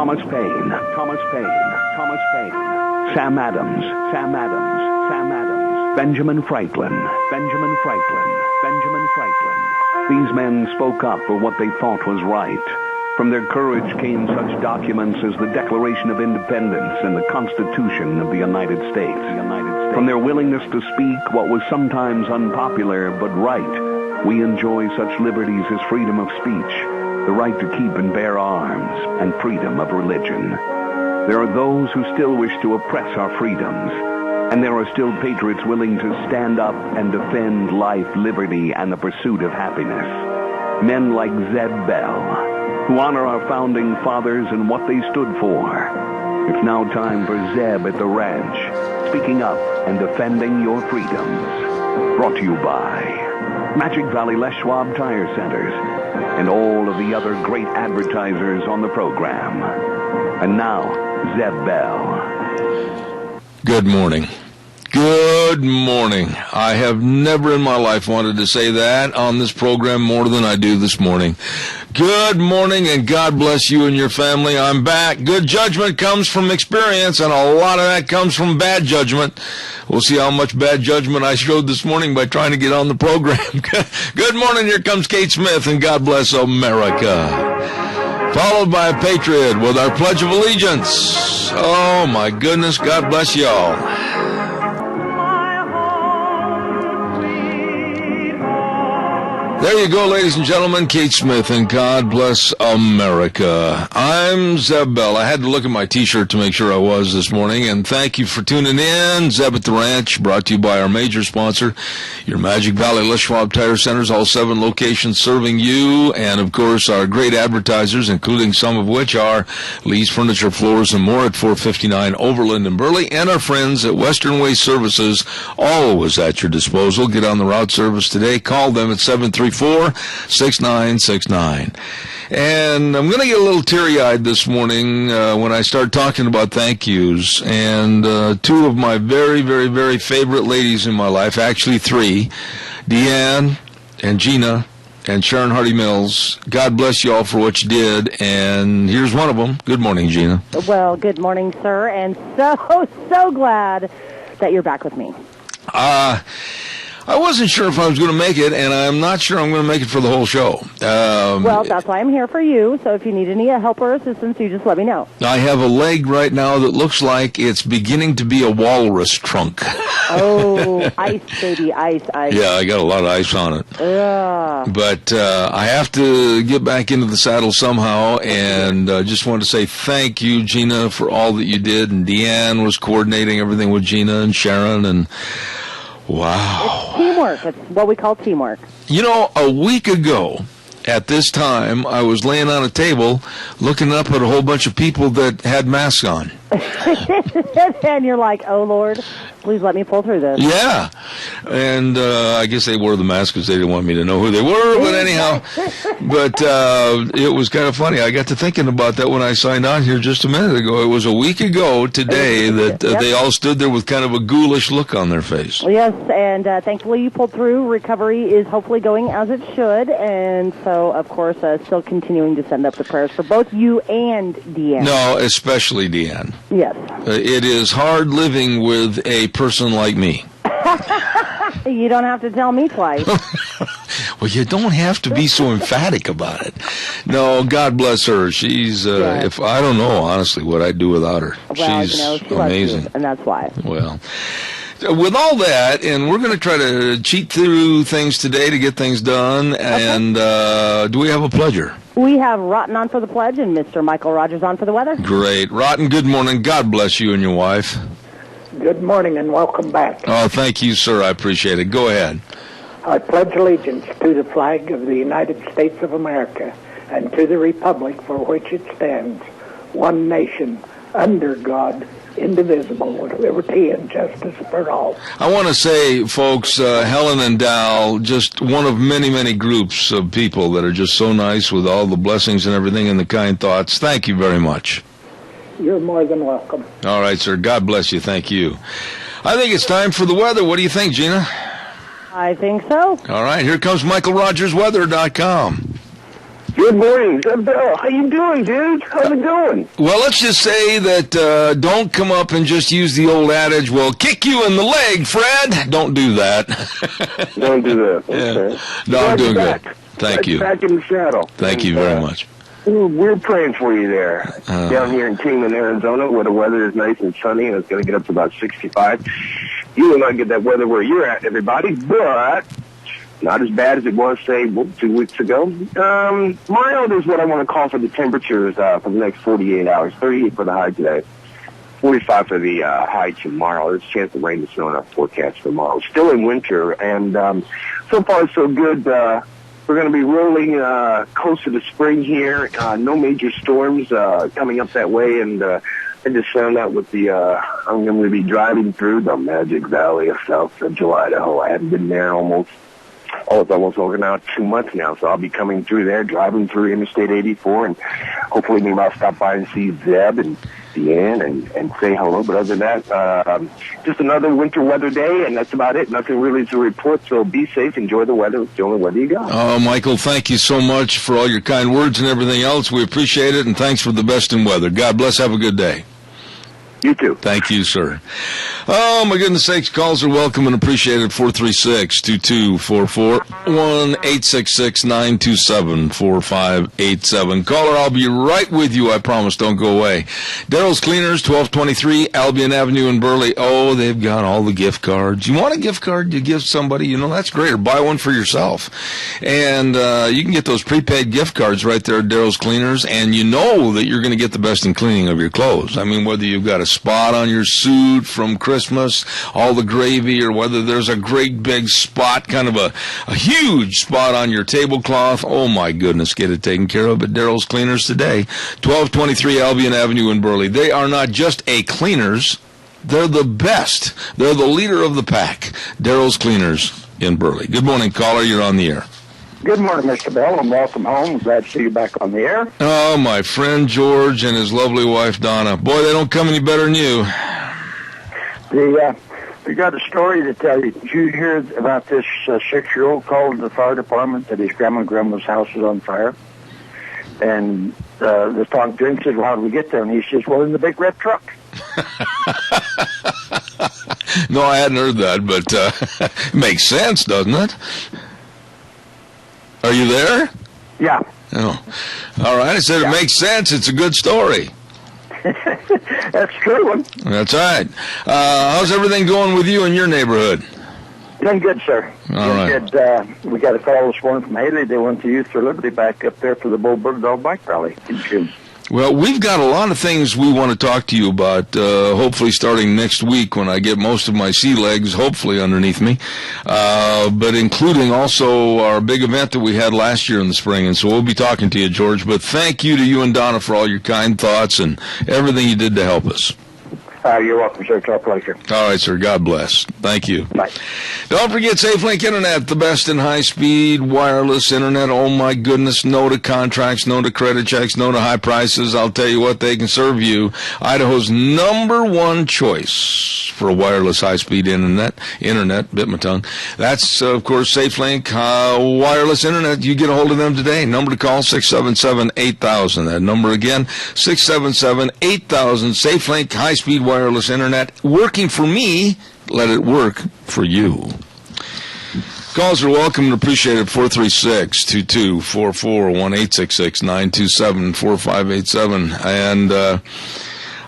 Thomas Paine, Sam Adams, Benjamin Franklin. These men spoke up for what they thought was right. From their courage came such documents as the Declaration of Independence and the Constitution of the United States. From their willingness to speak what was sometimes unpopular but right, we enjoy such liberties as freedom of speech, the right to keep and bear arms, and freedom of religion. There are those who still wish to oppress our freedoms, and there are still patriots willing to stand up and defend life, liberty, and the pursuit of happiness. Men like Zeb Bell, who honor our founding fathers and what they stood for. It's now time for Zeb at the Ranch, speaking up and defending your freedoms. Brought to you by Magic Valley Les Schwab Tire Centers and all of the other great advertisers on the program. And now, Zeb Bell. Good morning. Good morning. I have never in my life wanted to say that on this program more than I do this morning. Good morning, and God bless you and your family. I'm back. Good judgment comes from experience, and a lot of that comes from bad judgment. We'll see how much bad judgment I showed this morning by trying to get on the program. Good morning. Here comes Kate Smith, and God bless America. Followed by a patriot with our Pledge of Allegiance. Oh, my goodness. God bless y'all. There you go, ladies and gentlemen. Kate Smith, and God bless America. I'm Zeb Bell. I had to look at my T-shirt to make sure I was this morning, and thank you for tuning in. Zeb at the Ranch, brought to you by our major sponsor, your Magic Valley Les Schwab Tire Centers, all 7 locations serving you, and of course our great advertisers, including some of which are Lee's Furniture, Floors, and More at 459 Overland and Burley, and our friends at Western Way Services, always at your disposal. Get on the route service today. Call them at 734-6969. And I'm going to get a little teary-eyed this morning when I start talking about thank yous. And 2 of my very, very, very favorite ladies in my life, actually 3, Deanne and Gina and Sharon Hardy Mills. God bless you all for what you did. And here's one of them. Good morning, Gina. Well, good morning, sir. And so glad that you're back with me. I wasn't sure if I was going to make it, and I'm not sure I'm going to make it for the whole show. Well, that's why I'm here for you, so if you need any help or assistance, you just let me know. I have a leg right now that looks like it's beginning to be a walrus trunk. Oh, ice, baby, ice. Yeah, I got a lot of ice on it. Yeah. But I have to get back into the saddle somehow, and just want to say thank you, Gina, for all that you did, and Deanne was coordinating everything with Gina and Sharon, and wow. It's teamwork. It's what we call teamwork. You know, a week ago at this time, I was laying on a table looking up at a whole bunch of people that had masks on. And you're like, oh, Lord, please let me pull through this. Yeah. And I guess they wore the masks because they didn't want me to know who they were. But anyhow, it was kind of funny. I got to thinking about that when I signed on here just a minute ago. It was a week ago today that they all stood there with kind of a ghoulish look on their face. Yes, and thankfully you pulled through. Recovery is hopefully going as it should. And so, of course, still continuing to send up the prayers for both you and Deanne. No, especially Deanne. Yes. It is hard living with a person like me. You don't have to tell me twice. Well, you don't have to be so emphatic about it. No, God bless her. She's, if I don't know, honestly, what I'd do without her. Well, she's she amazing. Loves you, and that's why. Well, with all that, and we're going to try to cheat through things today to get things done, and do we have a pledger? We have Rotten on for the pledge and Mr. Michael Rogers on for the weather. Great. Rotten, good morning. God bless you and your wife. Good morning and welcome back. Oh, thank you, sir. I appreciate it. Go ahead. I pledge allegiance to the flag of the United States of America and to the republic for which it stands, one nation, under God, indivisible, with liberty and justice for all. I want to say, folks, Helen and Dal, just one of many, many groups of people that are just so nice with all the blessings and everything and the kind thoughts. Thank you very much. You're more than welcome. All right, sir. God bless you. Thank you. I think it's time for the weather. What do you think, Gina? I think so. All right. Here comes MichaelRogersWeather.com. Good morning, Bill. How you doing, dude? How's it going? Well, let's just say that don't come up and just use the old adage, well, kick you in the leg, Fred. Don't do that. Don't do that. Okay. No, I'm doing good. Back. Thank you. Back in the saddle. Thank you very much. We're praying for you there. Down here in Kingman, Arizona, where the weather is nice and sunny, and it's going to get up to about 65. You will not get that weather where you're at, everybody, but not as bad as it was, say, 2 weeks ago. Mild is what I want to call for the temperatures for the next 48 hours. 38 for the high today. 45 for the high tomorrow. There's a chance of rain and snow in our forecast for tomorrow. Still in winter, and so far so good. We're going to be rolling closer to spring here. No major storms coming up that way, and I just found out with the I'm going to be driving through the Magic Valley of South Central Idaho. I haven't been there almost over now 2 months now, so I'll be coming through there, driving through Interstate 84, and hopefully maybe I'll stop by and see Zeb and Deanne and say hello. But other than that, just another winter weather day, and that's about it. Nothing really to report, so be safe, enjoy the weather. It's the only weather you got. Oh, Michael, thank you so much for all your kind words and everything else. We appreciate it, and thanks for the best in weather. God bless. Have a good day. You too. Thank you, sir. Oh, my goodness sakes, calls are welcome and appreciated. 436-2244, 1-866-927-4587. Caller, I'll be right with you, I promise. Don't go away. Daryl's Cleaners, 1223 Albion Avenue in Burley. Oh, they've got all the gift cards. You want a gift card to give somebody? That's great. Or buy one for yourself. And you can get those prepaid gift cards right there at Daryl's Cleaners, and you know that you're going to get the best in cleaning of your clothes. I mean, whether you've got a spot on your suit from Christmas, all the gravy, or whether there's a great big spot, kind of a huge spot on your tablecloth. Oh my goodness, get it taken care of at Daryl's Cleaners today. 1223 Albion Avenue in Burley. They are not just a cleaners, they're the best. They're the leader of the pack. Daryl's Cleaners in Burley. Good morning, caller. You're on the air. Good morning, Mr. Bell, and welcome home. Glad to see you back on the air. Oh, my friend George and his lovely wife Donna. Boy, they don't come any better than you. We got a story to tell you. Did you hear about this 6-year-old called the fire department that his grandma and grandma's house is on fire? And the talk to him said, well, how did we get there? And he says, well, in the big red truck. No, I hadn't heard that, but it makes sense, doesn't it? Are you there? Yeah. Oh. All right. I said it makes sense. It's a good story. That's a true one. That's right. How's everything going with you in your neighborhood? Doing good, sir. All right. Good. We got a call this morning from Haley. They went to Youth for Liberty back up there for the Bull Bird Dog Bike Rally in June. Well, we've got a lot of things we want to talk to you about, hopefully starting next week when I get most of my sea legs, hopefully, underneath me, but including also our big event that we had last year in the spring. And so we'll be talking to you, George. But thank you to you and Donna for all your kind thoughts and everything you did to help us. You're welcome, sir. It's our pleasure. All right, sir. God bless. Thank you. Bye. Don't forget SafeLink Internet, the best in high-speed wireless Internet. Oh, my goodness. No to contracts, no to credit checks, no to high prices. I'll tell you what, they can serve you. Idaho's #1 choice for wireless high-speed Internet, bit my tongue. That's, of course, SafeLink Wireless Internet. You get a hold of them today. Number to call, 677-8000. That number again, 677-8000. SafeLink high-speed wireless Internet. Working for me, let it work for you. Calls are welcome and appreciated. 436-2244, 1-866-927-4587. And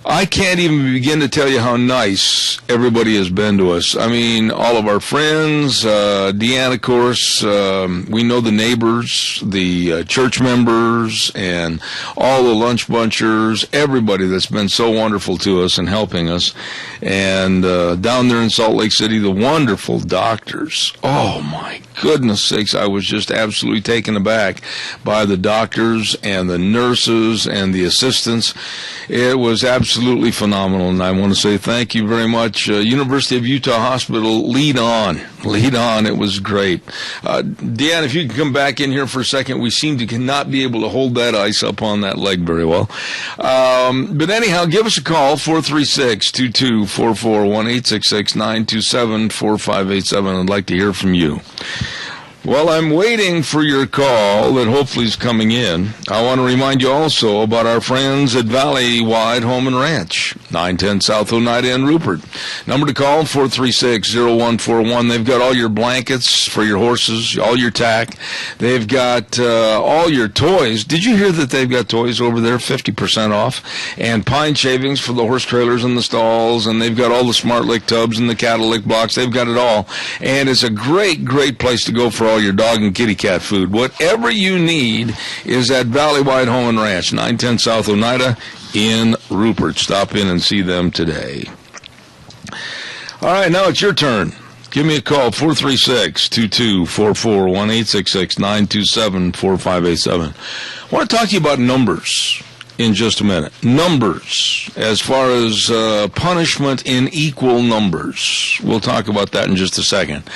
I can't even begin to tell you how nice everybody has been to us. I mean, all of our friends, Deanne, of course, we know the neighbors, the church members, and all the lunch bunchers, everybody that's been so wonderful to us and helping us. And down there in Salt Lake City, the wonderful doctors. Oh, my goodness sakes, I was just absolutely taken aback by the doctors and the nurses and the assistants. It was absolutely phenomenal, and I want to say thank you very much. University of Utah Hospital, lead on. It was great. Deanne, if you can come back in here for a second, we seem to not be able to hold that ice up on that leg very well. But anyhow, give us a call, 436-2244, 1-866-927-4587. I'd like to hear from you. Well, I'm waiting for your call that hopefully is coming in. I want to remind you also about our friends at Valley-Wide Home and Ranch, 910 South Oneida in Rupert. Number to call, 436-0141. They've got all your blankets for your horses, all your tack. They've got all your toys. Did you hear that they've got toys over there, 50% off? And pine shavings for the horse trailers and the stalls, and they've got all the Smart Lick tubs and the Cattle Lick blocks. They've got it all. And it's a great, great place to go for all your dog and kitty cat food. Whatever you need is at Valley-Wide Home and Ranch, 910 South Oneida in Rupert. Stop in and see them today. All right, now it's your turn. Give me a call, 436-2244, 1-866-927-4587. I want to talk to you about numbers in just a minute. Numbers, as far as punishment in equal numbers. We'll talk about that in just a second.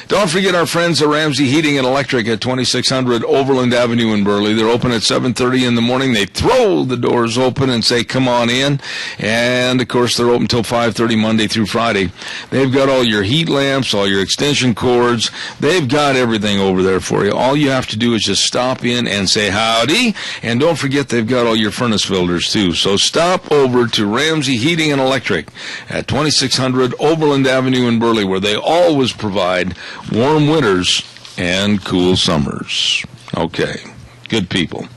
Don't forget our friends at Ramsey Heating and Electric at 2600 Overland Avenue in Burley. They're open at 7:30 in the morning. They throw the doors open and say, come on in. And, of course, they're open till 5:30 Monday through Friday. They've got all your heat lamps, all your extension cords. They've got everything over there for you. All you have to do is just stop in and say howdy. And don't forget they've got all your furnace filters, too. So stop over to Ramsey Heating and Electric at 2600 Overland Avenue in Burley, where they always provide warm winters and cool summers. Okay, good people.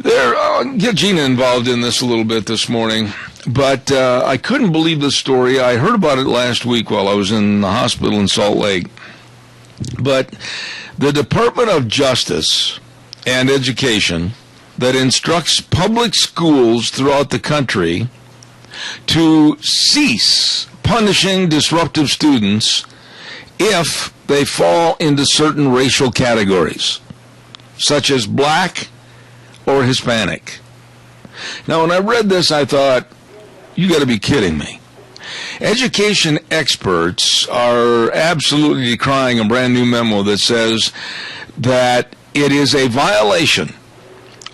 I'll get Gina involved in this a little bit this morning, but I couldn't believe the story. I heard about it last week while I was in the hospital in Salt Lake. But the Department of Justice and Education that instructs public schools throughout the country to cease punishing disruptive students if they fall into certain racial categories, such as black or Hispanic. Now, when I read this, I thought, you got to be kidding me. Education experts are absolutely decrying a brand new memo that says that it is a violation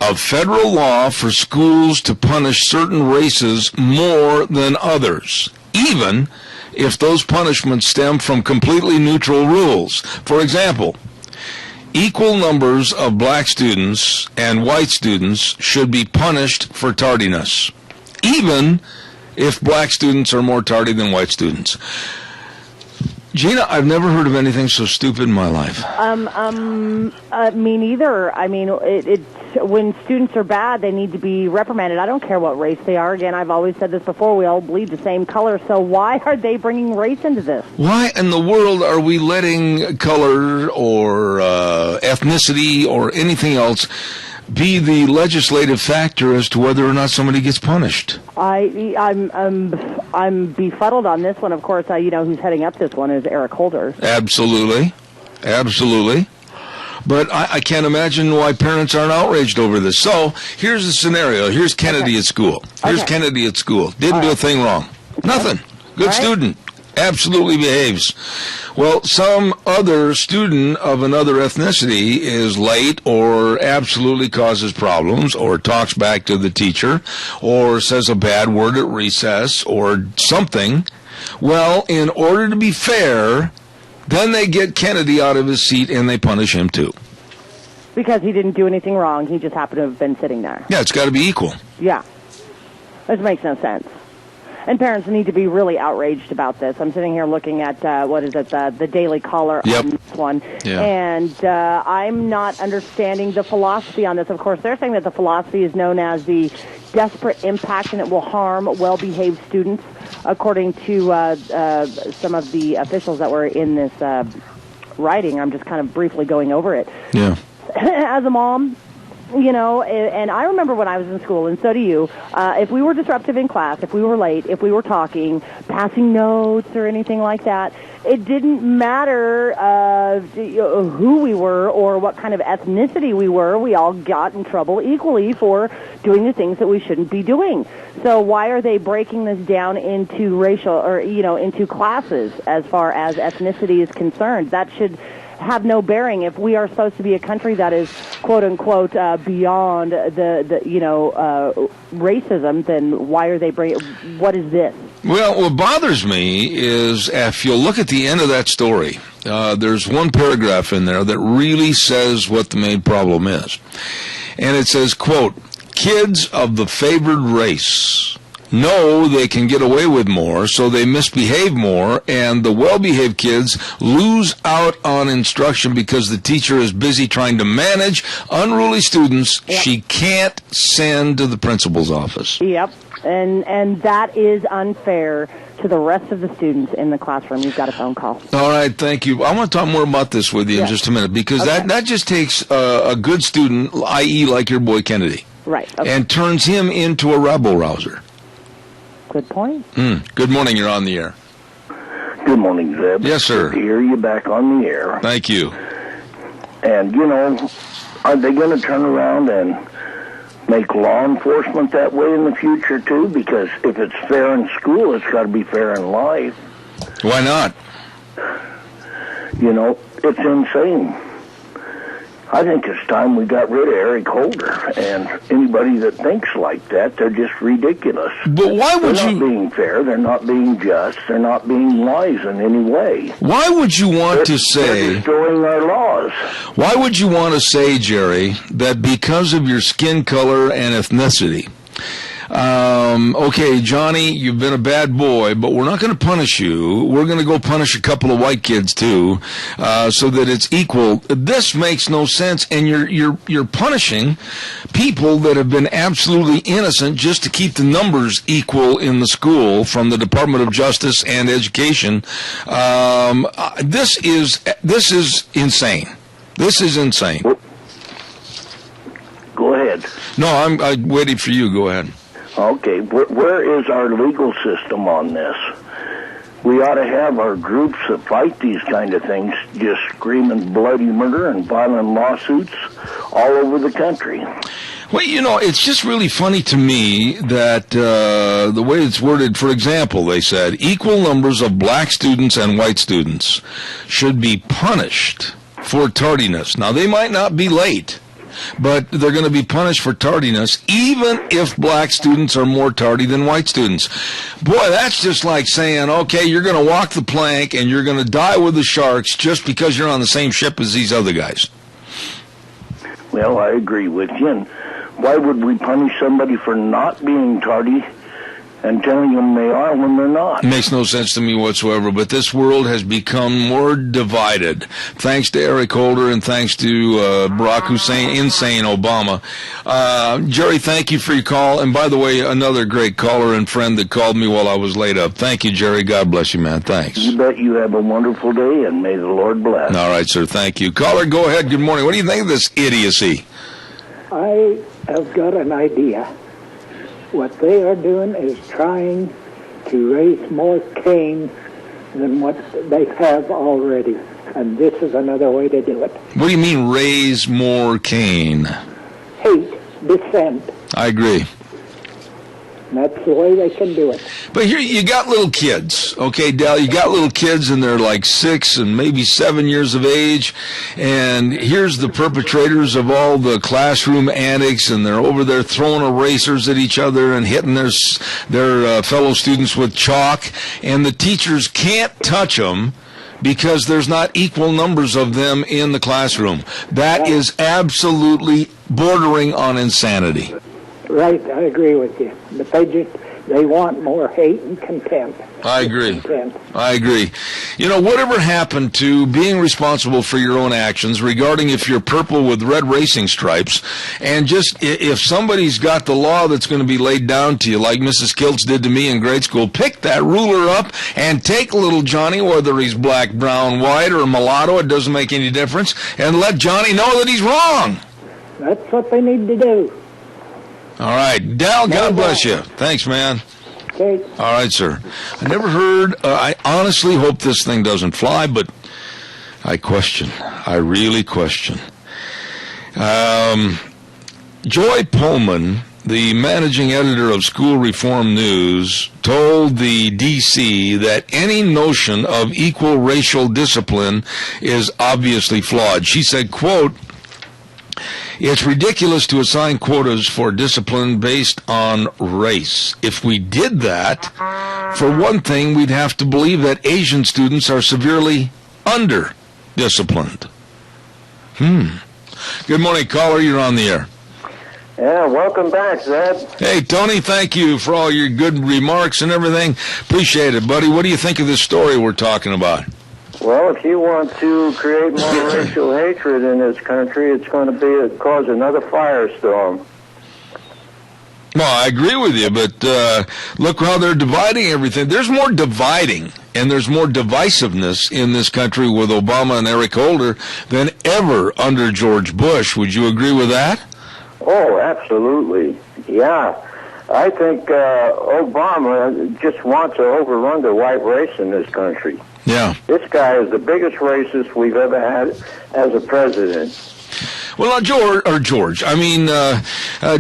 of federal law for schools to punish certain races more than others, even if those punishments stem from completely neutral rules. For example, equal numbers of black students and white students should be punished for tardiness, even if black students are more tardy than white students. Gina, I've never heard of anything so stupid in my life. Me neither. I mean, when students are bad, they need to be reprimanded. I don't care what race they are. Again, I've always said this before. We all bleed the same color. So why are they bringing race into this? Why in the world are we letting color or ethnicity or anything else be the legislative factor as to whether or not somebody gets punished? I'm befuddled on this one. Of course, who's heading up this one is Eric Holder. Absolutely. But I can't imagine why parents aren't outraged over this. So here's the scenario. Here's Kennedy at school. Didn't do a thing wrong. Nothing. Good student. Absolutely behaves. Well, some other student of another ethnicity is late or absolutely causes problems or talks back to the teacher or says a bad word at recess or something. Well, in order to be fair, then they get Kennedy out of his seat and they punish him too. Because he didn't do anything wrong. He just happened to have been sitting there. Yeah, it's got to be equal. Yeah. This makes no sense. And parents need to be really outraged about this. I'm sitting here looking at, the Daily Caller on this one. Yeah. And I'm not understanding the philosophy on this. Of course, they're saying that the philosophy is known as the desperate impact and it will harm well-behaved students, according to some of the officials that were in this writing. I'm just kind of briefly going over it. Yeah. As a mom, and I remember when I was in school, and so do you, if we were disruptive in class, if we were late, if we were talking, passing notes or anything like that, it didn't matter who we were or what kind of ethnicity we were. We all got in trouble equally for doing the things that we shouldn't be doing. So why are they breaking this down into racial or, into classes as far as ethnicity is concerned? That should have no bearing. If we are supposed to be a country that is quote unquote beyond the racism, then why are they what is this? Well, what bothers me is if you'll look at the end of that story, there's one paragraph in there that really says what the main problem is. And it says, quote, kids of the favored race know they can get away with more, so they misbehave more, and the well-behaved kids lose out on instruction because the teacher is busy trying to manage unruly students she can't send to the principal's office. Yep, and that is unfair to the rest of the students in the classroom. You've got a phone call. All right, thank you. I want to talk more about this with you in just a minute, because that just takes a good student, i.e. like your boy Kennedy, right, okay, and turns him into a rabble-rouser. Good point. Good morning. You're on the air. Good morning, Zeb. Yes, sir. Good to hear you back on the air. Thank you. And, are they going to turn around and make law enforcement that way in the future, too? Because if it's fair in school, it's got to be fair in life. Why not? It's insane. I think it's time we got rid of Eric Holder, and anybody that thinks like that, they're just ridiculous. But why would They're not being fair, they're not being just, they're not being wise in any way. Why would you want to say... They're destroying our laws. Why would you want to say, Jerry, that because of your skin color and ethnicity, okay, Johnny, you've been a bad boy, but we're not going to punish you. We're going to go punish a couple of white kids too, so that it's equal. This makes no sense, and you're punishing people that have been absolutely innocent just to keep the numbers equal in the school from the Department of Justice and Education. This is insane. This is insane. Go ahead. No, I'm waiting for you. Go ahead. Okay, where is our legal system on this? We ought to have our groups that fight these kind of things just screaming bloody murder and violent lawsuits all over the country. Well, it's just really funny to me that the way it's worded, for example, they said, equal numbers of black students and white students should be punished for tardiness. Now, they might not be late, but they're going to be punished for tardiness, even if black students are more tardy than white students. Boy, that's just like saying, okay, you're going to walk the plank and you're going to die with the sharks just because you're on the same ship as these other guys. Well, I agree with you. And why would we punish somebody for not being tardy and telling them they are when they're not? It makes no sense to me whatsoever, but this world has become more divided, thanks to Eric Holder and thanks to Barack Hussein, insane Obama. Jerry, thank you for your call, and by the way, another great caller and friend that called me while I was laid up. Thank you, Jerry. God bless you, man. Thanks. You bet. You have a wonderful day, and may the Lord bless. All right, sir. Thank you. Caller, go ahead. Good morning. What do you think of this idiocy? I have got an idea. What they are doing is trying to raise more Cain than what they have already. And this is another way to do it. What do you mean, raise more Cain? Hate, dissent. I agree. And that's the way they can do it. But here you got little kids, okay, Dal? You got little kids, and they're like 6 and maybe 7 years of age, and here's the perpetrators of all the classroom antics, and they're over there throwing erasers at each other and hitting their fellow students with chalk, and the teachers can't touch them because there's not equal numbers of them in the classroom. That is absolutely bordering on insanity. Right, I agree with you. But they want more hate and contempt. I agree. I agree. Whatever happened to being responsible for your own actions regarding if you're purple with red racing stripes, and just if somebody's got the law that's going to be laid down to you, like Mrs. Kiltz did to me in grade school, pick that ruler up and take little Johnny, whether he's black, brown, white, or mulatto, it doesn't make any difference, and let Johnny know that he's wrong. That's what they need to do. All right. Dal, God bless you. Thanks, man. Okay. All right, sir. I never heard, I honestly hope this thing doesn't fly, but I question. I really question. Joy Pullman, the managing editor of School Reform News, told the D.C. that any notion of equal racial discipline is obviously flawed. She said, quote, "It's ridiculous to assign quotas for discipline based on race. If we did that, for one thing, we'd have to believe that Asian students are severely under-disciplined. Good morning, caller. You're on the air. Yeah, welcome back, Zed. Hey, Tony, thank you for all your good remarks and everything. Appreciate it, buddy. What do you think of this story we're talking about? Well, if you want to create more racial hatred in this country, it's going to cause another firestorm. Well, I agree with you, but look how they're dividing everything. There's more dividing and there's more divisiveness in this country with Obama and Eric Holder than ever under George Bush. Would you agree with that? Oh, absolutely. Yeah. I think Obama just wants to overrun the white race in this country. Yeah. This guy is the biggest racist we've ever had as a president. Well, George, I mean,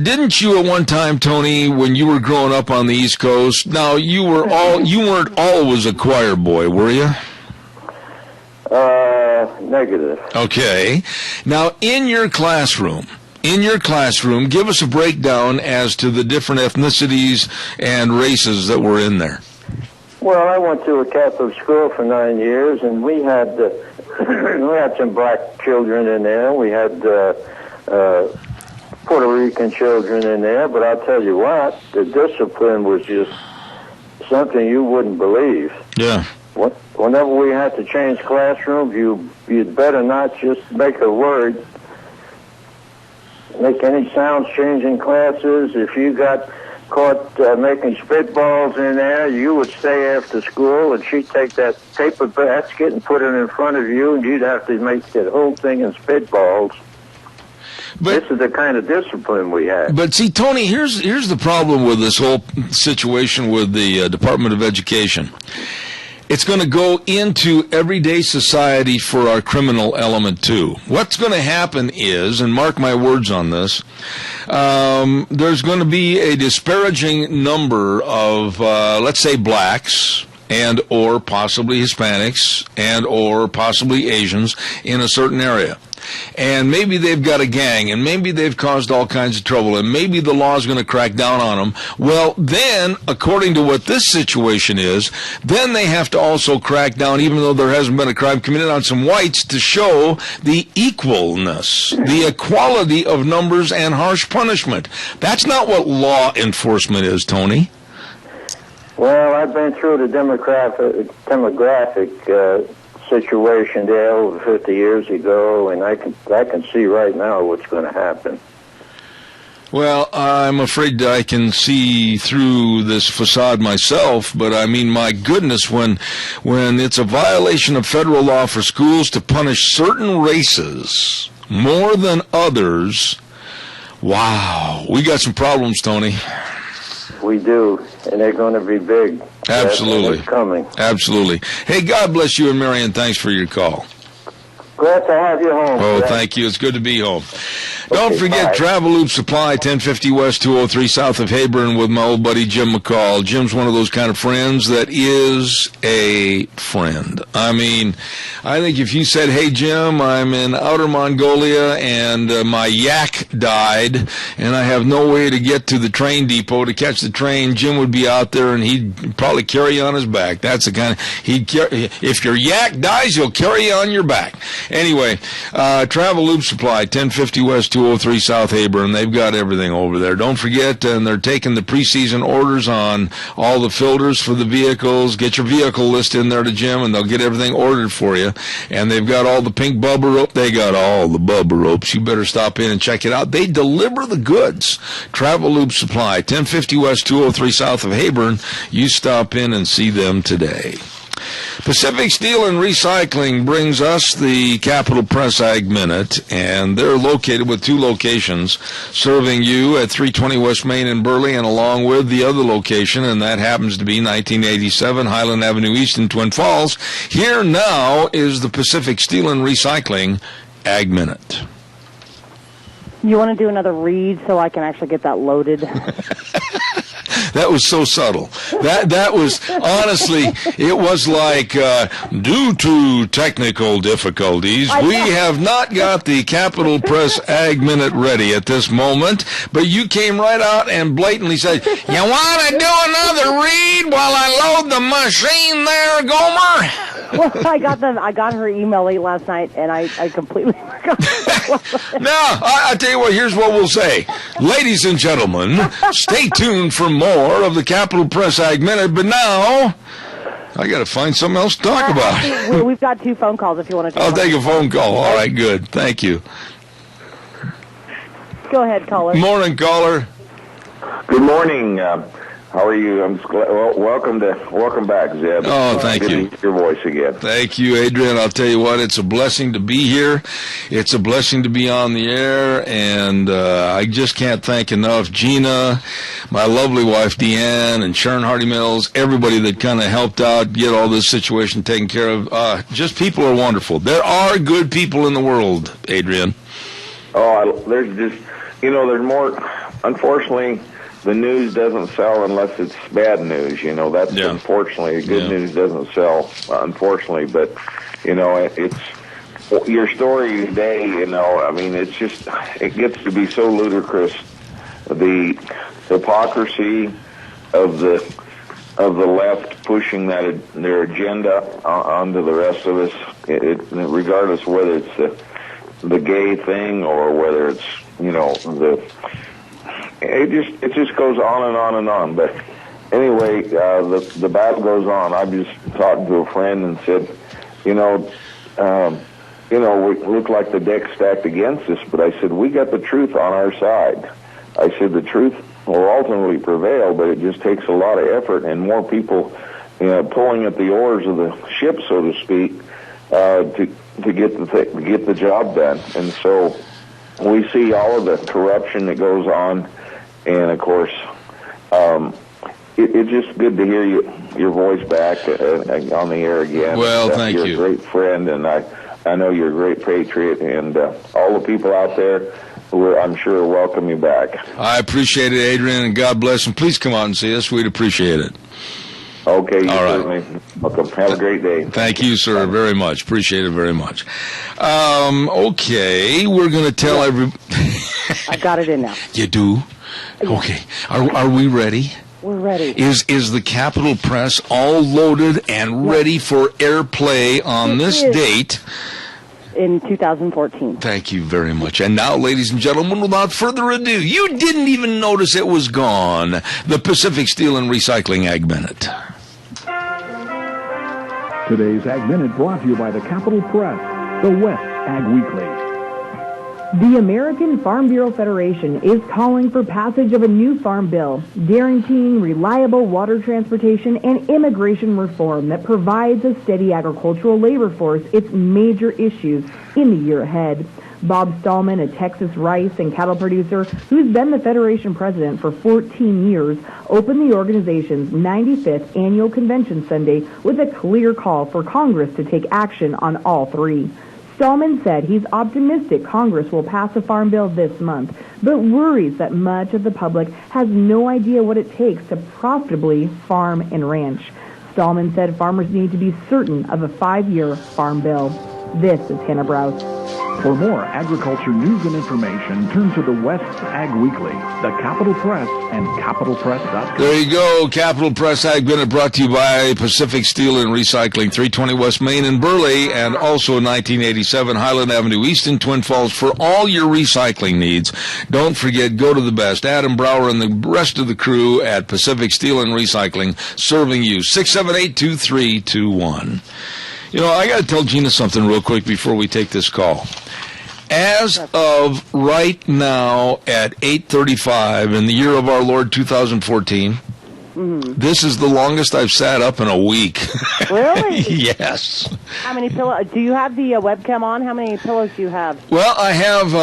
didn't you at one time, Tony, when you were growing up on the East Coast, now you weren't always a choir boy, were you? Negative. Okay. Now, in your classroom, give us a breakdown as to the different ethnicities and races that were in there. Well, I went to a Catholic school for 9 years, and we had some black children in there. We had Puerto Rican children in there. But I'll tell you what, the discipline was just something you wouldn't believe. Yeah. Whenever we had to change classrooms, you'd better not just make any sounds changing classes. If you got caught making spitballs in there, you would stay after school, and she'd take that paper basket and put it in front of you, and you'd have to make that whole thing in spitballs. But this is the kind of discipline we have. But see, Tony, here's the problem with this whole situation with the Department of Education. It's going to go into everyday society for our criminal element, too. What's going to happen is, and mark my words on this, there's going to be a disparaging number of, let's say, blacks and or possibly Hispanics and or possibly Asians in a certain area. And maybe they've got a gang, and maybe they've caused all kinds of trouble, and maybe the law is going to crack down on them. Well, then, according to what this situation is, then they have to also crack down, even though there hasn't been a crime committed on some whites, to show the equalness, the equality of numbers and harsh punishment. That's not what law enforcement is, Tony. Well, I've been through the demographic situation there over 50 years ago, and I can see right now what's going to happen. Well, I'm afraid I can see through this facade myself, but I mean, my goodness, when it's a violation of federal law for schools to punish certain races more than others, wow, we got some problems, Tony. We do, and they're going to be big. Absolutely. It's coming. Absolutely. Hey, God bless you and Marion. Thanks for your call. Glad to have you home. Oh, thank you. It's good to be home. Don't Okay, forget, bye. Travel Loop Supply, 1050 West 203 south of Hayburn with my old buddy Jim McCall. Jim's one of those kind of friends that is a friend. I mean, I think if you said, hey, Jim, I'm in outer Mongolia and my yak died and I have no way to get to the train depot to catch the train, Jim would be out there and he'd probably carry you on his back. That's the kind of, if your yak dies, he'll carry you on your back. Anyway, Travel Loop Supply, 1050 West 203 South Hayburn. They've got everything over there. Don't forget, and they're taking the preseason orders on all the filters for the vehicles. Get your vehicle list in there to Jim, and they'll get everything ordered for you. And they've got all the pink Bubba rope. They got all the Bubba ropes. You better stop in and check it out. They deliver the goods. Travel Loop Supply, 1050 West 203 South of Hayburn. You stop in and see them today. Pacific Steel and Recycling brings us the Capital Press Ag Minute, and they're located with two locations serving you at 320 West Main in Burley and along with the other location, and that happens to be 1987 Highland Avenue East in Twin Falls. Here now is the Pacific Steel and Recycling Ag Minute. You want to do another read so I can actually get that loaded? That was so subtle. That was, honestly, it was like, due to technical difficulties, we have not got the Capital Press Ag Minute ready at this moment, but you came right out and blatantly said, you want to do another read while I load the machine there, Gomer? Well, I got her email late last night, and I completely forgot. Now, I tell you what, here's what we'll say. Ladies and gentlemen, stay tuned for more of the Capital Press Ag Minute, but now I got to find something else to talk about. We've got 2 phone calls if you want to I'll take a phone call. All right, good. Thank you. Go ahead, caller. Morning, caller. Good morning. How are you? I'm glad, welcome back, Zeb. Oh, thank you. Good to hear your voice again. Thank you, Adrian. I'll tell you what, it's a blessing to be here. It's a blessing to be on the air, and I just can't thank enough Gina, my lovely wife Deanne, and Sharon Hardy Mills, everybody that kind of helped out, get all this situation taken care of. Just people are wonderful. There are good people in the world, Adrian. Oh, there's just, there's more, unfortunately, the news doesn't sell unless it's bad news. That's unfortunately, good news doesn't sell, unfortunately. But, it's your story today, it's just, it gets to be so ludicrous. The hypocrisy of the left pushing their agenda onto the rest of us, regardless whether it's the gay thing or whether it's, it just goes on and on and on. But anyway, the battle goes on. I just talked to a friend and said, we look like the deck's stacked against us, but I said, we got the truth on our side. I said, the truth will ultimately prevail, but it just takes a lot of effort and more people, pulling at the oars of the ship, so to speak, to get the job done. And so we see all of the corruption that goes on. And, of course, it's just good to hear your voice back on the air again. Well, thank you. You're a great friend, and I know you're a great patriot. And all the people out there, I'm sure, welcome you back. I appreciate it, Adrian, and God bless. And please come out and see us. We'd appreciate it. Okay, you all right. Certainly. Welcome. Have a great day. Thank you, sir, very much. Appreciate it very much. Okay, we're going to tell everybody. I got it in now. You do? Okay. Are we ready? We're ready. Is the Capital Press all loaded and ready for airplay on this date? In 2014. Thank you very much. And now, ladies and gentlemen, without further ado, you didn't even notice it was gone. The Pacific Steel and Recycling Ag Minute. Today's Ag Minute brought to you by the Capital Press, the West Ag Weekly. The American Farm Bureau Federation is calling for passage of a new farm bill guaranteeing reliable water transportation and immigration reform that provides a steady agricultural labor force its major issues in the year ahead. Bob Stallman, a Texas rice and cattle producer who's been the Federation president for 14 years, opened the organization's 95th annual convention Sunday with a clear call for Congress to take action on all three. Stallman said he's optimistic Congress will pass a farm bill this month, but worries that much of the public has no idea what it takes to profitably farm and ranch. Stallman said farmers need to be certain of a 5-year farm bill. This is Hannah Brous. For more agriculture news and information, turn to the West Ag Weekly, the Capital Press, and capitalpress.com. There you go, Capital Press Ag Minute, brought to you by Pacific Steel and Recycling, 320 West Main in Burley, and also 1987 Highland Avenue East in Twin Falls for all your recycling needs. Don't forget, go to the best. Adam Brower and the rest of the crew at Pacific Steel and Recycling, serving you. 678-2321. I got to tell Gina something real quick before we take this call. As of right now at 8:35 in the year of our Lord 2014, this is the longest I've sat up in a week. Really? Yes. How many pillows? Do you have the webcam on? How many pillows do you have? Well, I have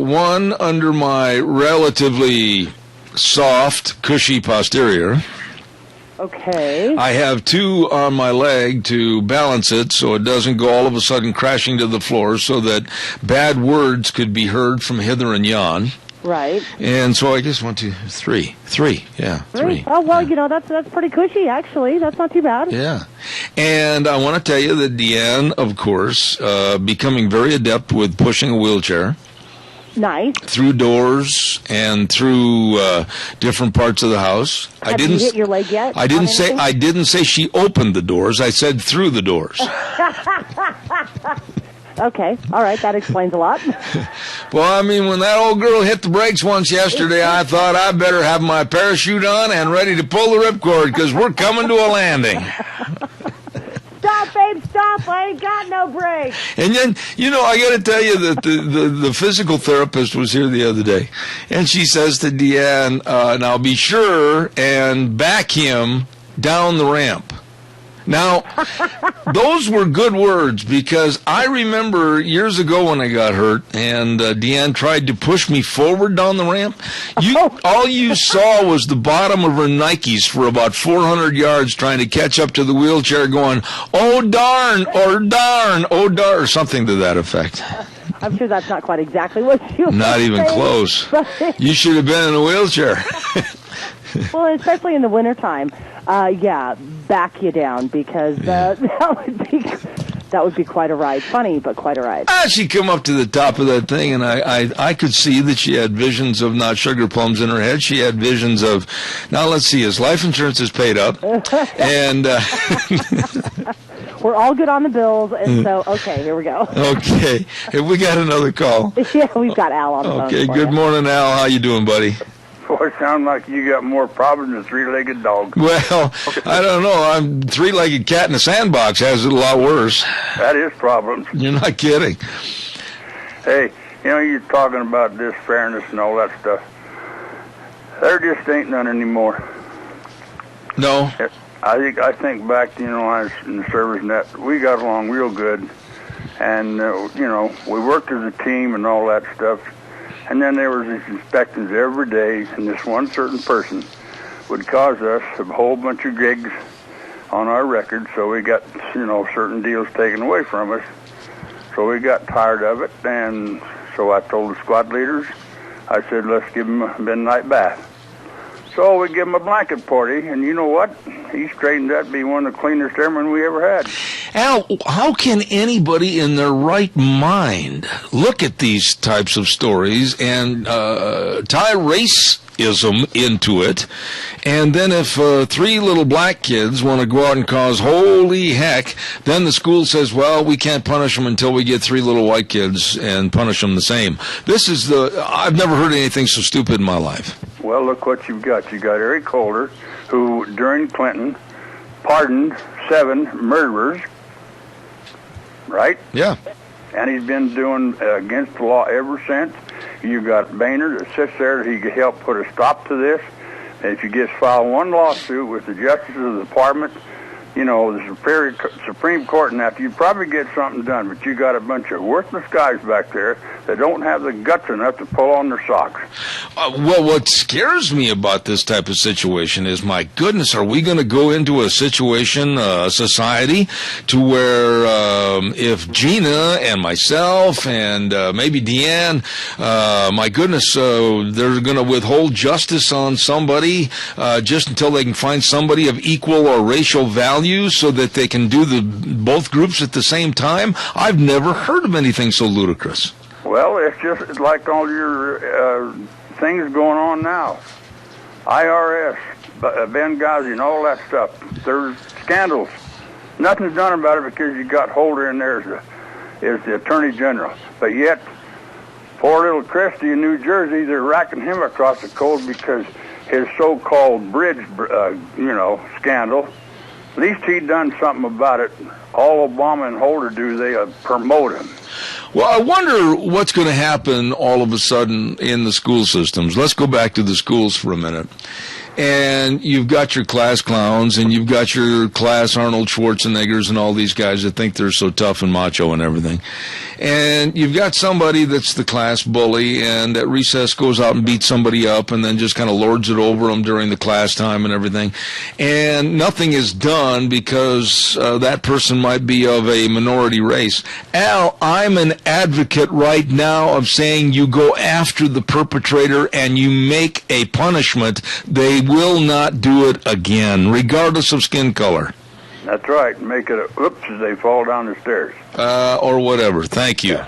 one under my relatively soft, cushy posterior. Okay. I have 2 on my leg to balance it so it doesn't go all of a sudden crashing to the floor so that bad words could be heard from hither and yon. Right. And so I guess 1, 2, 3. 3, yeah, 3. Oh, well, that's pretty cushy, actually. That's not too bad. Yeah. And I want to tell you that Deanne, of course, becoming very adept with pushing a wheelchair. Nice. Through doors and through different parts of the house. Have you hit your leg yet? I didn't say she opened the doors. I said through the doors. Okay, all right, that explains a lot. Well, I mean, when that old girl hit the brakes once yesterday, I thought I better have my parachute on and ready to pull the ripcord because we're coming to a landing. Stop, babe, stop. I ain't got no brakes. And then, I got to tell you that the physical therapist was here the other day, and she says to Deanne, now be sure and back him down the ramp. Now, those were good words because I remember years ago when I got hurt and Deanne tried to push me forward down the ramp. All you saw was the bottom of her Nikes for about 400 yards trying to catch up to the wheelchair going, oh, darn, or darn, oh, darn, or something to that effect. I'm sure that's not quite exactly what you were Not even saying, close. You should have been in a wheelchair. Well, especially in the wintertime, back you down because that would be quite a ride. Funny, but quite a ride. She'd come up to the top of that thing, and I could see that she had visions of not sugar plums in her head. She had visions of, now let's see, his life insurance is paid up, and we're all good on the bills, and so, okay, here we go. Okay, have we got another call? Yeah, we've got Al on the phone. Okay, good morning, Al. How you doing, buddy? Boy, sound like you got more problems than a three-legged dog. Well, I don't know. I'm three-legged cat in a sandbox has it a lot worse. That is problems. You're not kidding. Hey, you're talking about this fairness and all that stuff. There just ain't none anymore. No. I think back to, I was in the service net. We got along real good. And, we worked as a team and all that stuff. And then there was these inspections every day, and this one certain person would cause us a whole bunch of gigs on our record, so we got, certain deals taken away from us. So we got tired of it, and so I told the squad leaders, I said, let's give him a midnight bath. So we give him a blanket party, and you know what? He straightened out to be one of the cleanest airmen we ever had. Al, how can anybody in their right mind look at these types of stories and tie racism into it? And then if 3 little black kids want to go out and cause holy heck, then the school says, well, we can't punish them until we get 3 little white kids and punish them the same. I've never heard anything so stupid in my life. Well, look what you've got. You got Eric Holder, who during Clinton pardoned 7 murderers, right? Yeah. And he's been doing against the law ever since. You got Boehner that sits there. He could help put a stop to this. And if you just file one lawsuit with the justice of the department, the Supreme Court and that, you'd probably get something done. But you got a bunch of worthless guys back there that don't have the guts enough to pull on their socks. Well, what scares me about this type of situation is, my goodness, are we going to go into a situation, a society, to where if Gina and myself and maybe Deanne, my goodness, they're going to withhold justice on somebody just until they can find somebody of equal or racial value so that they can do both groups at the same time? I've never heard of anything so ludicrous. Well, it's just like all your things going on now. IRS, Benghazi, and all that stuff. There's scandals. Nothing's done about it because you got Holder in there as the Attorney General. But yet, poor little Christie in New Jersey, they're racking him across the coals because his so-called bridge, scandal. At least he done something about it. All Obama and Holder do, they promote him. Well, I wonder what's going to happen all of a sudden in the school systems. Let's go back to the schools for a minute. And you've got your class clowns, and you've got your class Arnold Schwarzeneggers and all these guys that think they're so tough and macho and everything. And you've got somebody that's the class bully, and at recess goes out and beats somebody up and then just kind of lords it over them during the class time and everything. And nothing is done because that person might be of a minority race. Al, I'm an advocate right now of saying you go after the perpetrator and you make a punishment. They will not do it again, regardless of skin color. That's right. Make it a oops as they fall down the stairs. Or whatever. Thank you.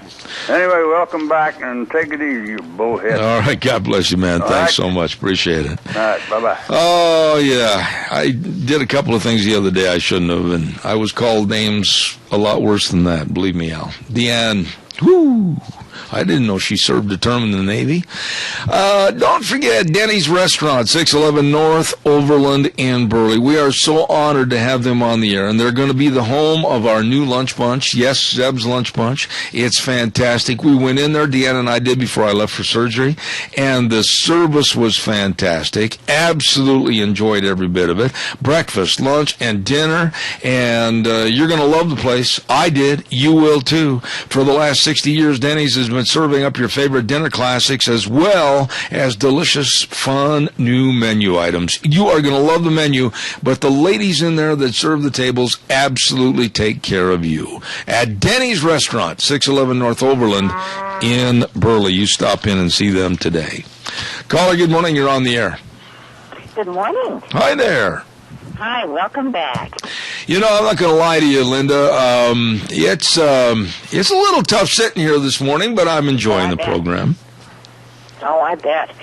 Anyway, welcome back, and take it easy, you bullhead. All right. God bless you, man. Thanks so much. Appreciate it. All right. Bye-bye. Oh, yeah. I did a couple of things the other day I shouldn't have, and I was called names a lot worse than that. Believe me, Al. Deanne. Whoo. I didn't know she served a term in the Navy. Don't forget Denny's Restaurant, 611 North Overland in Burley. We are so honored to have them on the air, and they're going to be the home of our new lunch bunch. Yes, Zeb's Lunch Bunch. It's fantastic. We went in there, Deanna and I did, before I left for surgery, and the service was fantastic. Absolutely enjoyed every bit of it. Breakfast, lunch, and dinner, and you're going to love the place. I did. You will, too. For the last 60 years, Denny's has been serving up your favorite dinner classics as well as delicious, fun, new menu items. You are going to love the menu, but the ladies in there that serve the tables absolutely take care of you. At Denny's Restaurant, 611 North Overland in Burley. You stop in and see them today. Caller, good morning. You're on the air. Good morning. Hi there. Hi, welcome back. You know, I'm not going to lie to you, Linda. It's a little tough sitting here this morning, but I'm enjoying the program. Oh, I bet.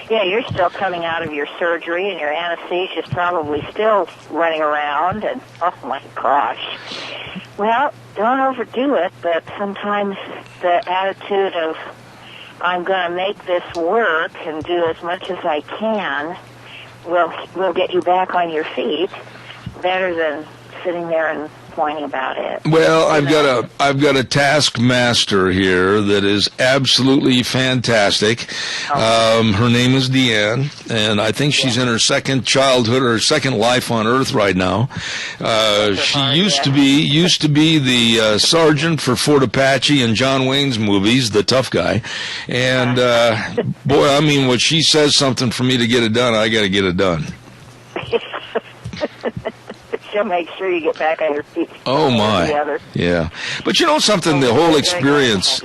Yeah, you're still coming out of your surgery, and your anesthesia is probably still running around, and oh my gosh. Well, don't overdo it, but sometimes the attitude of I'm going to make this work and do as much as I can will get you back on your feet better than sitting there and whining about it. Well, I've got a taskmaster here that is absolutely fantastic. Her name is Deanne, and I think she's in her second childhood or second life on Earth right now. She used to be the sergeant for Fort Apache in John Wayne's movies, the tough guy. And boy, I mean, when she says something for me to get it done, I got to get it done. She'll make sure you get back on your feet. Oh my, yeah. But you know something? The whole experience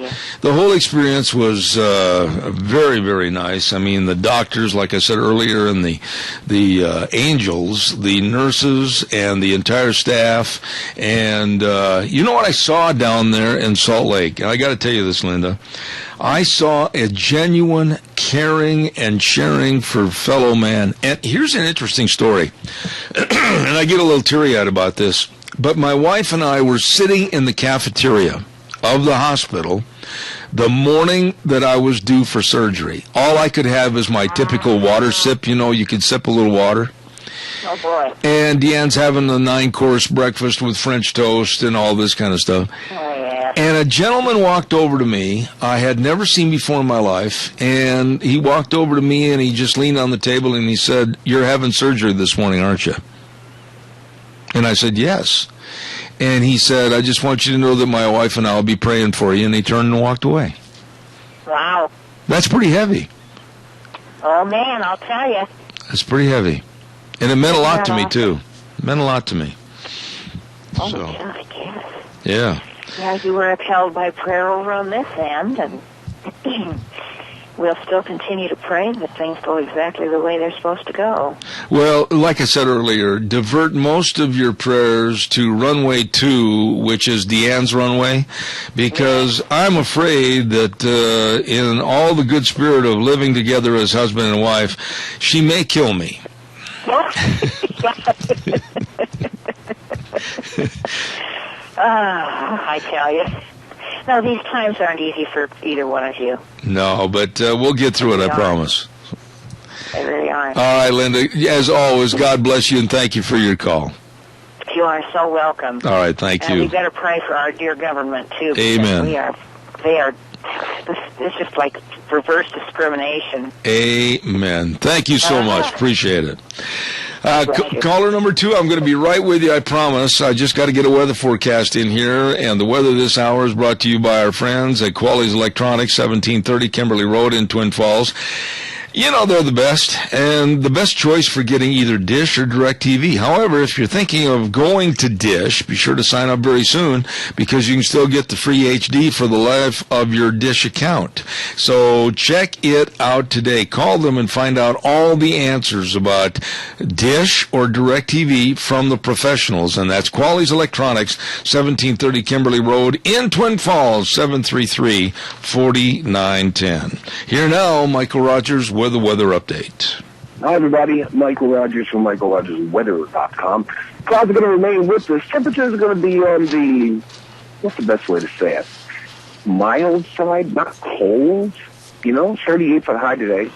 was very, very nice. I mean, the doctors, like I said earlier, and the angels, the nurses, and the entire staff. And you know what I saw down there in Salt Lake? And I got to tell you this, Linda. I saw a genuine caring and sharing for fellow man. And here's an interesting story. And I get a little teary-eyed about this. But my wife and I were sitting in the cafeteria of the hospital the morning that I was due for surgery. All I could have is my typical water sip. You know, you could sip a little water. Oh, boy. And Deanne's having the 9-course breakfast with French toast and all this kind of stuff. Oh, yeah. And a gentleman walked over to me I had never seen before in my life, and he walked over to me and he just leaned on the table and he said, "You're having surgery this morning, aren't you?" And I said, "Yes." And he said, "I just want you to know that my wife and I will be praying for you." And he turned and walked away. Wow. That's pretty heavy. Oh, man, I'll tell you. That's pretty heavy. And it meant a lot to me, too. It meant a lot to me. Oh, so, yeah, I guess. Yeah. Yeah, you were upheld by prayer over on this end, and we'll still continue to pray that things go exactly the way they're supposed to go. Well, like I said earlier, divert most of your prayers to runway 2, which is Deanne's runway, because I'm afraid that in all the good spirit of living together as husband and wife, she may kill me. I tell you. No, these times aren't easy for either one of you. No, but we'll get through it, I promise. They really aren't. All right, Linda, as always, God bless you and thank you for your call. You are so welcome. All right, thank you. And we better pray for our dear government, too. Amen. They are It's just like reverse discrimination. Amen. Thank you so much. Appreciate it. Caller number 2, I'm going to be right with you, I promise. I just got to get a weather forecast in here, and the weather this hour is brought to you by our friends at Quality's Electronics, 1730 Kimberly Road in Twin Falls. You know, they're the best, and the best choice for getting either Dish or DirecTV. However, if you're thinking of going to Dish, be sure to sign up very soon, because you can still get the free HD for the life of your Dish account. So check it out today. Call them and find out all the answers about Dish or DirecTV from the professionals, and that's Quality's Electronics, 1730 Kimberly Road in Twin Falls, 733-4910. Here now, Michael Rogers with the weather update. Hi, everybody. Michael Rogers from MichaelRogersWeather.com. Clouds are going to remain with us. Temperatures are going to be on the, what's the best way to say it? Mild side, not cold. 38 for the high today.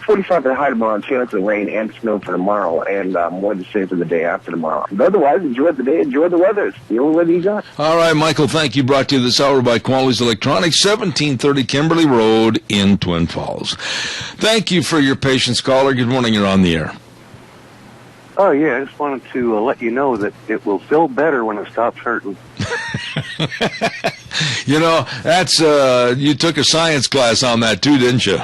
45 for the high tomorrow, chance of rain and snow for tomorrow, and more to say for the day after tomorrow. But otherwise, enjoy the day, enjoy the weather. It's the only weather you got. All right, Michael, thank you. Brought to you this hour by Quality's Electronics, 1730 Kimberly Road in Twin Falls. Thank you for your patience, caller. Good morning. You're on the air. Oh, yeah, I just wanted to let you know that it will feel better when it stops hurting. That's, you took a science class on that too, didn't you?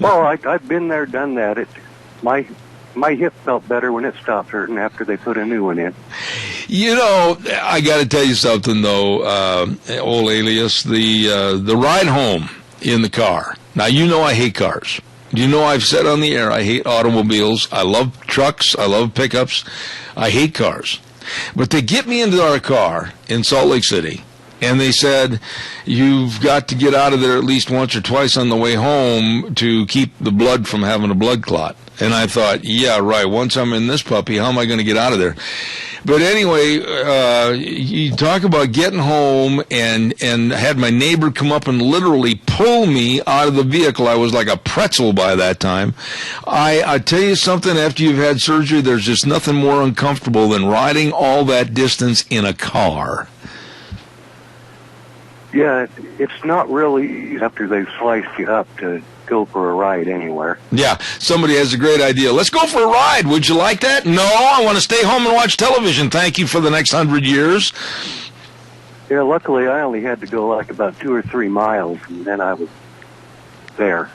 Well, I've been there, done that. My hip felt better when it stopped hurting after they put a new one in. I got to tell you something, though, old alias, the ride home in the car. Now, I hate cars. I've said on the air, I hate automobiles. I love trucks. I love pickups. I hate cars. But they get me into our car in Salt Lake City, and they said, you've got to get out of there at least once or twice on the way home to keep the blood from having a blood clot. And I thought, yeah, right, once I'm in this puppy, how am I going to get out of there? But anyway, you talk about getting home, and had my neighbor come up and literally pull me out of the vehicle. I was like a pretzel by that time. I tell you something, after you've had surgery, there's just nothing more uncomfortable than riding all that distance in a car. Yeah, it's not really after they've sliced you up to go for a ride anywhere. Yeah, somebody has a great idea. Let's go for a ride. Would you like that? No, I want to stay home and watch television. Thank you for the next 100 years. Yeah, luckily I only had to go like about 2 or 3 miles, and then I was there.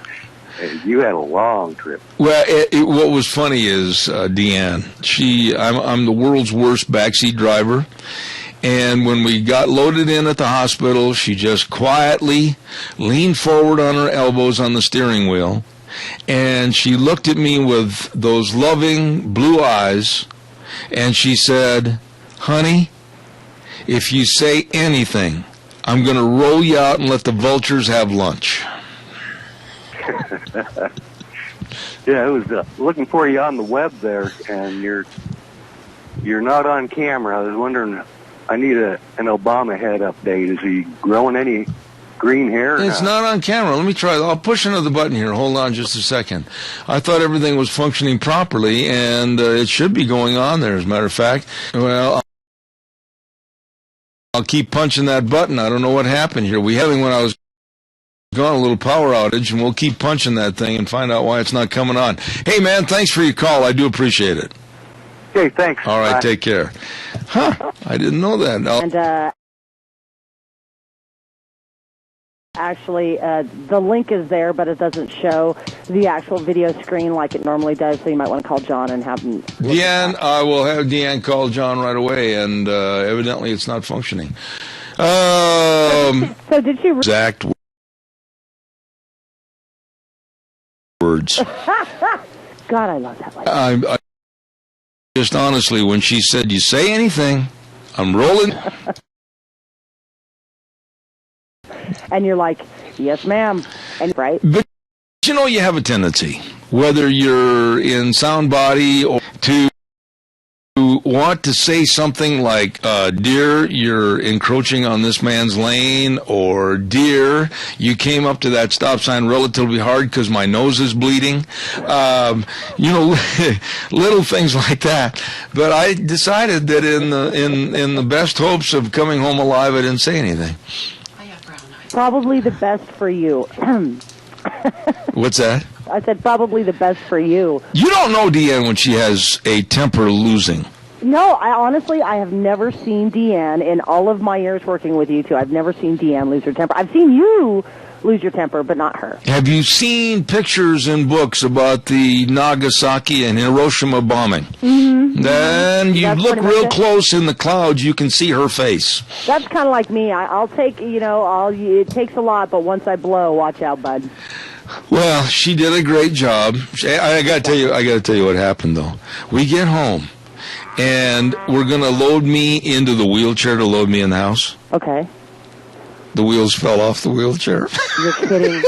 You had a long trip. Well, what was funny is Deanne. I'm the world's worst backseat driver. And when we got loaded in at the hospital, she just quietly leaned forward on her elbows on the steering wheel, and she looked at me with those loving blue eyes, and she said, "Honey, if you say anything, I'm going to roll you out and let the vultures have lunch." Yeah, I was looking for you on the web there, and you're not on camera. I was wondering, I need an Obama head update. Is he growing any green hair? It's not on camera. Let me try. I'll push another button here. Hold on just a second. I thought everything was functioning properly, and it should be going on there, as a matter of fact. Well, I'll keep punching that button. I don't know what happened here. We having when I was gone a little power outage, and we'll keep punching that thing and find out why it's not coming on. Hey, man, thanks for your call. I do appreciate it. Okay, thanks. All right, take care. Huh, I didn't know that. And actually, the link is there, but it doesn't show the actual video screen like it normally does, so you might want to call John and have him... Deanne, I will have Deanne call John right away, and evidently it's not functioning. So did she... Exact words. God, I love that. I just honestly, when she said, "You say anything, I'm rolling." And you're like, "Yes, ma'am." And right? But you have a tendency, whether you're in sound body or to want to say something like, "Dear, you're encroaching on this man's lane," or "Dear, you came up to that stop sign relatively hard because my nose is bleeding." Little things like that. But I decided that in the best hopes of coming home alive, I didn't say anything. Probably the best for you. What's that? I said probably the best for you. You don't know Deanne when she has a temper losing. No, I have never seen Deanne in all of my years working with you two. I've never seen Deanne lose her temper. I've seen you lose your temper, but not her. Have you seen pictures and books about the Nagasaki and Hiroshima bombing? Mm-hmm. Then you look real close in the clouds, you can see her face. That's kind of like me. I'll take, it takes a lot, but once I blow, watch out, bud. Well, she did a great job. I got to tell you what happened though. We get home, and we're gonna load me into the wheelchair to load me in the house. Okay. The wheels fell off the wheelchair. You're kidding.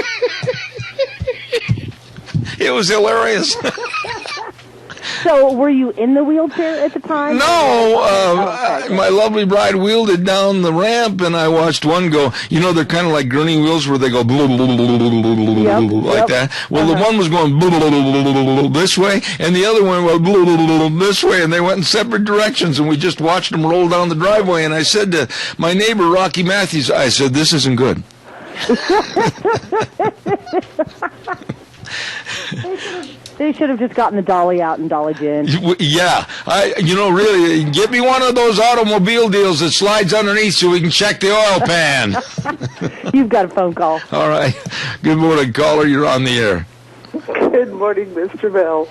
It was hilarious. So, were you in the wheelchair at the time? No, my lovely bride wheeled it down the ramp, and I watched one go. You know, they're kind of like gurney wheels where they go like that. Well, the one was going this way, and the other one went this way, and they went in separate directions, and we just watched them roll down the driveway. And I said to my neighbor, Rocky Matthews, I said, "This isn't good." They should have just gotten the dolly out and dollied you in. Yeah. Really, get me one of those automobile deals that slides underneath so we can check the oil pan. You've got a phone call. All right. Good morning, caller. You're on the air. Good morning, Mr. Bell.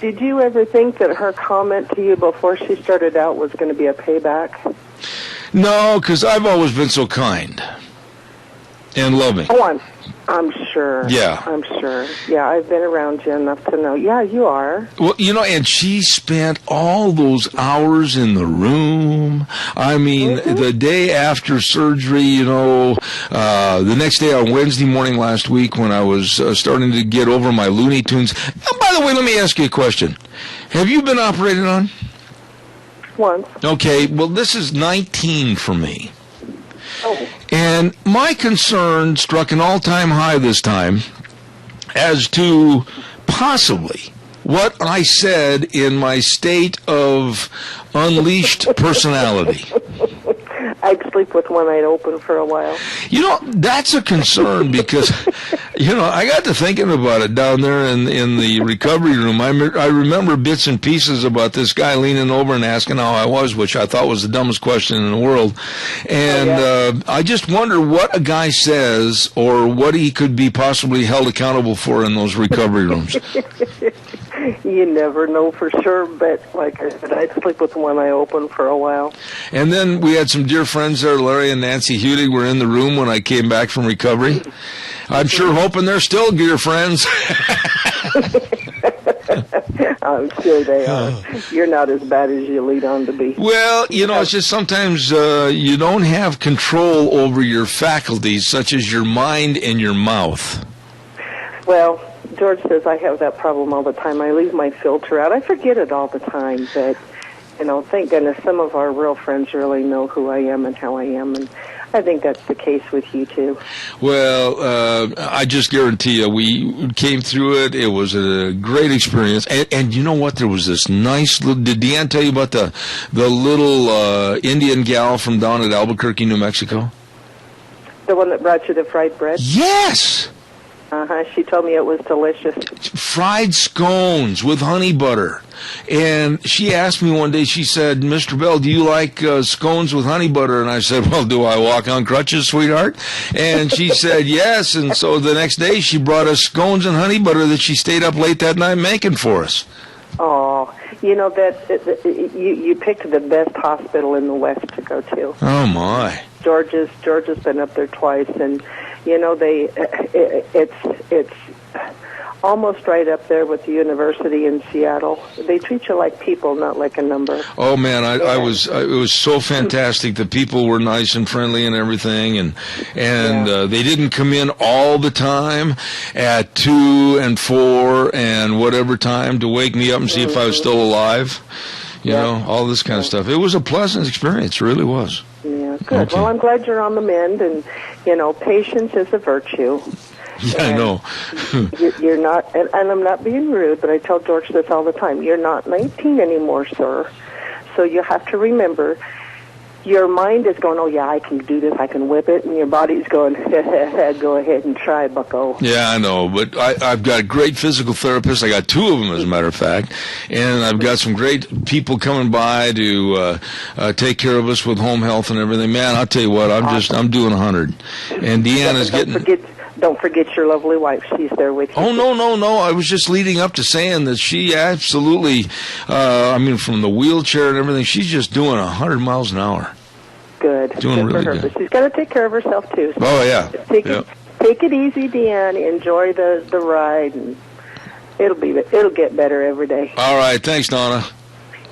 Did you ever think that her comment to you before she started out was going to be a payback? No, because I've always been so kind and loving. Oh, I'm sure. Yeah. I'm sure. Yeah, I've been around you enough to know. Yeah, you are. Well, and she spent all those hours in the room. I mean, the day after surgery, the next day on Wednesday morning last week when I was starting to get over my Looney Tunes. Oh, by the way, let me ask you a question. Have you been operated on? Once. Okay, well, this is 19 for me. Oh. And my concern struck an all-time high this time as to possibly what I said in my state of unleashed personality. I'd sleep with one eye open for a while. That's a concern because, I got to thinking about it down there in the recovery room. I remember bits and pieces about this guy leaning over and asking how I was, which I thought was the dumbest question in the world. And I just wonder what a guy says or what he could be possibly held accountable for in those recovery rooms. You never know for sure, but like I said, I'd sleep with one eye open for a while. And then we had some dear friends there, Larry and Nancy Hudig, were in the room when I came back from recovery. I'm sure hoping they're still dear friends. I'm sure they are. You're not as bad as you lead on to be. Well, it's just sometimes you don't have control over your faculties, such as your mind and your mouth. Well, George says I have that problem all the time. I leave my filter out. I forget it all the time, but, thank goodness some of our real friends really know who I am and how I am, and I think that's the case with you, too. Well, I just guarantee you, we came through it. It was a great experience. And you know what? There was this nice little... Did Deanne tell you about the little Indian gal from down at Albuquerque, New Mexico? The one that brought you the fried bread? Yes! She told me it was delicious. Fried scones with honey butter. And she asked me one day, she said, Mr. Bell, do you like scones with honey butter? And I said, well, do I walk on crutches, sweetheart? And she said, yes. And so the next day she brought us scones and honey butter that she stayed up late that night making for us. Oh, you picked the best hospital in the West to go to. Oh, my. George has been up there twice, and it's almost right up there with the university in Seattle. They treat you like people, not like a number. Oh man, it was so fantastic. The people were nice and friendly and everything, and they didn't come in all the time at 2 and 4 and whatever time to wake me up and see if I was still alive. You know, all this kind of stuff. It was a pleasant experience, it really was. Yeah, good. Okay. Well, I'm glad you're on the mend, and patience is a virtue. Yeah, I know. You're not, and I'm not being rude, but I tell George this all the time. You're not 19 anymore, sir. So you have to remember, your mind is going, oh, yeah, I can do this, I can whip it, and your body's going, go ahead and try, bucko. Yeah, I know, but I've got great physical therapists. I got 2 of them, as a matter of fact, and I've got some great people coming by to take care of us with home health and everything. Man, I'll tell you what, I'm doing 100, and Deanna's Don't forget your lovely wife. She's there with you. Oh, no. I was just leading up to saying that she absolutely, from the wheelchair and everything, she's just doing 100 miles an hour. Good. Doing good really for her. good. But she's got to take care of herself, too. So oh, yeah. Take it easy, Deanne. Enjoy the ride, and it'll get better every day. All right. Thanks, Donna.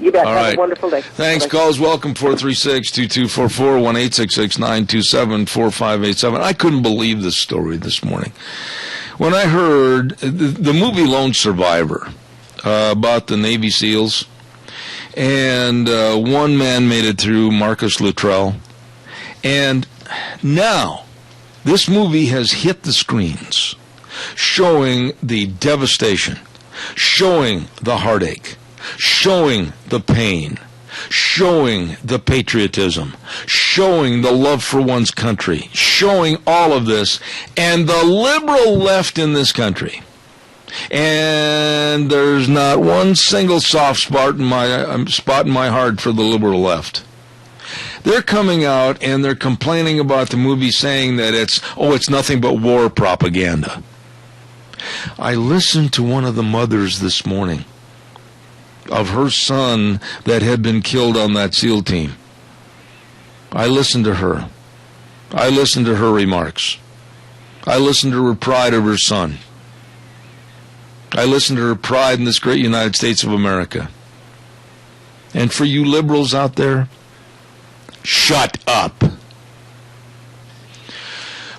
You bet. All Have right. a wonderful day. Thanks. Bye-bye. Calls welcome, 436-2244, 1-866-927-4587. I couldn't believe this story this morning. When I heard the movie Lone Survivor about the Navy SEALs, and one man made it through, Marcus Luttrell, and now this movie has hit the screens, showing the devastation, showing the heartache, showing the pain, showing the patriotism, showing the love for one's country, showing all of this, and the liberal left in this country. And there's not one single soft spot in my heart for the liberal left. They're coming out and they're complaining about the movie, saying that it's nothing but war propaganda. I listened to one of the mothers this morning of her son that had been killed on that SEAL team. I listened to her. I listened to her remarks. I listened to her pride of her son. I listened to her pride in this great United States of America. And for you liberals out there, shut up.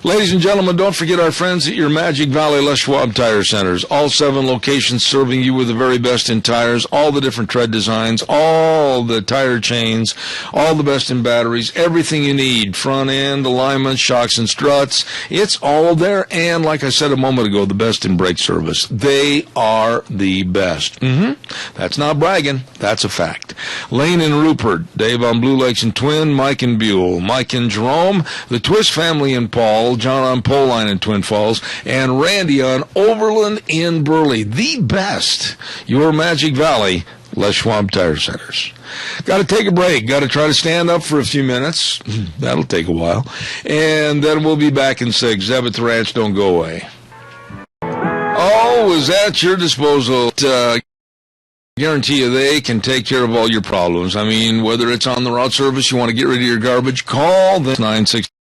Ladies and gentlemen, don't forget our friends at your Magic Valley Les Schwab Tire Centers. All 7 locations serving you with the very best in tires, all the different tread designs, all the tire chains, all the best in batteries, everything you need, front end, alignment, shocks and struts. It's all there. And like I said a moment ago, the best in brake service. They are the best. That's not bragging. That's a fact. Lane and Rupert, Dave on Blue Lakes and Twin, Mike and Buell, Mike and Jerome, the Twist family in Paul, John on Pole Line in Twin Falls, and Randy on Overland in Burley. The best. Your Magic Valley Les Schwab Tire Centers. Got to take a break. Got to try to stand up for a few minutes. That'll take a while. And then we'll be back in 6. Zeb at the Ranch, don't go away. Oh, is at your disposal. Guarantee you they can take care of all your problems. I mean, whether it's on the route service, you want to get rid of your garbage, call the 969.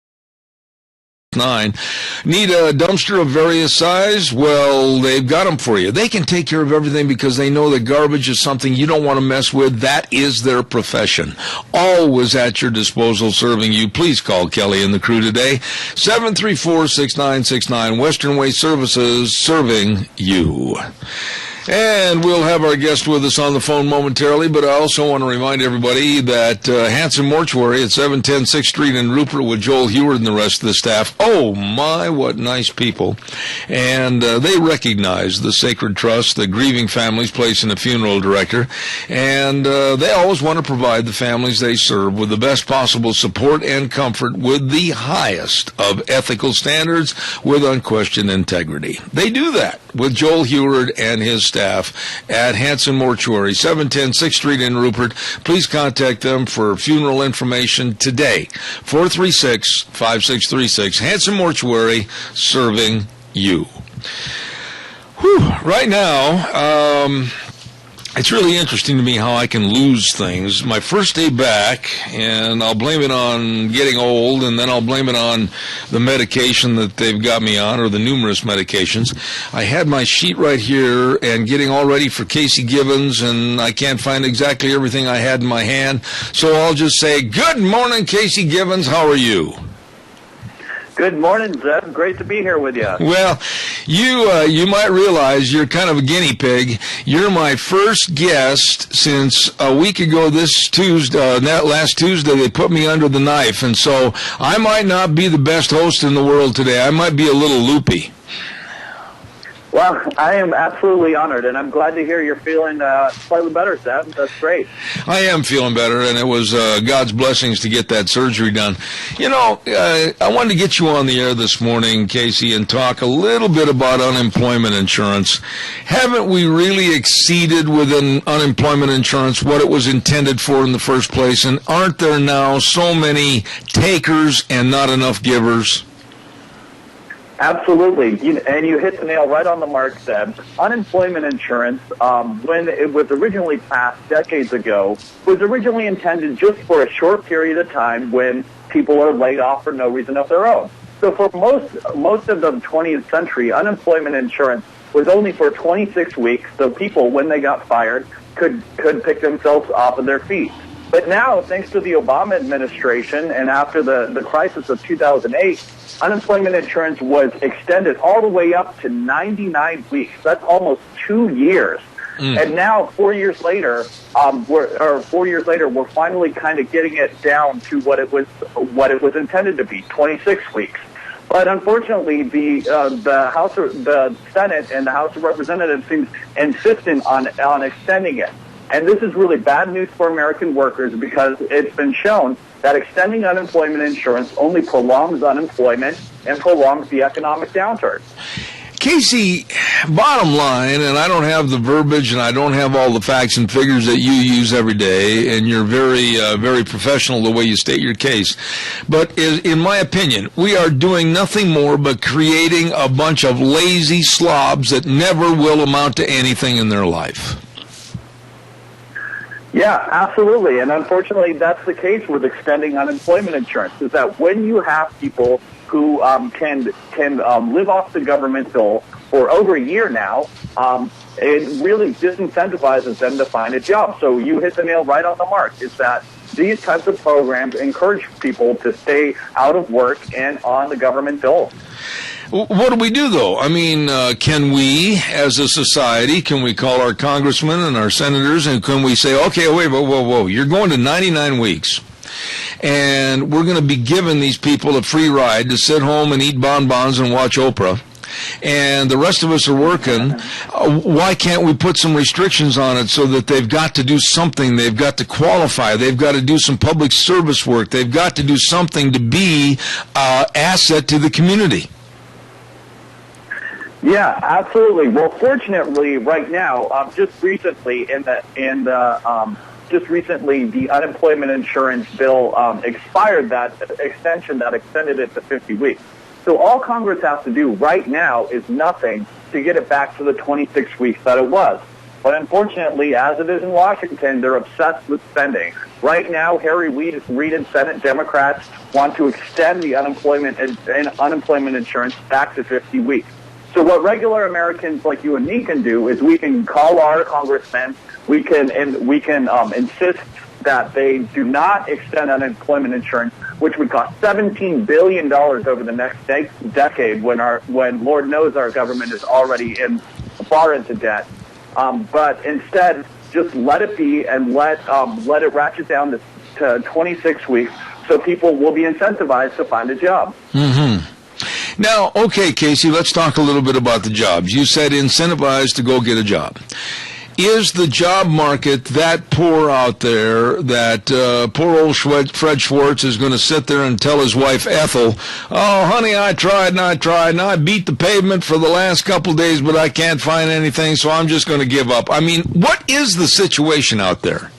Need a dumpster of various size? Well, they've got them for you. They can take care of everything because they know that garbage is something you don't want to mess with. That is their profession. Always at your disposal serving you. Please call Kelly and the crew today. 734-6969. Western Way Services, serving you. And we'll have our guest with us on the phone momentarily, but I also want to remind everybody that Hanson Mortuary at 710 6th Street in Rupert with Joel Heward and the rest of the staff. Oh, my, what nice people. And they recognize the sacred trust that grieving families place in a funeral director, and they always want to provide the families they serve with the best possible support and comfort with the highest of ethical standards with unquestioned integrity. They do that with Joel Heward and his staff at Hanson Mortuary, 710 6th Street in Rupert. Please contact them for funeral information today. 436-5636. Hanson Mortuary, serving you. Whew. Right now, it's really interesting to me how I can lose things. My first day back, and I'll blame it on getting old, and then I'll blame it on the medication that they've got me on, or the numerous medications. I had my sheet right here and getting all ready for Casey Givens, and I can't find exactly everything I had in my hand. So I'll just say, good morning, Casey Givens. How are you? Good morning, Zeb. Great to be here with you. Well, you might realize you're kind of a guinea pig. You're my first guest since a week ago this Tuesday. Last Tuesday, they put me under the knife, and so I might not be the best host in the world today. I might be a little loopy. Well, I am absolutely honored, and I'm glad to hear you're feeling slightly better, Seth. That's great. I am feeling better, and it was God's blessings to get that surgery done. You know, I wanted to get you on the air this morning, Casey, and talk a little bit about unemployment insurance. Haven't we really exceeded within unemployment insurance what it was intended for in the first place? And aren't there now so many takers and not enough givers? Absolutely, and you hit the nail right on the mark, Seb. Unemployment insurance, when it was originally passed decades ago, was originally intended just for a short period of time when people are laid off for no reason of their own. So for most of the 20th century, unemployment insurance was only for 26 weeks, so people, when they got fired, could pick themselves off of their feet. But now, thanks to the Obama administration and after the crisis of 2008, unemployment insurance was extended all the way up to 99 weeks. That's almost 2 years. And now, 4 years later, we're finally kind of getting it down to what it was intended to be, 26 weeks. But unfortunately, the Senate and the House of Representatives seems insistent on extending it. And this is really bad news for American workers because it's been shown that extending unemployment insurance only prolongs unemployment and prolongs the economic downturn. Casey, bottom line, and I don't have the verbiage and I don't have all the facts and figures that you use every day, and you're very, very professional the way you state your case. But in my opinion, we are doing nothing more but creating a bunch of lazy slobs that never will amount to anything in their life. Yeah, absolutely. And unfortunately, that's the case with extending unemployment insurance, is that when you have people who can live off the government bill for over a year now, it really disincentivizes them to find a job. So you hit the nail right on the mark, is that these types of programs encourage people to stay out of work and on the government bill. What do we do, though? I mean, can we, as a society, can we call our congressmen and our senators, and can we say, okay, wait, whoa, you're going to 99 weeks, and we're going to be giving these people a free ride to sit home and eat bonbons and watch Oprah, and the rest of us are working. Why can't we put some restrictions on it so that they've got to do something? They've got to qualify. They've got to do some public service work. They've got to do something to be an asset to the community. Yeah, absolutely. Well, fortunately, right now, just recently the unemployment insurance bill expired that extension that extended it to 50 weeks. So all Congress has to do right now is nothing to get it back to the 26 weeks that it was. But unfortunately, as it is in Washington, they're obsessed with spending. Right now, Harry Reid and Senate Democrats want to extend the unemployment insurance back to 50 weeks. So what regular Americans like you and me can do is we can call our congressmen. We can insist that they do not extend unemployment insurance, which would cost $17 billion over the next decade when Lord knows our government is already far into debt. But instead, just let it be and let it ratchet down to 26 weeks so people will be incentivized to find a job. Mm-hmm. Now, okay, Casey, let's talk a little bit about the jobs. You said incentivized to go get a job. Is the job market that poor out there that poor old Fred Schwartz is going to sit there and tell his wife Ethel, oh, honey, I tried and I beat the pavement for the last couple of days, but I can't find anything, so I'm just going to give up. I mean, what is the situation out there?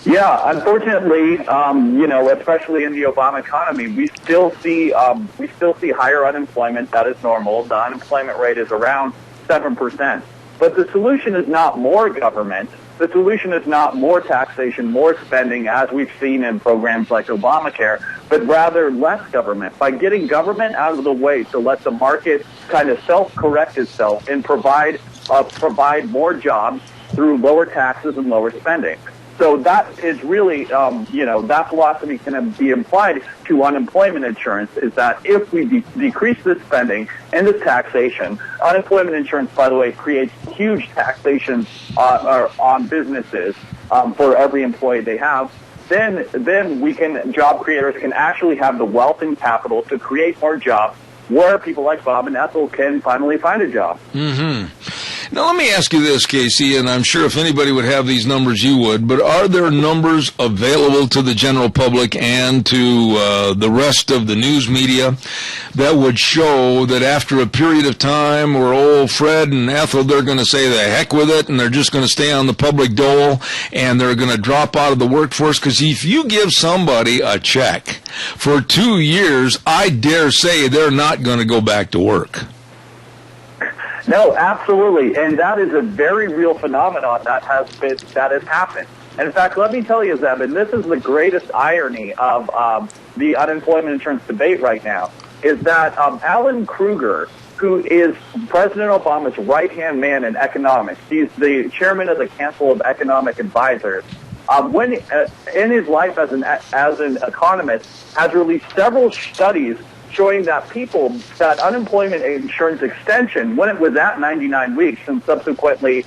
Yeah, unfortunately, especially in the Obama economy, we still see higher unemployment. That is normal. The unemployment rate is around 7%. But the solution is not more government. The solution is not more taxation, more spending, as we've seen in programs like Obamacare, but rather less government. By getting government out of the way to let the market kind of self-correct itself and provide more jobs through lower taxes and lower spending. So that is really, that philosophy can be applied to unemployment insurance, is that if we decrease the spending and the taxation, unemployment insurance, by the way, creates huge taxation on businesses for every employee they have, then job creators can actually have the wealth and capital to create more jobs where people like Bob and Ethel can finally find a job. Mm-hmm. Now, let me ask you this, Casey, and I'm sure if anybody would have these numbers, you would, but are there numbers available to the general public and to the rest of the news media that would show that after a period of time where old Fred and Ethel, they're going to say the heck with it, and they're just going to stay on the public dole, and they're going to drop out of the workforce? Because if you give somebody a check for 2 years, I dare say they're not going to go back to work. No, absolutely, and that is a very real phenomenon that has happened. And in fact, let me tell you, Zeb, and this is the greatest irony of the unemployment insurance debate right now, is that Alan Kruger, who is President Obama's right-hand man in economics, he's the chairman of the Council of Economic Advisors, when in his life as an economist, has released several studies showing that that unemployment insurance extension, when it was at 99 weeks, and subsequently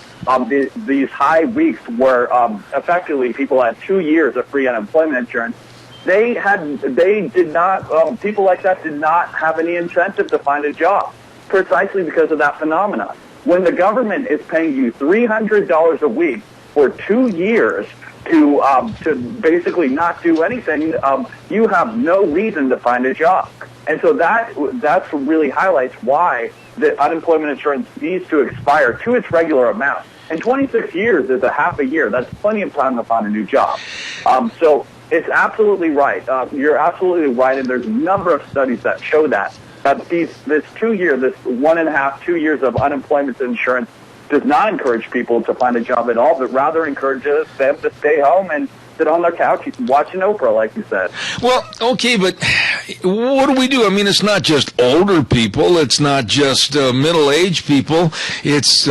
these high weeks where effectively people had 2 years of free unemployment insurance, people like that did not have any incentive to find a job, precisely because of that phenomenon. When the government is paying you $300 a week for 2 years to basically not do anything, you have no reason to find a job. And so that's really highlights why the unemployment insurance needs to expire to its regular amount. And 26 years is a half a year. That's plenty of time to find a new job. So it's absolutely right. You're absolutely right, and there's a number of studies that show that this 2 year, this 1.5, 2 years of unemployment insurance does not encourage people to find a job at all, but rather encourages them to stay home and sit on their couch watching Oprah, like you said. Well, okay, but what do? I mean, it's not just older people. It's not just middle-aged people. It's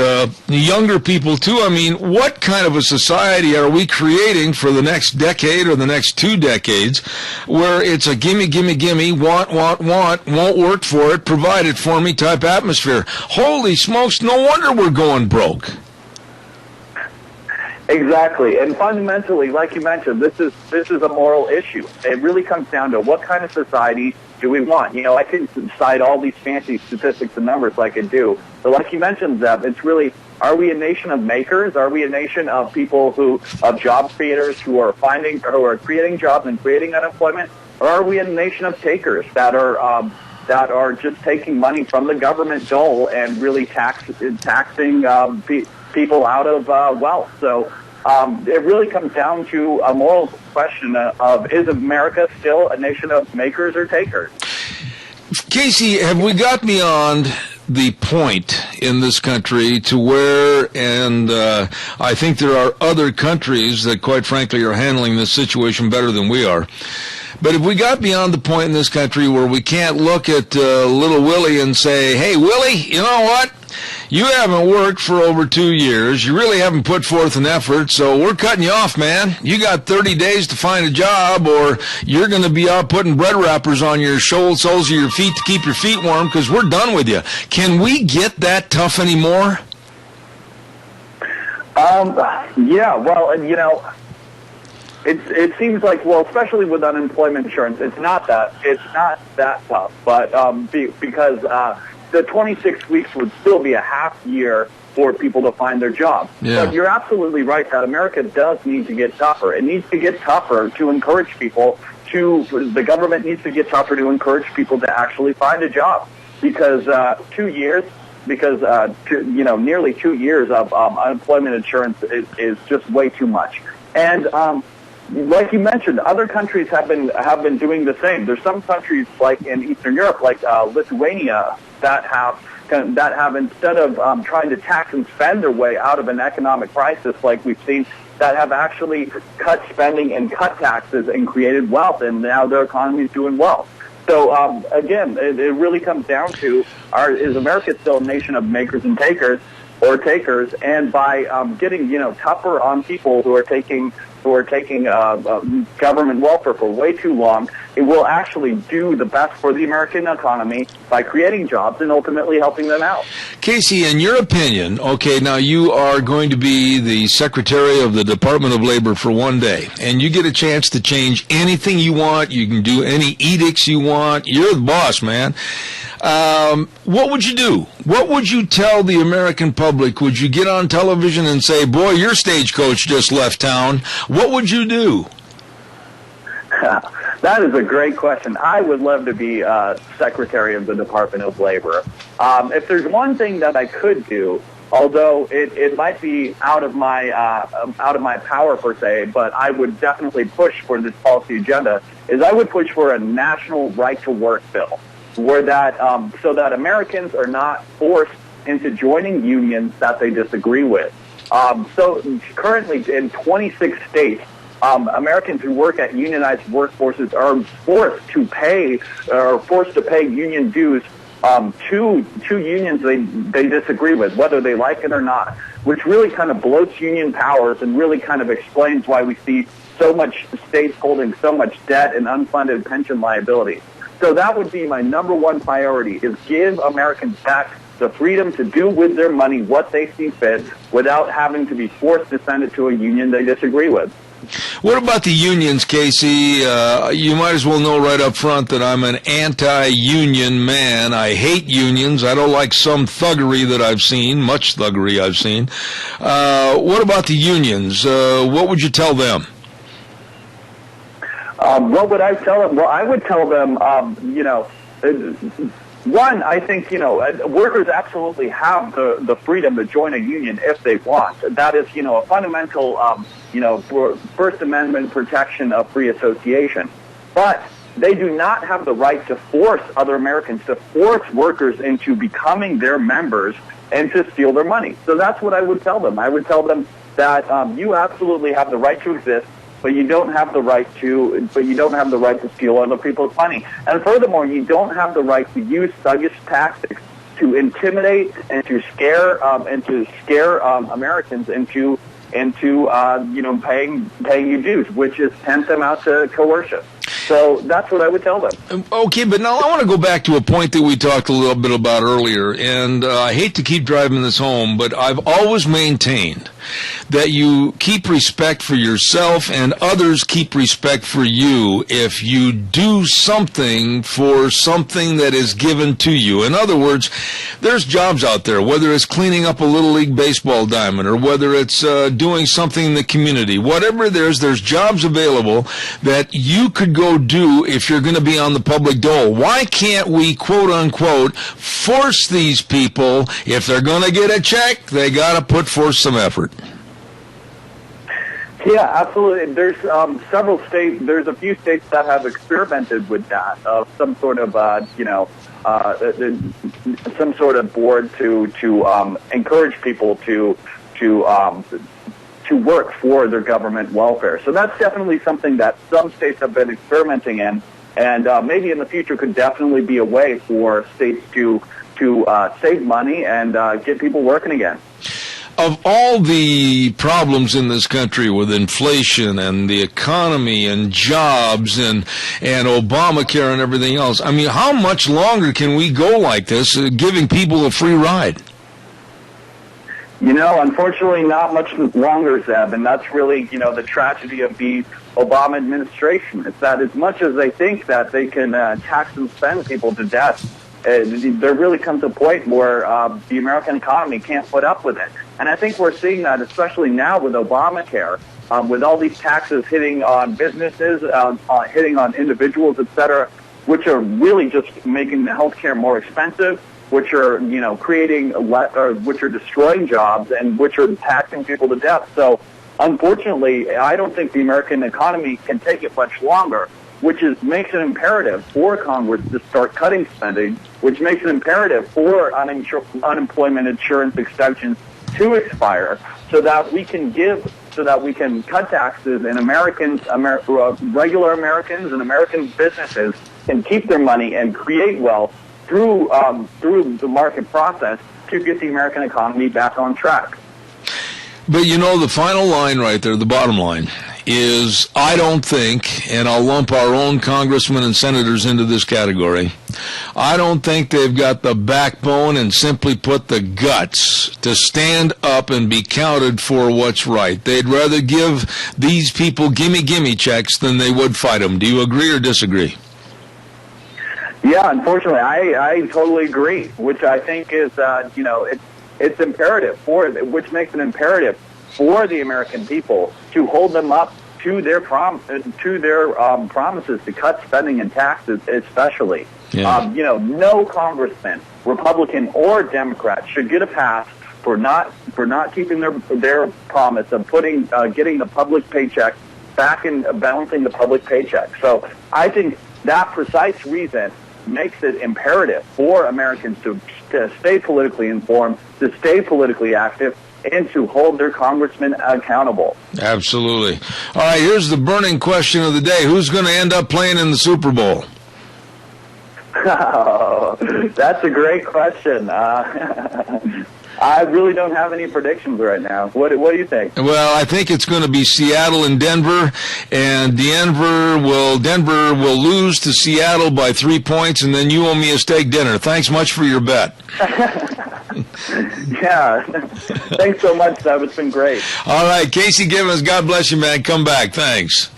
younger people, too. I mean, what kind of a society are we creating for the next decade or the next 2 decades where it's a gimme, gimme, gimme, want, won't work for it, provide it for me type atmosphere? Holy smokes, no wonder we're going broke. Exactly, and fundamentally, like you mentioned, this is a moral issue. It really comes down to what kind of society do we want. You know, I can cite all these fancy statistics and numbers like I do, but like you mentioned, Zeb, it's really, are we a nation of makers? Are we a nation of people of job creators who are creating jobs and creating unemployment, or are we a nation of takers that are just taking money from the government dole and really taxing people out of wealth? So it really comes down to a moral question of, is America still a nation of makers or takers? Casey, have we got beyond the point in this country to where, and I think there are other countries that quite frankly are handling this situation better than we are, but if we got beyond the point in this country where we can't look at little Willie and say, hey, Willie, you know what? You haven't worked for over 2 years. You really haven't put forth an effort, so we're cutting you off, man. You got 30 days to find a job, or you're going to be out putting bread wrappers on your soles of your feet to keep your feet warm because we're done with you. Can we get that tough anymore? Yeah, well, and you know, it seems like, well, especially with unemployment insurance, it's not that tough, but because the 26 weeks would still be a half year for people to find their job. Yeah. But you're absolutely right that America does need to get tougher. It needs to get tougher to encourage people the government needs to get tougher to encourage people to actually find a job. Because nearly 2 years of unemployment insurance is just way too much. And like you mentioned, other countries have been doing the same. There's some countries like in Eastern Europe, like Lithuania, that have instead of trying to tax and spend their way out of an economic crisis like we've seen, that have actually cut spending and cut taxes and created wealth, and now their economy is doing well. So again, it really comes down to, is America still a nation of makers and takers, or takers? And by getting tougher on people who are taking who are taking government welfare for way too long. It will actually do the best for the American economy by creating jobs and ultimately helping them out. Casey, in your opinion, okay, now you are going to be the Secretary of the Department of Labor for one day, and you get a chance to change anything you want. You can do any edicts you want. You're the boss, man. What would you do? What would you tell the American public? Would you get on television and say, boy, your stagecoach just left town? What would you do? That is a great question. I would love to be Secretary of the Department of Labor. If there's one thing that I could do, although it might be out of my power per se, but I would definitely push for this policy agenda, is I would push for a national right to work bill, where that so that Americans are not forced into joining unions that they disagree with. So currently in 26 states, Americans who work at unionized workforces are forced to pay union dues to unions they disagree with, whether they like it or not, which really kind of bloats union powers and really kind of explains why we see so much states holding so much debt and unfunded pension liability. So that would be my number one priority, is give Americans back the freedom to do with their money what they see fit without having to be forced to send it to a union they disagree with. What about the unions, Casey? You might as well know right up front that I'm an anti-union man. I hate unions. I don't like some thuggery that I've seen, much thuggery I've seen. What about the unions? What would you tell them? What would I tell them? Well, I would tell them, one, I think, workers absolutely have the freedom to join a union if they want. That is, a fundamental, First Amendment protection of free association. But they do not have the right to force other Americans, to force workers into becoming their members and to steal their money. So that's what I would tell them. I would tell them that you absolutely have the right to exist, but you don't have the right to steal other people's money. And furthermore, you don't have the right to use thuggish tactics to intimidate and to scare Americans into paying you dues, which is tantamount to coercion. So that's what I would tell them. Okay, but now I want to go back to a point that we talked a little bit about earlier, and I hate to keep driving this home, but I've always maintained that you keep respect for yourself and others keep respect for you if you do something for something that is given to you. In other words, there's jobs out there, whether it's cleaning up a Little League baseball diamond or whether it's doing something in the community. Whatever there's jobs available that you could go do if you're going to be on the public dole. Why can't we, quote unquote, force these people? If they're going to get a check, they got to put forth some effort. Yeah, absolutely. There's several states. There's a few states that have experimented with that, some sort of some sort of board to encourage people to work for their government welfare. So that's definitely something that some states have been experimenting in, and maybe in the future could definitely be a way for states to save money and get people working again. Of all the problems in this country with inflation and the economy and jobs and Obamacare and everything else, I mean, how much longer can we go like this, giving people a free ride? Unfortunately, not much longer, Zeb, and that's really, the tragedy of the Obama administration. It's that as much as they think that they can tax and spend people to death, there really comes a point where the American economy can't put up with it. And I think we're seeing that especially now with Obamacare, with all these taxes hitting on businesses, hitting on individuals, et cetera, which are really just making the healthcare more expensive, which are, which are destroying jobs and which are taxing people to death. So unfortunately, I don't think the American economy can take it much longer, which makes it imperative for Congress to start cutting spending, which makes it imperative for unemployment insurance extensions to expire, so that we can cut taxes and regular Americans and American businesses can keep their money and create wealth through the market process to get the American economy back on track. But the final line right there, the bottom line, is I don't think, and I'll lump our own congressmen and senators into this category, I don't think they've got the backbone and simply put the guts to stand up and be counted for what's right. They'd rather give these people gimme checks than they would fight them. Do you agree or disagree? Yeah, unfortunately, I totally agree, which I think is, it's imperative which makes it imperative for the American people to hold them up to their promises to cut spending and taxes, especially. Yeah. No congressman, Republican or Democrat, should get a pass for not keeping their promise of getting the public paycheck back and balancing the public paycheck. So I think that precise reason makes it imperative for Americans to stay politically informed, to stay politically active, and to hold their congressmen accountable. Absolutely. All right, here's the burning question of the day. Who's going to end up playing in the Super Bowl? Oh, that's a great question. I really don't have any predictions right now. What do you think? Well, I think it's going to be Seattle and Denver, and Denver will lose to Seattle by 3 points, and then you owe me a steak dinner. Thanks much for your bet. Yeah. Thanks so much, Seb. It's been great. All right, Casey Givens, God bless you, man. Come back. Thanks.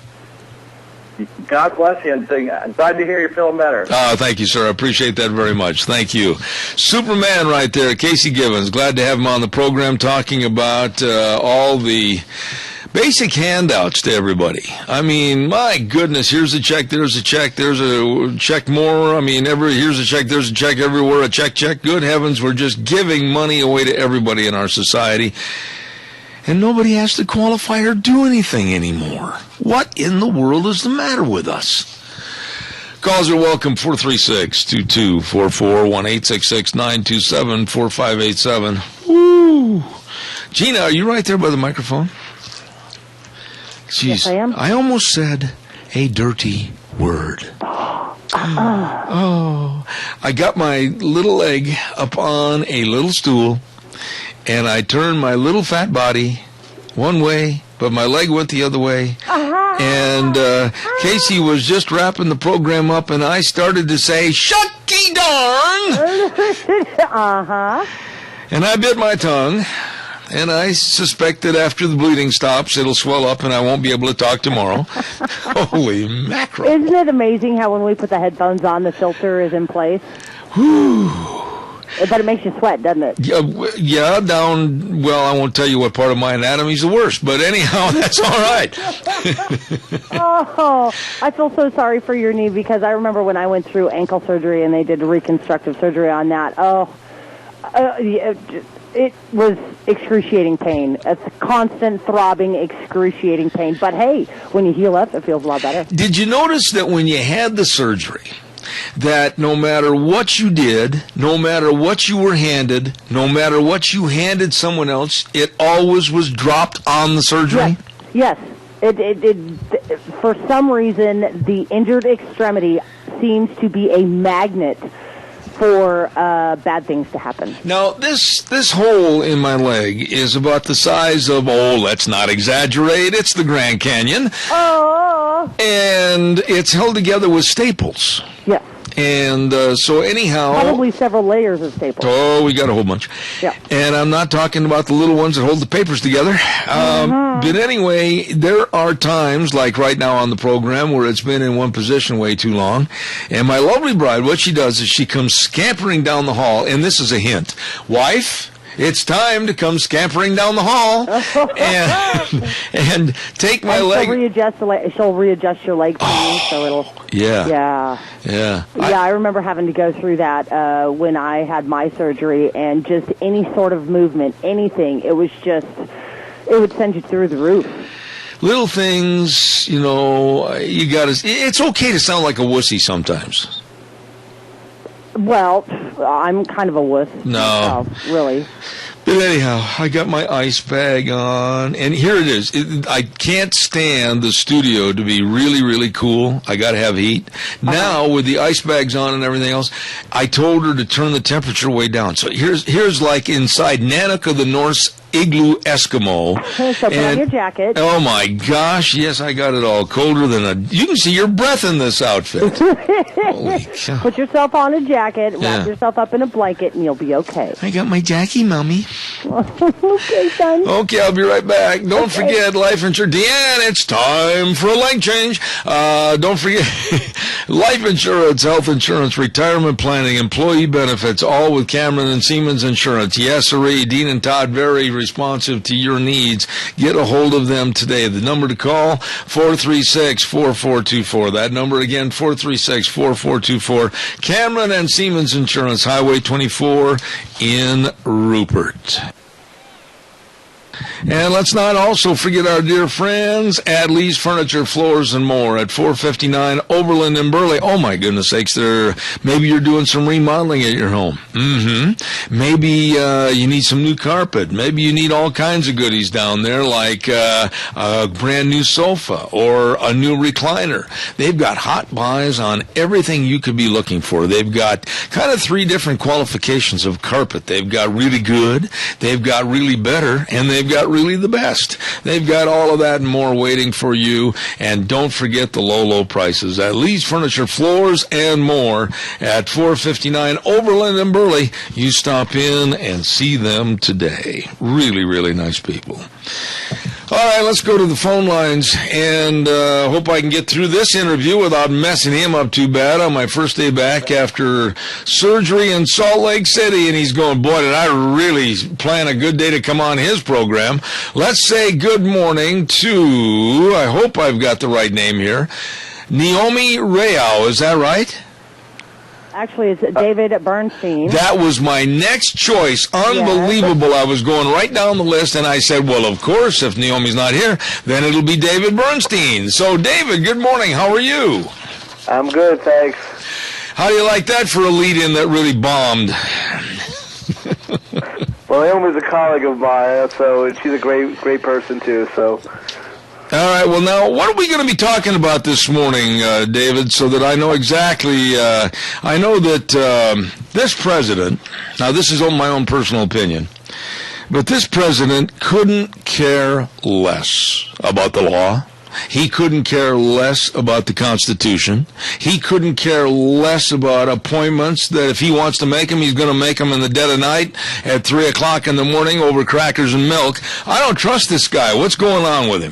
God bless you, and I'm glad to hear you're feeling better. Thank you, sir. I appreciate that very much. Thank you. Superman right there, Casey Givens. Glad to have him on the program talking about all the basic handouts to everybody. I mean, my goodness, here's a check, there's a check, there's a check more. I mean, here's a check, there's a check everywhere, a check. Good heavens, we're just giving money away to everybody in our society. And nobody has to qualify or do anything anymore. What in the world is the matter with us? Calls are welcome, 436-2244, 1-866-927-4587. Woo! Gina, are you right there by the microphone? Jeez, yes, I am. I almost said a dirty word. Oh, I got my little leg up on a little stool, and I turned my little fat body one way, but my leg went the other way. And Casey was just wrapping the program up, and I started to say, "Shucky darn!" And I bit my tongue, and I suspect that after the bleeding stops, it'll swell up, and I won't be able to talk tomorrow. Holy mackerel. Isn't it amazing how when we put the headphones on, the filter is in place? Whew. But it makes you sweat, doesn't it? Yeah, down, well, I won't tell you what part of my anatomy is the worst, but anyhow, that's all right. Oh, I feel so sorry for your knee, because I remember when I went through ankle surgery and they did reconstructive surgery on that. It was excruciating pain. It's constant, throbbing, excruciating pain. But hey, when you heal up, it feels a lot better. Did you notice that when you had the surgery, that no matter what you did, no matter what you were handed, no matter what you handed someone else, it always was dropped on the surgery? Yes. It for some reason, the injured extremity seems to be a magnet for bad things to happen. Now, this hole in my leg is about the size of, let's not exaggerate, it's the Grand Canyon. Oh! And it's held together with staples. Yeah. And so anyhow... Probably several layers of staples. Oh, we got a whole bunch. Yeah. And I'm not talking about the little ones that hold the papers together. But anyway, there are times, like right now on the program, where it's been in one position way too long. And my lovely bride, what she does is she comes scampering down the hall, and this is a hint. Wife, it's time to come scampering down the hall and take my leg. She'll readjust your leg for you, so it'll... Yeah. Yeah, I remember having to go through that when I had my surgery, and just any sort of movement, anything, it would send you through the roof. Little things, it's okay to sound like a wussy sometimes. Well, I'm kind of a wuss. No. Really. But anyhow, I got my ice bag on, and here it is. I can't stand the studio to be really, really cool. I got to have heat. Now, with the ice bags on and everything else, I told her to turn the temperature way down. So here's like inside Nanook of the North's Igloo Eskimo. So put on your jacket. Oh my gosh, yes, I got it all. Colder than you can see your breath in this outfit. Holy cow. Put yourself on a jacket, wrap yourself up in a blanket, and you'll be okay. I got my Jackie, Mommy. Okay, son. Okay, I'll be right back. Don't forget life insurance. Deanne, it's time for a light change. Don't forget life insurance, health insurance, retirement planning, employee benefits, all with Cameron and Siemens Insurance. Yes, sirree. Dean and Todd, very responsive to your needs. Get a hold of them today. The number to call, 436-4424. That number again, 436-4424. Cameron and Siemens Insurance, Highway 24 in Rupert. And let's not also forget our dear friends at Lee's Furniture, Floors, and More at 459 Overland in Burley. Oh, my goodness sakes, maybe you're doing some remodeling at your home. Maybe you need some new carpet. Maybe you need all kinds of goodies down there, like a brand new sofa or a new recliner. They've got hot buys on everything you could be looking for. They've got kind of 3 different qualifications of carpet. They've got really good, they've got really better, and they've got really the best. They've got all of that and more waiting for you. And don't forget the low, low prices at Lee's Furniture, Floors, and More at 459 Overland in Burley. You stop in and see them today. Really, really nice people. All right, let's go to the phone lines, and hope I can get through this interview without messing him up too bad on my first day back after surgery in Salt Lake City. And he's going, boy, did I really plan a good day to come on his program. Let's say good morning to, I hope I've got the right name here, Naomi Rayao. Is that right? Actually, it's David Bernstein. That was my next choice. Unbelievable. I was going right down the list, and I said, well, of course, if Naomi's not here, then it'll be David Bernstein. So, David, good morning. How are you? I'm good, thanks. How do you like that for a lead-in that really bombed? Well, Naomi's a colleague of mine, so she's a great person, too, so... All right, well, now, what are we going to be talking about this morning, David, so that I know exactly, I know that this president, now this is my own personal opinion, but this president couldn't care less about the law. He couldn't care less about the Constitution. He couldn't care less about appointments that if he wants to make them, he's going to make them in the dead of night at 3 o'clock in the morning over crackers and milk. I don't trust this guy. What's going on with him?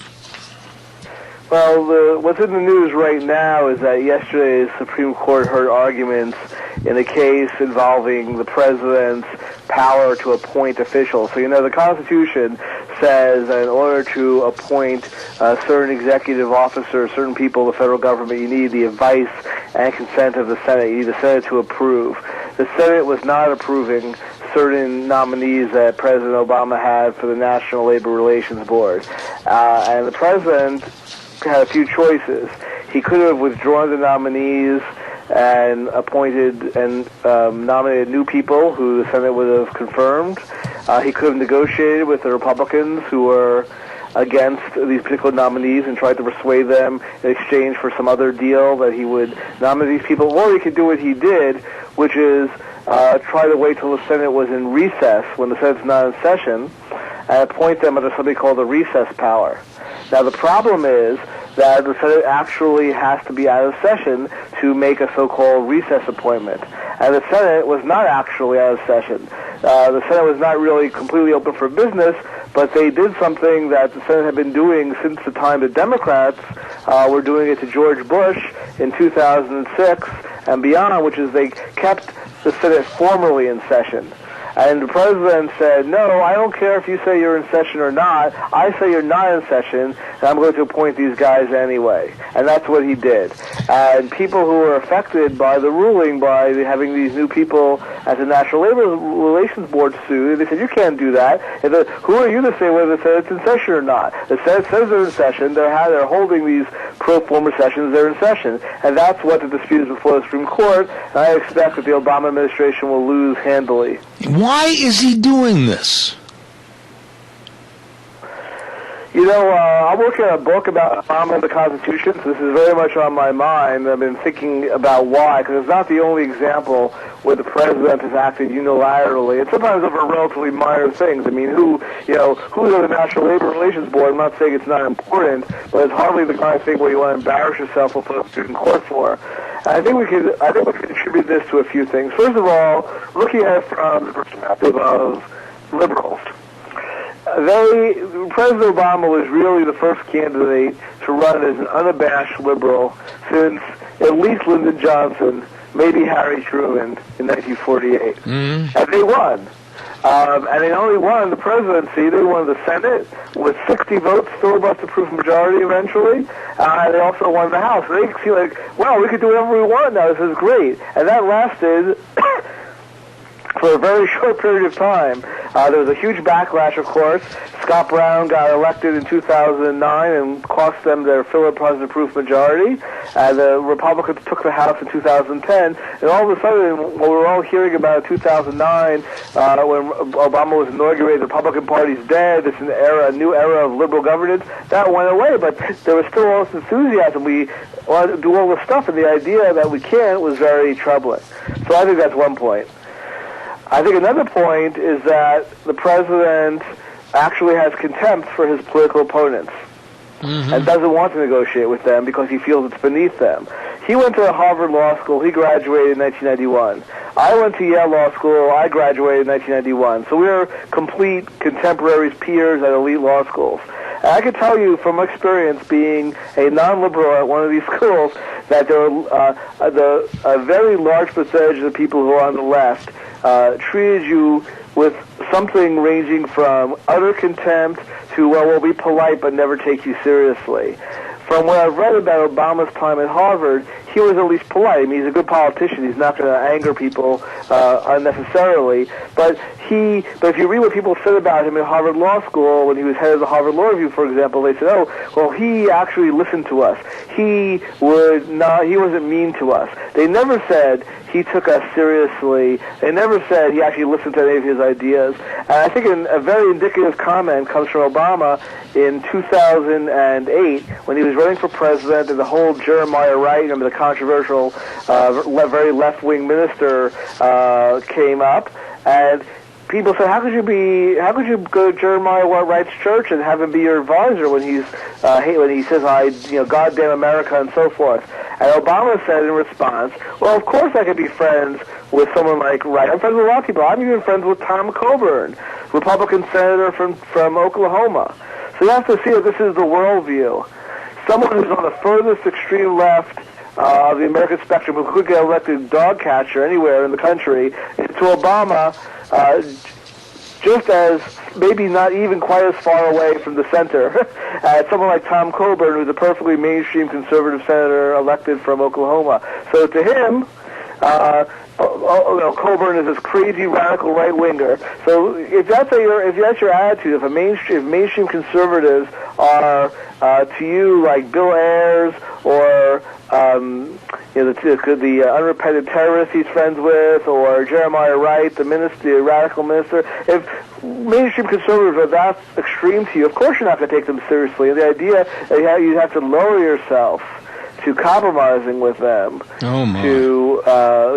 Well, what's in the news right now is that yesterday the Supreme Court heard arguments in a case involving the president's power to appoint officials. So, the Constitution says that in order to appoint certain executive officers, certain people in the federal government, you need the advice and consent of the Senate. You need the Senate to approve. The Senate was not approving certain nominees that President Obama had for the National Labor Relations Board. And the president had a few choices. He could have withdrawn the nominees and appointed and nominated new people who the Senate would have confirmed. He could have negotiated with the Republicans who were against these particular nominees and tried to persuade them in exchange for some other deal that he would nominate these people. Or he could do what he did, which is try to wait till the Senate was in recess, when the Senate's not in session, and appoint them under something called the recess power. Now, the problem is that the Senate actually has to be out of session to make a so-called recess appointment. And the Senate was not actually out of session. The Senate was not really completely open for business, but they did something that the Senate had been doing since the time the Democrats were doing it to George Bush in 2006 and beyond, which is they kept the Senate formally in session. And the president said, no, I don't care if you say you're in session or not. I say you're not in session, and I'm going to appoint these guys anyway. And that's what he did. And people who were affected by the ruling, by having these new people at the National Labor Relations Board sue, they said, you can't do that. Who are you to say whether the Senate's in session or not? The Senate says they're in session. They're holding these pro forma sessions. They're in session. And that's what the dispute is before the Supreme Court. And I expect that the Obama administration will lose handily. Why is he doing this? I'm working on a book about Obama and the Constitution, so this is very much on my mind. I've been thinking about why, because it's not the only example where the president has acted unilaterally, and sometimes over relatively minor things. I mean, who's on the National Labor Relations Board? I'm not saying it's not important, but it's hardly the kind of thing where you want to embarrass yourself or put a student in court for. And I think we could attribute this to a few things. First of all, looking at it from the perspective of liberals. President Obama was really the first candidate to run as an unabashed liberal since at least Lyndon Johnson, maybe Harry Truman in 1948. Mm-hmm. And they won. And they only won the presidency. They won the Senate with 60 votes, filibuster-proof majority eventually. And they also won the House. So they feel like, well, we could do whatever we want now. This is great. And that lasted for a very short period of time. There was a huge backlash, of course. Scott Brown got elected in 2009 and cost them their filibuster-proof majority. The Republicans took the House in 2010. And all of a sudden, what we were all hearing about in 2009, when Obama was inaugurated, the Republican Party's dead, it's a new era of liberal governance, that went away. But there was still all this enthusiasm. We wanted to do all this stuff, and the idea that we can't was very troubling. So I think that's one point. I think another point is that the president actually has contempt for his political opponents and doesn't want to negotiate with them because he feels it's beneath them. He went to Harvard Law School. He graduated in 1991. I went to Yale Law School. I graduated in 1991. So we are complete contemporaries, peers at elite law schools. And I can tell you from experience being a non-liberal at one of these schools that there are a very large percentage of the people who are on the left treated you with something ranging from utter contempt to, well, we'll be polite but never take you seriously. From what I've read about Obama's time at Harvard, he was at least polite. I mean, he's a good politician. He's not going to anger people unnecessarily. But if you read what people said about him at Harvard Law School, when he was head of the Harvard Law Review, for example, they said, oh, well, he actually listened to us. He wasn't mean to us. They never said he took us seriously. They never said he actually listened to any of his ideas. And I think a very indicative comment comes from Obama in 2008 when he was running for president, and the whole Jeremiah Wright, remember the controversial, very left-wing minister, came up, and people said, how could you go to Jeremiah Wright's church and have him be your advisor when he says, goddamn America and so forth? And Obama said in response, well, of course I could be friends with someone like Wright. I'm friends with a lot of people. I'm even friends with Tom Coburn, Republican senator from Oklahoma. So you have to see that this is the worldview. Someone who's on the furthest extreme left of the American spectrum, who could get elected dog catcher anywhere in the country, to Obama, just as maybe not even quite as far away from the center as someone like Tom Coburn, who's a perfectly mainstream conservative senator elected from Oklahoma. So to him, Coburn is this crazy radical right winger. So if that's your attitude, if mainstream conservatives are to you like Bill Ayers or the unrepentant terrorist he's friends with, or Jeremiah Wright, the radical minister, if mainstream conservatives are that extreme to you, of course you're not going to take them seriously. The idea that you have to lower yourself to compromising with them, to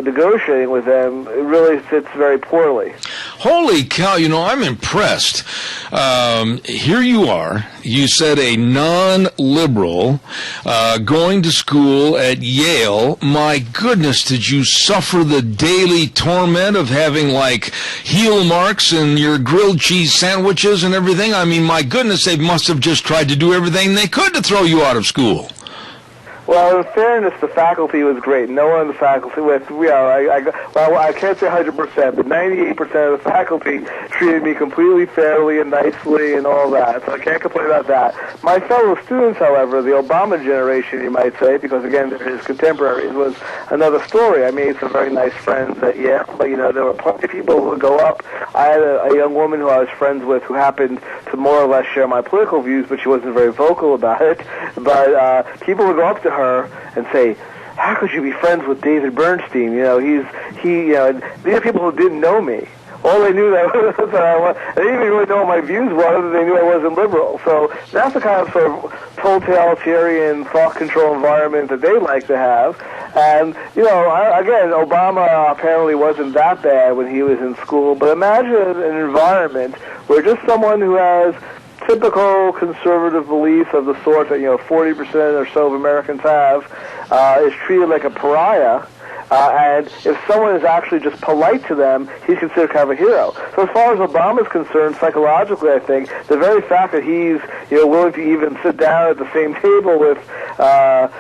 negotiating with them, it really fits very poorly. Holy cow, I'm impressed. Here you are. You said a non-liberal going to school at Yale. My goodness, did you suffer the daily torment of having, heel marks in your grilled cheese sandwiches and everything? I mean, my goodness, they must have just tried to do everything they could to throw you out of school. Well, in fairness, the faculty was great. No one in the faculty I can't say 100%, but 98% of the faculty treated me completely fairly and nicely and all that. So I can't complain about that. My fellow students, however, the Obama generation, you might say, because again, they're his contemporaries, was another story. I made some very nice friends at Yale, but there were plenty of people who would go up. I had a young woman who I was friends with who happened to more or less share my political views, but she wasn't very vocal about it. But people would go up to her and say, how could you be friends with David Bernstein? These are people who didn't know me. all they knew that they didn't even really know what my views were, other than they knew I wasn't liberal. So that's the kind of sort of totalitarian thought control environment that they like to have. And, again, Obama apparently wasn't that bad when he was in school, but imagine an environment where just someone who has typical conservative beliefs of the sort that 40% or so of Americans have is treated like a pariah. And if someone is actually just polite to them, he's considered kind of a hero. So as far as Obama's concerned, psychologically, I think the very fact that he's willing to even sit down at the same table with the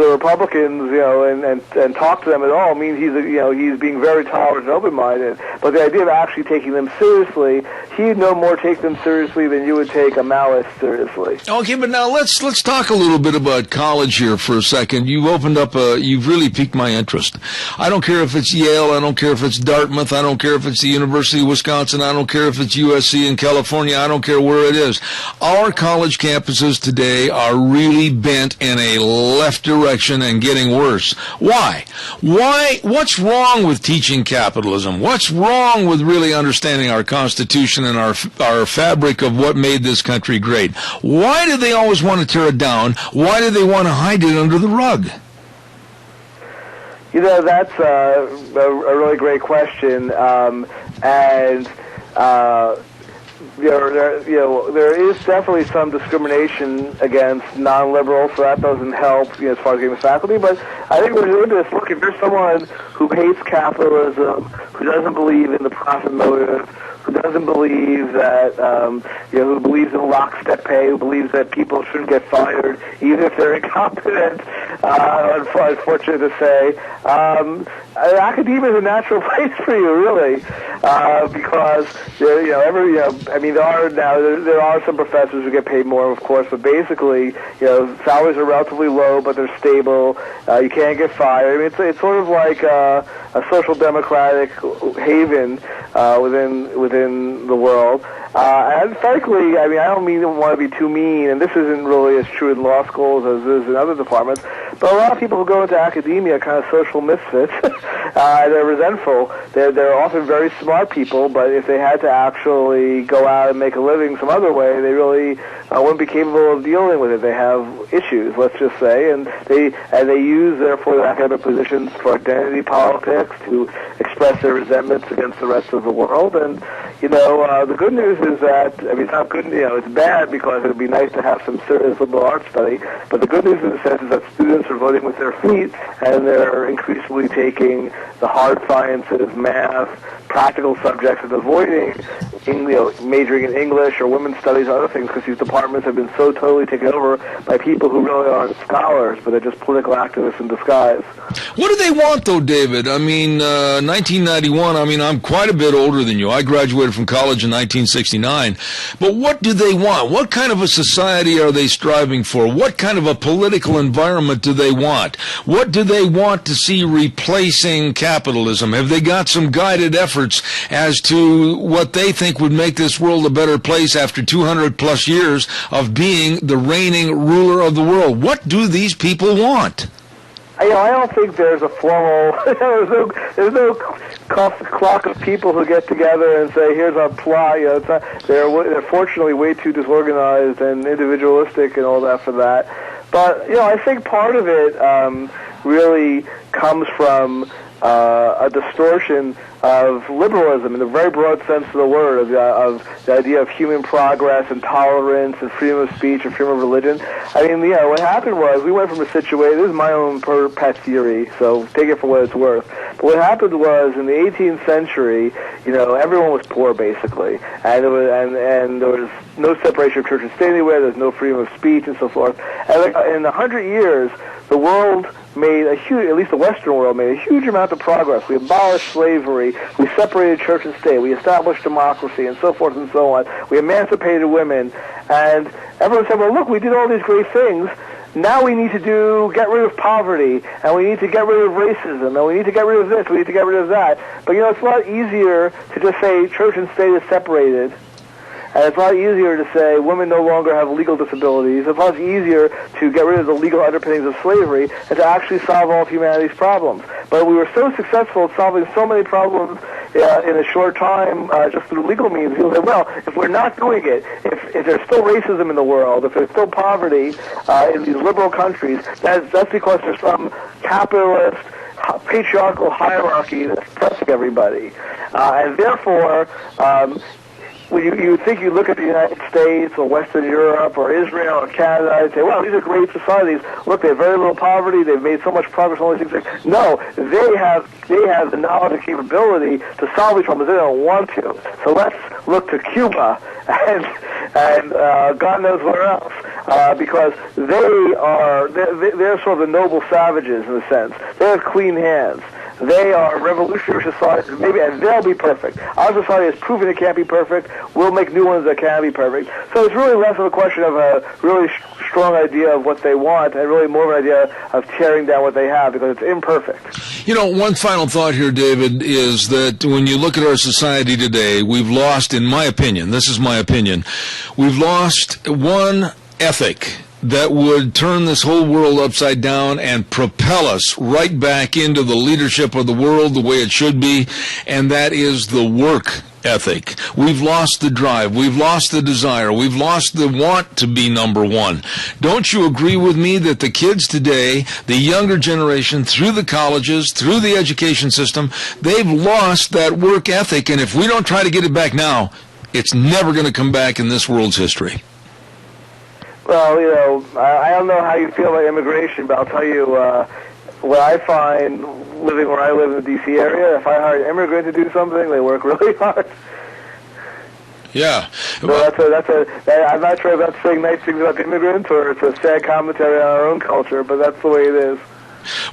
Republicans, and talk to them at all means he's being very tolerant and open-minded. But the idea of actually taking them seriously, he'd no more take them seriously than you would take a Maoist seriously. Okay, but now let's talk a little bit about college here for a second. You've opened up you've really piqued my interest. I don't care if it's Yale, I don't care if it's Dartmouth, I don't care if it's the University of Wisconsin, I don't care if it's USC in California, I don't care where it is. Our college campuses today are really bent in a left direction and getting worse. Why? What's wrong with teaching capitalism? What's wrong with really understanding our Constitution and our fabric of what made this country great? Why do they always want to tear it down? Why do they want to hide it under the rug? That's a really great question, there is definitely some discrimination against non-liberals, so that doesn't help as far as getting the faculty. But I think when you look at this, look, if you're someone who hates capitalism, who doesn't believe in the profit motive, who doesn't believe that, who believes in lockstep pay, who believes that people shouldn't get fired, even if they're incompetent, unfortunate to say, academia is a natural place for you, really, because, there are some professors who get paid more, of course, but basically, salaries are relatively low, but they're stable, you can't get fired. I mean, it's sort of like a social democratic haven within the world. And frankly, I don't want to be too mean, and this isn't really as true in law schools as it is in other departments, but a lot of people who go into academia are kind of social misfits. They're resentful. They're often very smart people, but if they had to actually go out and make a living some other way, they really wouldn't be capable of dealing with it. They have issues, let's just say, and they use, therefore, their academic positions for identity politics to express their resentments against the rest of the world. And, the good news is that, it's not good, it's bad because it would be nice to have some serious liberal arts study, but the good news in the sense is that students are voting with their feet, and they're increasingly taking the hard sciences, math, practical subjects, and avoiding majoring in English or women's studies or other things, because these departments have been so totally taken over by people who really aren't scholars, but they're just political activists in disguise. What do they want, though, David? 1991, I'm quite a bit older than you. I graduated from college in 1969. But what do they want? What kind of a society are they striving for? What kind of a political environment do they want? What do they want to see replacing capitalism? Have they got some guided efforts as to what they think would make this world a better place after 200 plus years of being the reigning ruler of the world? What do these people want? I don't think there's a formal, there's no clock of people who get together and say, here's our plot. They're fortunately way too disorganized and individualistic and all that for that. But, I think part of it really comes from a distortion of liberalism in the very broad sense of the word, of the idea of human progress and tolerance and freedom of speech and freedom of religion. What happened was we went from a situation, this is my own pet theory, so take it for what it's worth, but what happened was in the 18th century, everyone was poor basically, and there was no separation of church and state anywhere, there was no freedom of speech and so forth. And in 100 years, the world made at least the Western world made a huge amount of progress. We abolished slavery, we separated church and state, we established democracy, and so forth and so on. We emancipated women, and everyone said, well, look, we did all these great things. Now we need to get rid of poverty, and we need to get rid of racism, and we need to get rid of this, we need to get rid of that. But, it's a lot easier to just say church and state is separated. And it's a lot easier to say women no longer have legal disabilities. It's a lot easier to get rid of the legal underpinnings of slavery and to actually solve all of humanity's problems. But we were so successful at solving so many problems in a short time, just through legal means. People say, well, if we're not doing it, if there's still racism in the world, if there's still poverty in these liberal countries, that's because there's some capitalist, patriarchal hierarchy that's oppressing everybody. And therefore, you think you look at the United States or Western Europe or Israel or Canada and say, well, these are great societies. Look, they have very little poverty. They've made so much progress on all these things. No, they have the knowledge and capability to solve these problems. They don't want to. So let's look to Cuba and God knows where else, because they're sort of the noble savages in a sense. They have clean hands. They are revolutionary societies, maybe, and they'll be perfect. Our society has proven it can't be perfect. We'll make new ones that can be perfect. So it's really less of a question of a really strong idea of what they want, and really more of an idea of tearing down what they have, because it's imperfect. You know, one final thought here, David, is that when you look at our society today, we've lost, in my opinion, this is my opinion, we've lost one ethic that would turn this whole world upside down and propel us right back into the leadership of the world the way it should be, and that is the work ethic. We've lost the drive. We've lost the desire. We've lost the want to be number one. Don't you agree with me that the kids today, the younger generation, through the colleges, through the education system, they've lost that work ethic, and if we don't try to get it back now, it's never going to come back in this world's history. Well, you know, I don't know how you feel about immigration, but I'll tell you what I find living where I live in the D.C. area. If I hire an immigrant to do something, they work really hard. Yeah. So I'm not sure if that's saying nice things about the immigrants or it's a sad commentary on our own culture, but that's the way it is.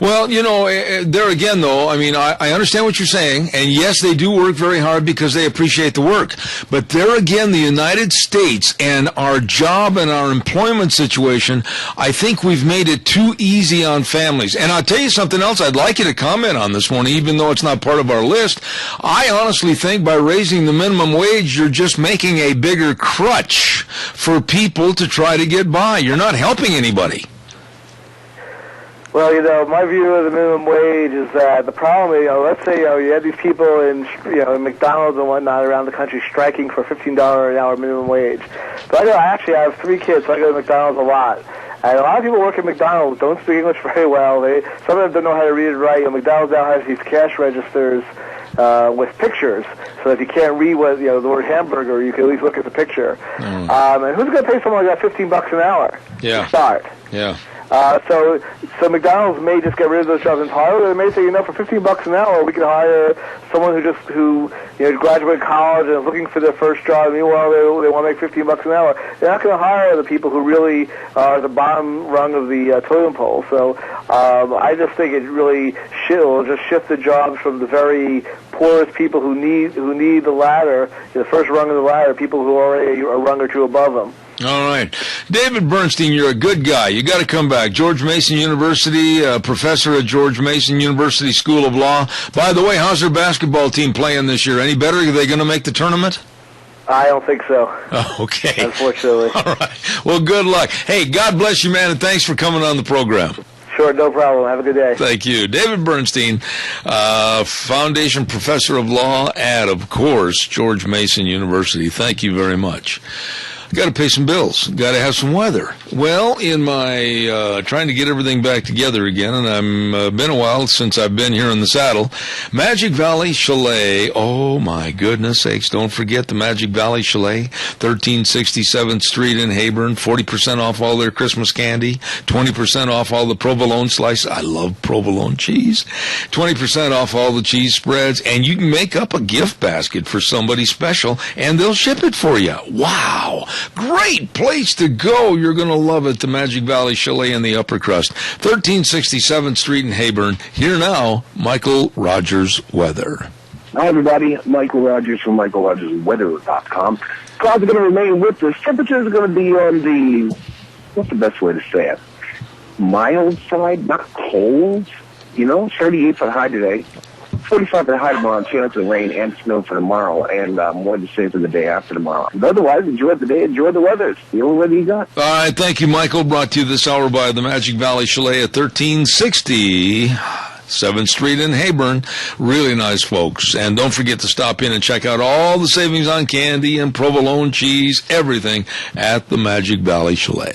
Well, you know, there again, though, I mean, I understand what you're saying, and yes, they do work very hard because they appreciate the work. But there again, the United States and our job and our employment situation, I think we've made it too easy on families. And I'll tell you something else I'd like you to comment on this morning, even though it's not part of our list. I honestly think by raising the minimum wage, you're just making a bigger crutch for people to try to get by. You're not helping anybody. Well, you know, my view of the minimum wage is that the problem, you know, let's say, you know, you had these people in McDonald's and whatnot around the country striking for $15 an hour minimum wage. But I know I actually have 3 kids, so I go to McDonald's a lot. And a lot of people work at McDonald's don't speak English very well. Some of them don't know how to read and write. You know, McDonald's now has these cash registers with pictures, so if you can't read the word hamburger, you can at least look at the picture. And who's going to pay someone like that $15 an hour to start? Yeah. So McDonald's may just get rid of those jobs entirely. They may say, for $15 an hour, we can hire someone who graduated college and is looking for their first job. Meanwhile, they want to make $15 an hour. They're not going to hire the people who really are the bottom rung of the totem pole. So I just think it really will just shift the jobs from the very poorest people who need the ladder, the first rung of the ladder, people who are already a rung or two above them. All right. David Bernstein, you're a good guy. You got to come back. George Mason University, professor at George Mason University School of Law. By the way, how's their basketball team playing this year? Any better? Are they going to make the tournament? I don't think so. Oh, okay. Unfortunately. All right. Well, good luck. Hey, God bless you, man, and thanks for coming on the program. Sure, no problem. Have a good day. Thank you. David Bernstein, Foundation Professor of Law at, of course, George Mason University. Thank you very much. Got to pay some bills. Got to have some weather. Well, in my trying to get everything back together again, and I'm been a while since I've been here in the saddle. Magic Valley Chalet. Oh my goodness sakes! Don't forget the Magic Valley Chalet, 1367th Street in Heyburn. 40% off all their Christmas candy. 20% off all the provolone slices. I love provolone cheese. 20% off all the cheese spreads, and you can make up a gift basket for somebody special, and they'll ship it for you. Wow! Great place to go. You're going to love it. The Magic Valley Chalet in the Upper Crust. 1367th Street in Heyburn. Here now, Michael Rogers Weather. Hi, everybody. Michael Rogers from MichaelRogersWeather.com. Clouds are going to remain with us. Temperatures are going to be on the, what's the best way to say it? Mild side, not cold. 38 for the high today. 45 for the high tomorrow, chance of rain and snow for tomorrow, and more to say for the day after tomorrow. But otherwise, enjoy the day, enjoy the weather. It's the only weather you got. All right, thank you, Michael. Brought to you this hour by the Magic Valley Chalet at 1367 7th Street in Hayburn. Really nice folks. And don't forget to stop in and check out all the savings on candy and provolone cheese, everything at the Magic Valley Chalet.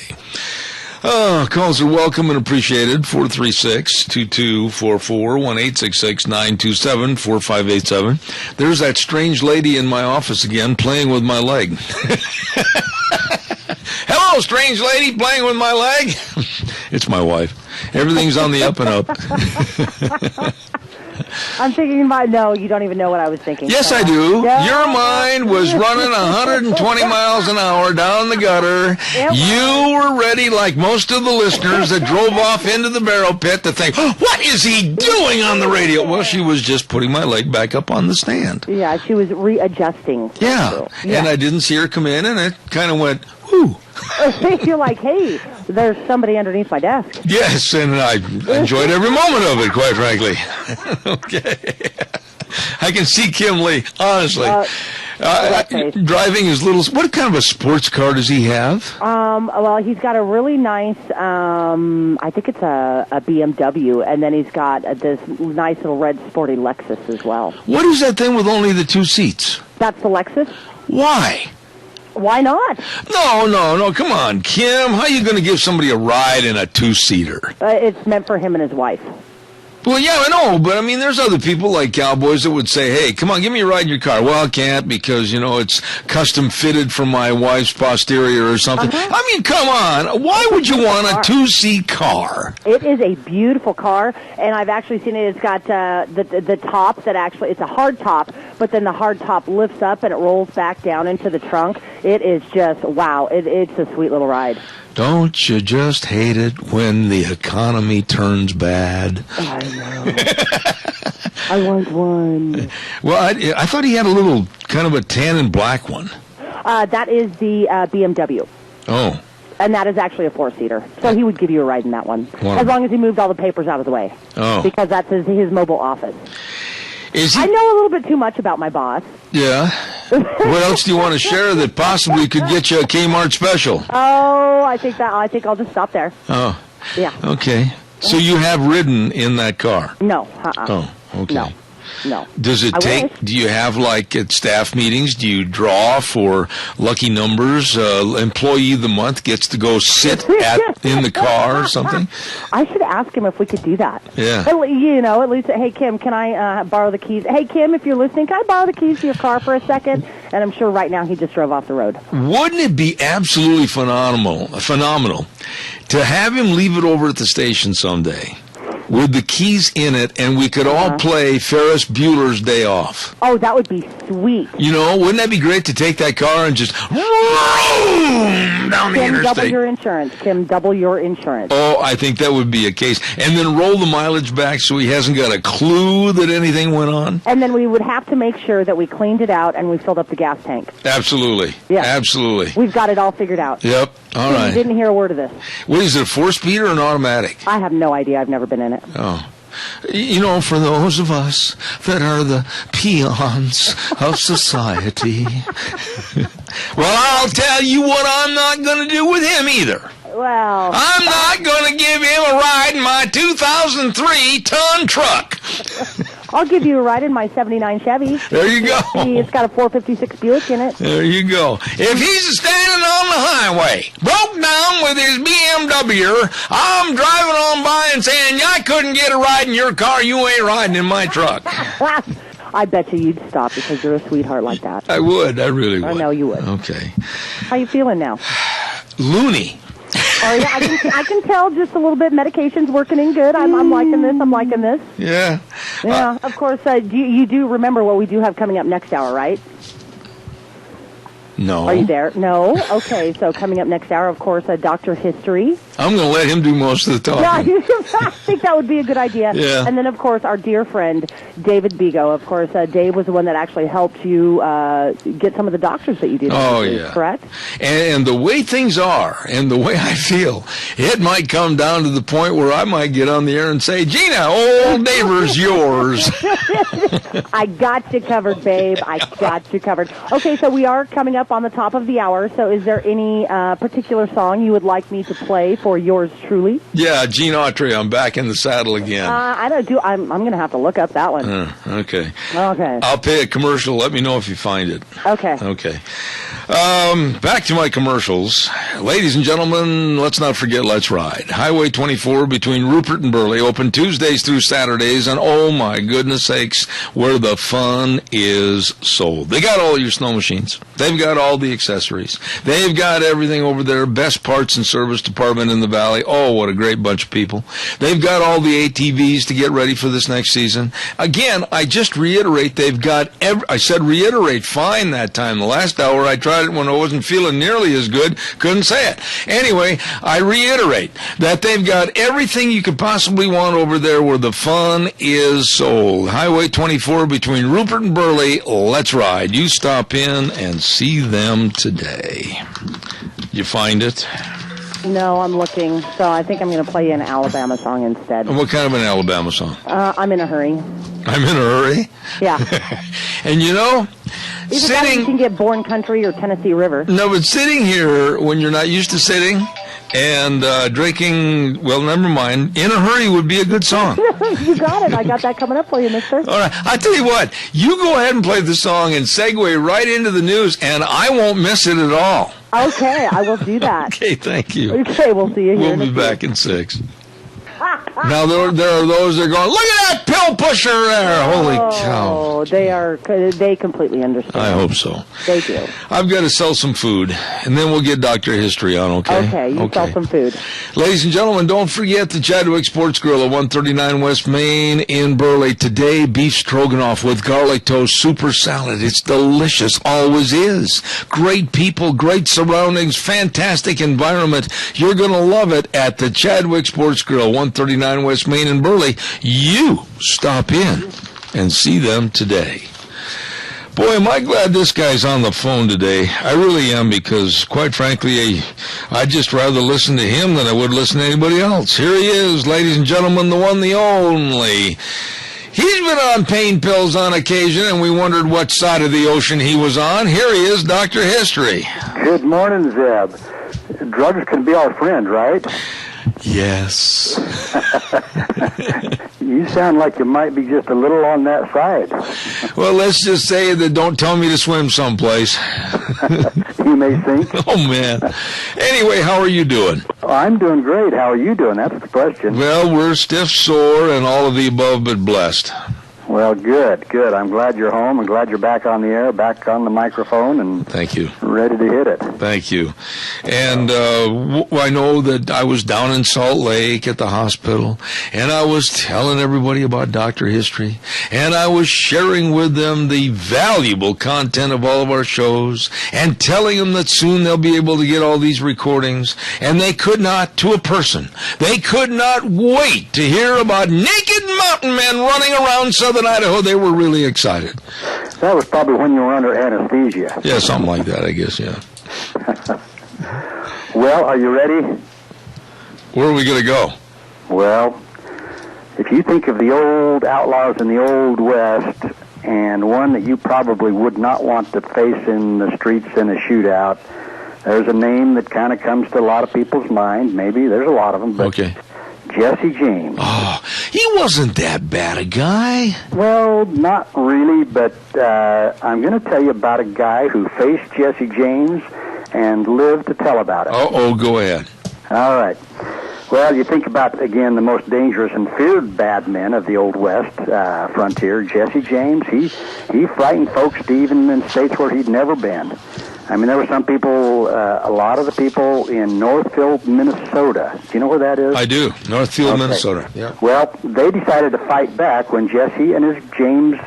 Calls are welcome and appreciated. 436-2244, 1-866-927-4587. There's that strange lady in my office again playing with my leg. Hello, strange lady playing with my leg. It's my wife. Everything's on the up and up. I'm thinking about, no, you don't even know what I was thinking. Yes, I do. No. Your mind was running 120 miles an hour down the gutter. You were ready, like most of the listeners that drove off into the barrel pit, to think, what is he doing on the radio? Well, she was just putting my leg back up on the stand. Yeah, she was readjusting. Yeah, and I didn't see her come in, and it kind of went, whoo. You're like, hey, there's somebody underneath my desk. Yes, and I enjoyed every moment of it, quite frankly. Okay. I can see Kim Lee, honestly. Driving his little... What kind of a sports car does he have? Well, he's got a really nice... I think it's a BMW, and then he's got this nice little red sporty Lexus as well. What is that thing with only the 2 seats? That's the Lexus. Why? Why not? No, come on, Kim. How are you going to give somebody a ride in a 2-seater? It's meant for him and his wife. Well, yeah, I know, but I mean, there's other people like cowboys that would say, hey, come on, give me a ride in your car. Well, I can't because, it's custom fitted for my wife's posterior or something. I mean, come on. Why would you want a 2-seat car? It is a beautiful car, and I've actually seen it. It's got the top that actually, it's a hard top, but then the hard top lifts up and it rolls back down into the trunk. It is just, wow, it's a sweet little ride. Don't you just hate it when the economy turns bad? I know. I want one. Well, I thought he had a little kind of a tan and black one. That is the BMW. Oh. And that is actually a 4-seater. So he would give you a ride in that one. Wow. As long as he moved all the papers out of the way. Oh. Because that's his mobile office. I know a little bit too much about my boss. Yeah. What else do you want to share that possibly could get you a Kmart special? Oh, I think I'll just stop there. Oh. Yeah. Okay. So you have ridden in that car? No. Oh, okay. No. Does it do you have, like, at staff meetings, do you draw for lucky numbers? Employee of the month gets to go sit in the car or something? I should ask him if we could do that. Yeah. At least, hey, Kim, can I borrow the keys? Hey, Kim, if you're listening, can I borrow the keys to your car for a second? And I'm sure right now he just drove off the road. Wouldn't it be absolutely phenomenal to have him leave it over at the station someday with the keys in it, and we could all play Ferris Bueller's Day Off? Oh, that would be sweet. Wouldn't that be great to take that car and just down the interstate? Kim, double your insurance. Kim, double your insurance. Oh, I think that would be a case. And then roll the mileage back so he hasn't got a clue that anything went on. And then we would have to make sure that we cleaned it out and we filled up the gas tank. Absolutely. Yeah. Absolutely. We've got it all figured out. Yep. All right. Didn't hear a word of this. What is it, a 4-speed or an automatic? I have no idea. I've never been in it. Oh. For those of us that are the peons of society. Well, I'll tell you what I'm not going to do with him either. Well, I'm not going to give him a ride in my 2003-ton truck. I'll give you a ride in my 79 Chevy. There you go. It's got a 456 Buick in it. There you go. If he's standing on the highway, broke down with his BMW, I'm driving on by and saying, I couldn't get a ride in your car, you ain't riding in my truck. I bet you'd stop because you're a sweetheart like that. I would. I really would. I know you would. Okay. How you feeling now? Loony. Oh, yeah, I can tell just a little bit. Medication's working in good. I'm liking this. I'm liking this. Yeah. Yeah, of course. You do remember what we do have coming up next hour, right? No. Are you there? No? Okay, so coming up next hour, of course, Dr. History. I'm going to let him do most of the talking. Yeah, I think that would be a good idea. Yeah. And then, of course, our dear friend, David Bigo. Of course, Dave was the one that actually helped you get some of the doctors that you did. Oh, yeah. Correct? And the way things are and the way I feel, it might come down to the point where I might get on the air and say, Gina, old neighbor's yours. I got you covered, babe. I got you covered. Okay, so we are coming up up on the top of the hour, so is there any particular song you would like me to play for yours truly? Yeah, Gene Autry, I'm back in the saddle again. I'm going to have to look up that one. Okay. Okay. I'll pay a commercial. Let me know if you find it. Okay. Okay. Back to my commercials. Ladies and gentlemen, let's not forget Let's Ride. Highway 24 between Rupert and Burley, open Tuesdays through Saturdays, and oh my goodness sakes, where the fun is sold. They got all your snow machines. They've got all the accessories. They've got everything over there. Best parts and service department in the valley. Oh, what a great bunch of people. They've got all the ATVs to get ready for this next season. Again, I just reiterate, they've got I said reiterate fine that time. The last hour I tried it when I wasn't feeling nearly as good. Couldn't say it. Anyway, I reiterate that they've got everything you could possibly want over there where the fun is sold. Highway 24 between Rupert and Burley. Let's ride. You stop in and see them today. You find it? No, I'm looking. So I think I'm going to play you an Alabama song instead. What kind of an Alabama song? I'm in a hurry. I'm in a hurry? Yeah. And you know, either that you can get Born Country or Tennessee River. No, but sitting here when you're not used to sitting and drinking, well, never mind, In a Hurry would be a good song. You got it. I got that coming up for you, mister. All right. I tell you what, you go ahead and play the song and segue right into the news, and I won't miss it at all. Okay, I will do that. Okay, thank you. Okay, we'll see you here. We'll be back in 6. Now, there are those that are going, look at that pill pusher there. Holy cow. They completely understand. I hope so. They do. I've got to sell some food, and then we'll get Dr. History on, okay? Okay, you sell some food. Ladies and gentlemen, don't forget the Chadwick Sports Grill at 139 West Main in Burley. Today, beef stroganoff with garlic toast, super salad. It's delicious, always is. Great people, great surroundings, fantastic environment. You're going to love it at the Chadwick Sports Grill, 139 West Main in Burley. You stop in and see them today. Boy, am I glad this guy's on the phone today. I really am, because, quite frankly, I'd just rather listen to him than I would listen to anybody else. Here he is, ladies and gentlemen, the one, the only. He's been on pain pills on occasion, and we wondered what side of the ocean he was on. Here he is, Dr. History. Good morning, Zeb. Drugs can be our friend, right? Yes. You sound like you might be just a little on that side. Well, let's just say that don't tell me to swim someplace. You may think. Oh, man. Anyway, how are you doing? I'm doing great. How are you doing? That's the question. Well, we're stiff, sore, and all of the above, but blessed. Well, good. I'm glad you're home. I'm glad you're back on the air, back on the microphone, and thank you. Ready to hit it. Thank you. And I know that I was down in Salt Lake at the hospital, and I was telling everybody about Dr. History, and I was sharing with them the valuable content of all of our shows, and telling them that soon they'll be able to get all these recordings, and they could not, to a person, they could not wait to hear about naked mountain men running around Southern Idaho. They were really excited. That was probably when you were under anesthesia. Yeah, something like that, I guess, yeah. Well, are you ready? Where are we going to go? Well, if you think of the old outlaws in the Old West, and one that you probably would not want to face in the streets in a shootout, there's a name that kind of comes to a lot of people's mind. Maybe there's a lot of them, but okay. Jesse James. Oh, he wasn't that bad a guy. Well, not really, but I'm going to tell you about a guy who faced Jesse James and lived to tell about it. Oh, go ahead. All right. Well, you think about, again, the most dangerous and feared bad men of the Old West frontier, Jesse James. He frightened folks to even in states where he'd never been. I mean, there were some people, a lot of the people in Northfield, Minnesota. Do you know where that is? I do. Northfield, okay. Minnesota. Yeah. Well, they decided to fight back when Jesse and his James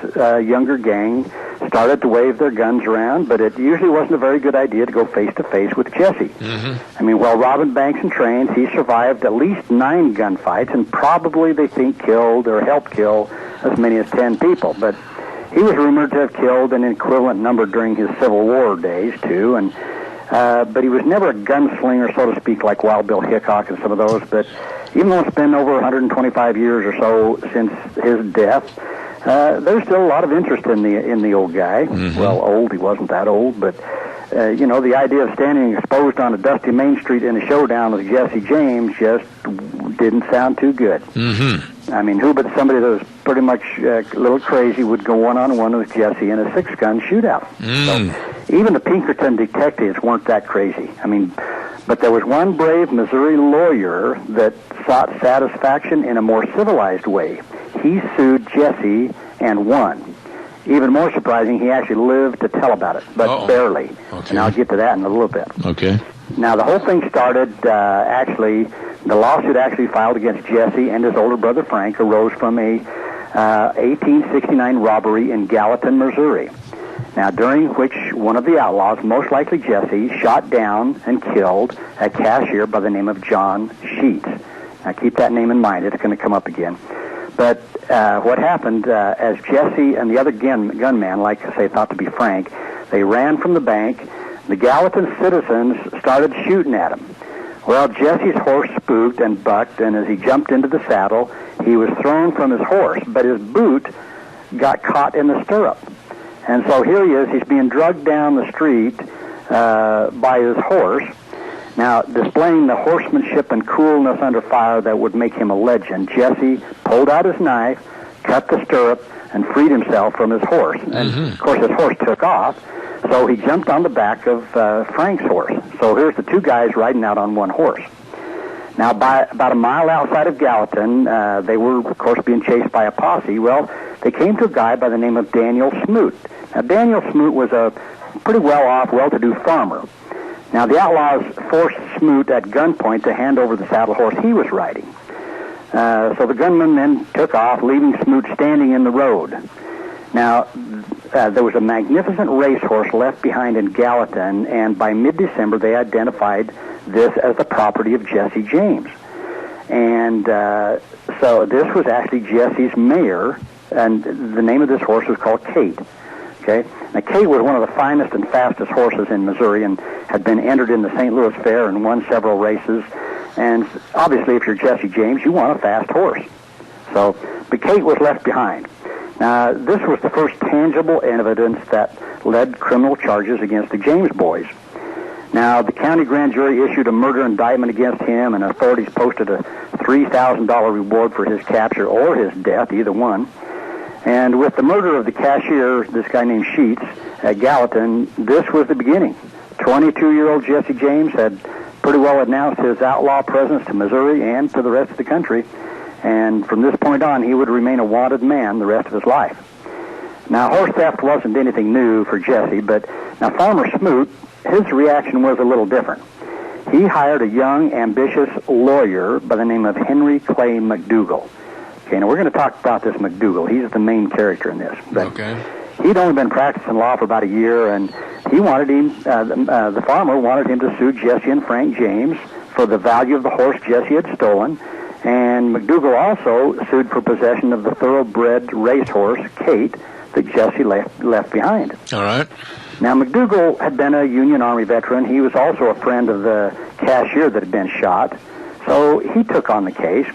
younger gang started to wave their guns around, but it usually wasn't a very good idea to go face-to-face with Jesse. Mm-hmm. I mean, while robbing banks and trains, he survived at least 9 gunfights, and probably, they think, killed or helped kill as many as 10 people. But he was rumored to have killed an equivalent number during his Civil War days, too, and but he was never a gunslinger, so to speak, like Wild Bill Hickok and some of those. But even though it's been over 125 years or so since his death, there's still a lot of interest in the old guy. Mm-hmm. Well, old, he wasn't that old, but the idea of standing exposed on a dusty Main Street in a showdown with Jesse James just didn't sound too good. Mm-hmm. I mean, who but somebody that was pretty much a little crazy would go one-on-one with Jesse in a 6-gun shootout. So even the Pinkerton detectives weren't that crazy. I mean, but there was one brave Missouri lawyer that sought satisfaction in a more civilized way. He sued Jesse and won. Even more surprising, he actually lived to tell about it, but barely. Okay. And I'll get to that in a little bit. Okay. Now, the whole thing started, the lawsuit actually filed against Jesse and his older brother Frank arose from a 1869 robbery in Gallatin, Missouri. Now, during which one of the outlaws, most likely Jesse, shot down and killed a cashier by the name of John Sheets. Now, keep that name in mind. It's going to come up again. But what happened, as Jesse and the other gunman, like I say, thought to be Frank, they ran from the bank. The Gallatin citizens started shooting at him. Well, Jesse's horse spooked and bucked, and as he jumped into the saddle, he was thrown from his horse, but his boot got caught in the stirrup. And so here he is. He's being drugged down the street by his horse. Now, displaying the horsemanship and coolness under fire that would make him a legend, Jesse pulled out his knife, cut the stirrup, and freed himself from his horse. And, of course, his horse took off, so he jumped on the back of Frank's horse. So here's the two guys riding out on one horse. Now, by about a mile outside of Gallatin, they were, of course, being chased by a posse. Well, they came to a guy by the name of Daniel Smoot. Now, Daniel Smoot was a pretty well-off, well-to-do farmer. Now, the outlaws forced Smoot at gunpoint to hand over the saddle horse he was riding. So the gunman then took off, leaving Smoot standing in the road. Now, there was a magnificent racehorse left behind in Gallatin, and by mid-December they identified this as the property of Jesse James. And so this was actually Jesse's mare, and the name of this horse was called Kate. Okay. Now, Kate was one of the finest and fastest horses in Missouri and had been entered in the St. Louis Fair and won several races. And obviously, if you're Jesse James, you want a fast horse. So, but Kate was left behind. Now, this was the first tangible evidence that led criminal charges against the James boys. Now, the county grand jury issued a murder indictment against him, and authorities posted a $3,000 reward for his capture or his death, either one. And with the murder of the cashier, this guy named Sheets, at Gallatin, this was the beginning. 22-year-old Jesse James had pretty well announced his outlaw presence to Missouri and to the rest of the country. And from this point on, he would remain a wanted man the rest of his life. Now, horse theft wasn't anything new for Jesse, but now Farmer Smoot, his reaction was a little different. He hired a young, ambitious lawyer by the name of Henry Clay McDougal. Okay, now we're going to talk about this McDougal. He's the main character in this. But he'd only been practicing law for about a year, and he wanted him, the farmer wanted him to sue Jesse and Frank James for the value of the horse Jesse had stolen, and McDougal also sued for possession of the thoroughbred racehorse, Kate, that Jesse left behind. All right. Now, McDougal had been a Union Army veteran. He was also a friend of the cashier that had been shot, so he took on the case.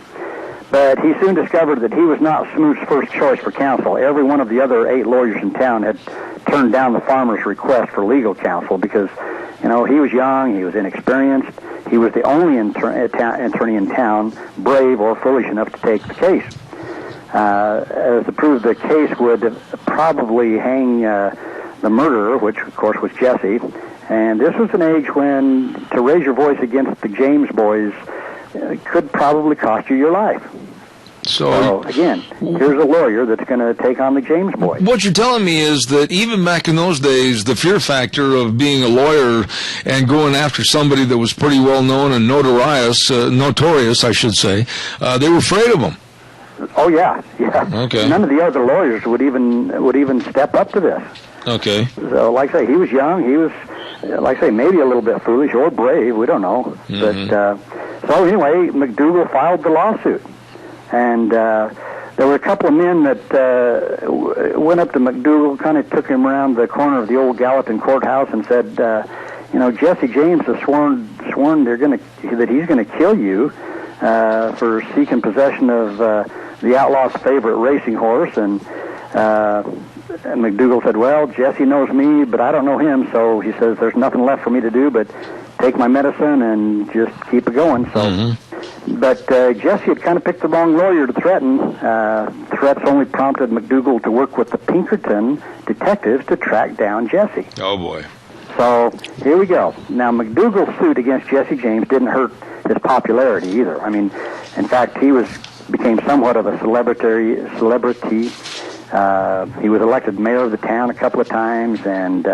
But he soon discovered that he was not Smoot's first choice for counsel. Every one of the other 8 lawyers in town had turned down the farmer's request for legal counsel because, he was young, he was inexperienced, he was the only attorney in town brave or foolish enough to take the case. As to prove the case would probably hang the murderer, which of course was Jesse. And this was an age when to raise your voice against the James boys could probably cost you your life. So again, here's a lawyer that's going to take on the James boys. What you're telling me is that even back in those days, the fear factor of being a lawyer and going after somebody that was pretty well known and notorious, I should say, they were afraid of him. Oh yeah. Okay. None of the other lawyers would even step up to this. Okay. So, like I say, he was young. He was, like I say, maybe a little bit foolish or brave. We don't know. But so anyway, McDougal filed the lawsuit, and there were a couple of men that went up to McDougal, kind of took him around the corner of the old Gallatin courthouse, and said, Jesse James has sworn that he's going to kill you for seeking possession of the outlaw's favorite racing horse, and McDougal said, well, Jesse knows me, but I don't know him, so he says there's nothing left for me to do but take my medicine and just keep it going. So, But Jesse had kind of picked the wrong lawyer to threaten. Threats only prompted McDougal to work with the Pinkerton detectives to track down Jesse. Oh, boy. So here we go. Now, McDougal's suit against Jesse James didn't hurt his popularity either. I mean, in fact, he became somewhat of a celebrity. He was elected mayor of the town a couple of times and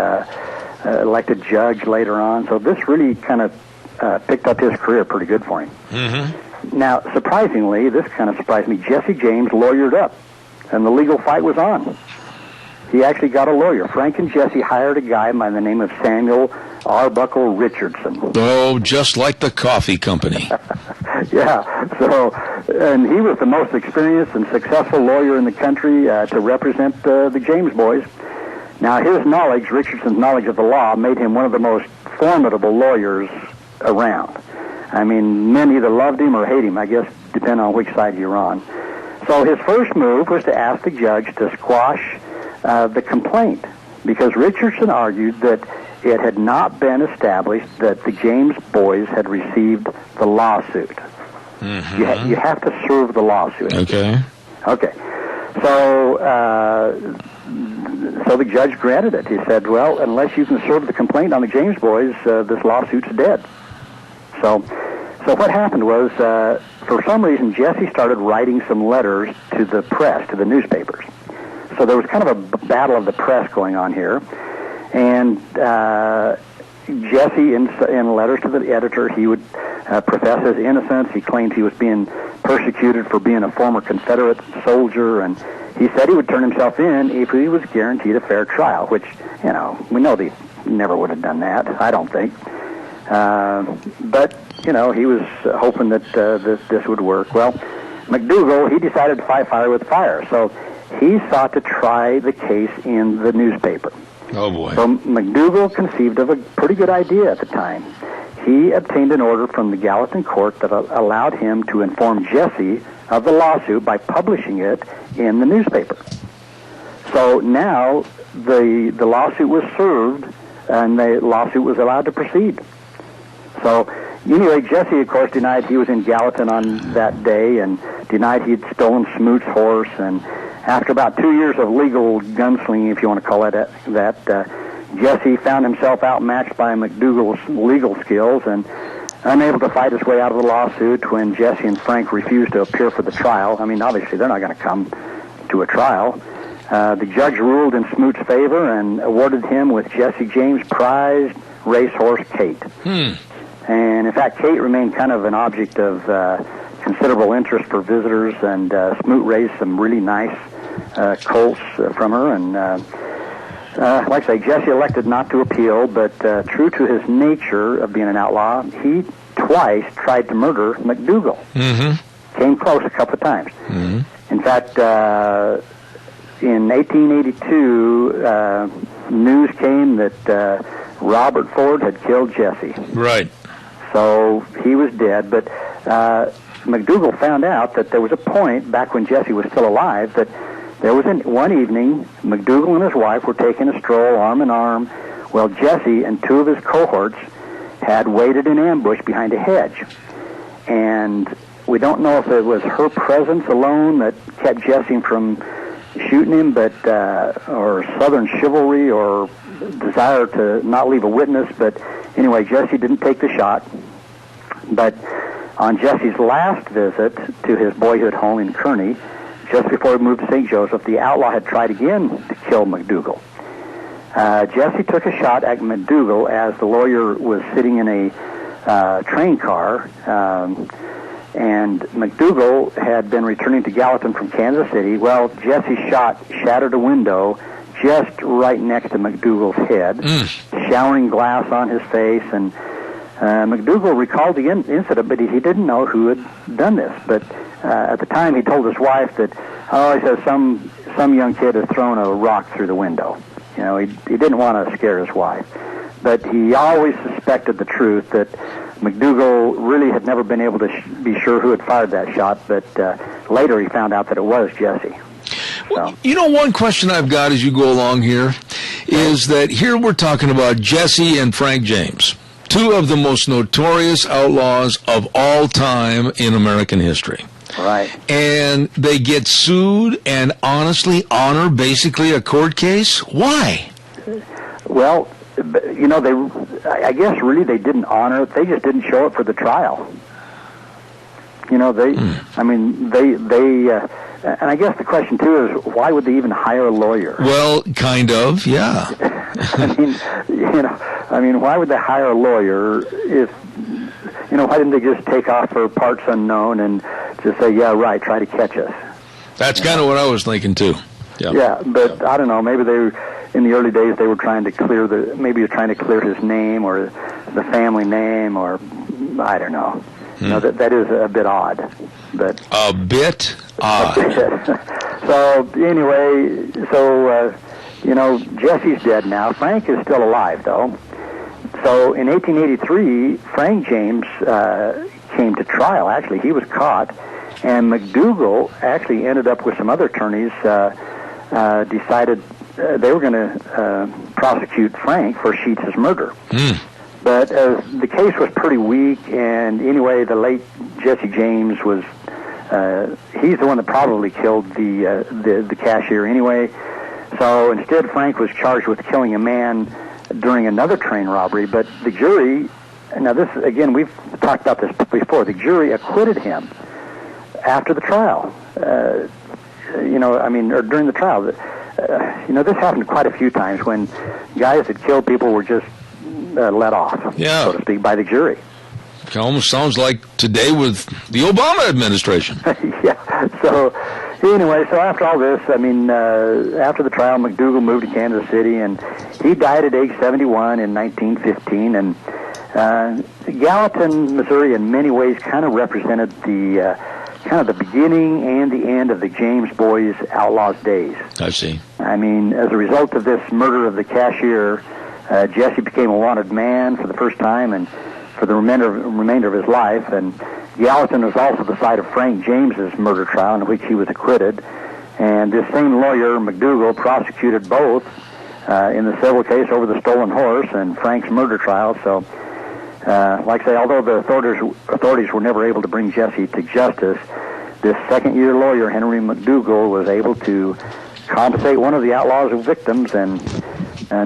elected judge later on. So this really kind of picked up his career pretty good for him. Mm-hmm. Now, surprisingly, this kind of surprised me, Jesse James lawyered up, and the legal fight was on. He actually got a lawyer. Frank and Jesse hired a guy by the name of Samuel Arbuckle Richardson. Oh, just like the coffee company. Yeah, so, and he was the most experienced and successful lawyer in the country to represent the James boys. Now, his knowledge, Richardson's knowledge of the law, made him one of the most formidable lawyers around. I mean, men either loved him or hate him, I guess, depending on which side you're on. So his first move was to ask the judge to squash the complaint, because Richardson argued that it had not been established that the James boys had received the lawsuit. Mm-hmm. You have to serve the lawsuit. Okay. Okay. So the judge granted it. He said, well, unless you can serve the complaint on the James boys, this lawsuit's dead. So what happened was, for some reason, Jesse started writing some letters to the press, to the newspapers. So there was kind of a battle of the press going on here. And Jesse, in letters to the editor, he would profess his innocence. He claimed he was being persecuted for being a former Confederate soldier, and he said he would turn himself in if he was guaranteed a fair trial, which, you know, we know they never would have done that, I don't think. But, you know, he was hoping that this would work. Well, McDougal, he decided to fight fire with fire, so he sought to try the case in the newspaper. Oh, boy. So McDougal conceived of a pretty good idea at the time. He obtained an order from the Gallatin court that allowed him to inform Jesse of the lawsuit by publishing it in the newspaper. So now the lawsuit was served, and the lawsuit was allowed to proceed. So anyway, Jesse, of course, denied he was in Gallatin on that day and denied he'd stolen Smoot's horse. And after about 2 years of legal gunslinging, if you want to call it that, Jesse found himself outmatched by McDougal's legal skills and unable to fight his way out of the lawsuit when Jesse and Frank refused to appear for the trial. I mean, obviously, they're not going to come to a trial. The judge ruled in Smoot's favor and awarded him with Jesse James' prized racehorse, Kate. And, in fact, Kate remained kind of an object of considerable interest for visitors, and Smoot raised some really nice colts from her. And, like I say, Jesse elected not to appeal, but true to his nature of being an outlaw, he twice tried to murder McDougal. Mm-hmm. Came close a couple of times. Mm-hmm. In fact, in 1882, news came that Robert Ford had killed Jesse. Right. So he was dead, but McDougal found out that there was a point back when Jesse was still alive that there was one evening McDougal and his wife were taking a stroll arm in arm. Well, Jesse and two of his cohorts had waited in ambush behind a hedge. And we don't know if it was her presence alone that kept Jesse from shooting him, but or Southern chivalry or desire to not leave a witness. But anyway, Jesse didn't take the shot. But on Jesse's last visit to his boyhood home in Kearney, just before he moved to St. Joseph, the outlaw had tried again to kill McDougal. Jesse took a shot at McDougal as the lawyer was sitting in a train car, and McDougal had been returning to Gallatin from Kansas City. Well, Jesse's shot shattered a window just right next to McDougal's head, showering glass on his face, and McDougal recalled the incident, but he didn't know who had done this. But at the time, he told his wife that, he says some young kid had thrown a rock through the window. You know, he didn't want to scare his wife. But he always suspected the truth, that McDougal really had never been able to be sure who had fired that shot, but later he found out that it was Jesse. Well, you know, one question I've got as you go along here is that here we're talking about Jesse and Frank James, two of the most notorious outlaws of all time in American history. Right. And they get sued and honestly honor basically a court case? Why? Well, you know, I guess really they didn't honor it. They just didn't show up for the trial. You know, I mean, and I guess the question too is, why would they even hire a lawyer? Well, kind of, yeah. I mean, why would they hire a lawyer if, you know, why didn't they just take off for parts unknown and just say, yeah, right, try to catch us? That's kind of what I was thinking too. Yeah, but I don't know, maybe in the early days they were trying to clear his name or the family name, or I don't know. You know, that is a bit odd. But a bit odd. So anyway, you know, Jesse's dead now. Frank is still alive, though. So in 1883, Frank James came to trial. Actually, he was caught, and McDougal actually ended up with some other attorneys, decided they were going to prosecute Frank for Sheets' murder. But the case was pretty weak, and anyway, the late Jesse James was, he's the one that probably killed the cashier anyway. So instead, Frank was charged with killing a man during another train robbery, but the jury, now this, again, we've talked about this before, the jury acquitted him after the trial. You know, I mean, or during the trial. You know, this happened quite a few times when guys that killed people were just let off, so to speak, by the jury. It almost sounds like today with the Obama administration. Yeah. So anyway, so after all this, I mean, after the trial, McDougal moved to Kansas City, and he died at age 71 in 1915. And Gallatin, Missouri, in many ways, kind of represented the kind of the beginning and the end of the James Boys Outlaws days. I see. I mean, as a result of this murder of the cashier, Jesse became a wanted man for the first time and for the remainder of his life. And Gallatin was also the site of Frank James's murder trial, in which he was acquitted. And this same lawyer, McDougal, prosecuted both in the civil case over the stolen horse and Frank's murder trial. So, like I say, although the authorities were never able to bring Jesse to justice, this second-year lawyer, Henry McDougal, was able to compensate one of the outlaw's victims, and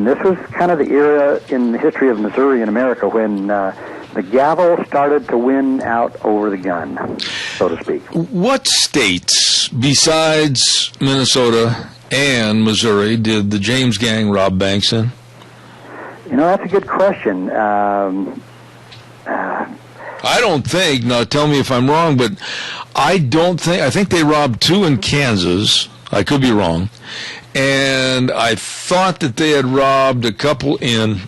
this was kind of the era in the history of Missouri and America when the gavel started to win out over the gun, so to speak. What states besides Minnesota and Missouri did the James Gang rob banks in? You know, that's a good question. I don't think, now tell me if I'm wrong, but I think they robbed 2 in Kansas. I could be wrong. And I thought that they had robbed a couple in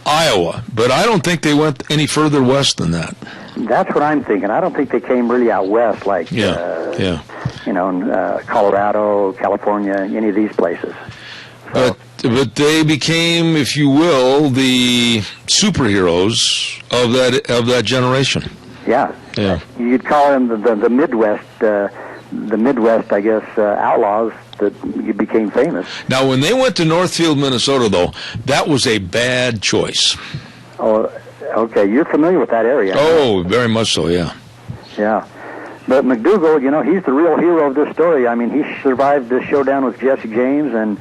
Iowa, but I don't think they went any further west than that. That's what I'm thinking. I don't think they came really out west, like, you know, Colorado, California, any of these places. So, but they became, if you will, the superheroes of that generation. Yeah. You'd call them the Midwest. The Midwest, I guess, outlaws that became famous. Now, when they went to Northfield, Minnesota, though, that was a bad choice. Oh, okay. You're familiar with that area. Oh, very much so, yeah. Yeah. But McDougal, you know, he's the real hero of this story. I mean, he survived this showdown with Jesse James, and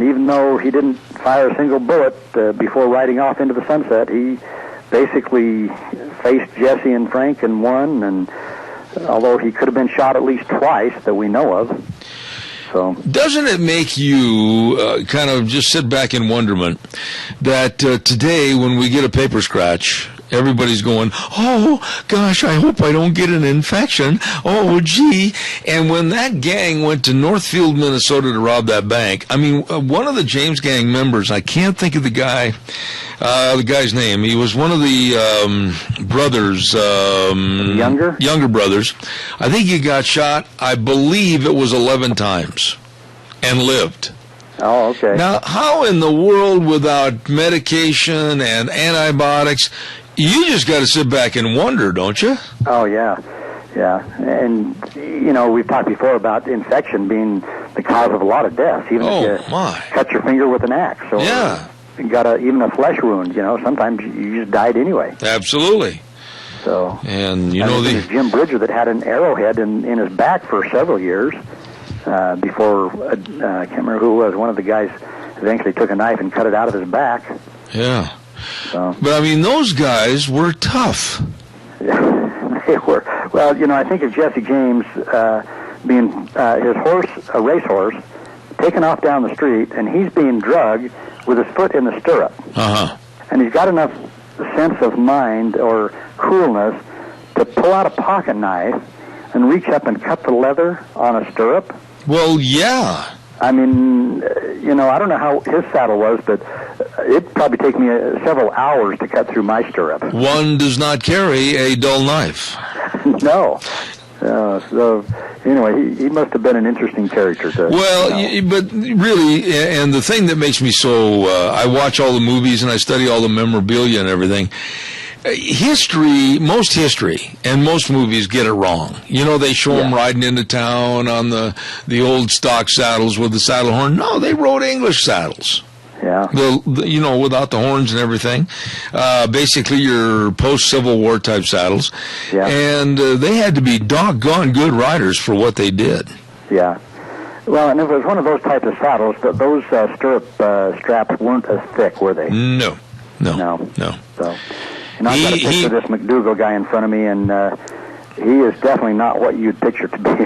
even though he didn't fire a single bullet before riding off into the sunset, he basically faced Jesse and Frank and won, and although he could have been shot at least twice that we know of. So, doesn't it make you kind of just sit back in wonderment that today when we get a paper scratch, everybody's going, oh, gosh, I hope I don't get an infection. Oh, gee. And when that gang went to Northfield, Minnesota to rob that bank, I mean, one of the James Gang members, I can't think of the guy's name. He was one of the brothers. Younger brothers. I think he got shot, I believe it was 11 times, and lived. Oh, okay. Now, how in the world without medication and antibiotics, you just got to sit back and wonder, don't you? Oh, yeah. Yeah. And, you know, we've talked before about infection being the cause of a lot of deaths, even if you cut your finger with an axe. Or you got even a flesh wound, sometimes you just died anyway. Absolutely. So, and there's Jim Bridger that had an arrowhead in his back for several years before, I can't remember who it was, one of the guys eventually took a knife and cut it out of his back. Yeah. So. But, those guys were tough. They were. Well, I think of Jesse James being his horse, a racehorse, taken off down the street, and he's being drugged with his foot in the stirrup. Uh-huh. And he's got enough sense of mind or coolness to pull out a pocket knife and reach up and cut the leather on a stirrup. Well, yeah. I don't know how his saddle was, but it'd probably take me several hours to cut through my stirrup. One does not carry a dull knife. No. So, anyway, he must have been an interesting character. But really, and the thing that makes me so, I watch all the movies and I study all the memorabilia and everything. Most history and most movies get it wrong. They show them riding into town on the old stock saddles with the saddle horn. No, they rode English saddles. Yeah. Without the horns and everything. Basically your post-Civil War type saddles. Yeah. And they had to be doggone good riders for what they did. Yeah. Well, and if it was one of those types of saddles, those stirrup straps weren't as thick, were they? No. So, I've got a picture of this McDougal guy in front of me, and he is definitely not what you'd picture to be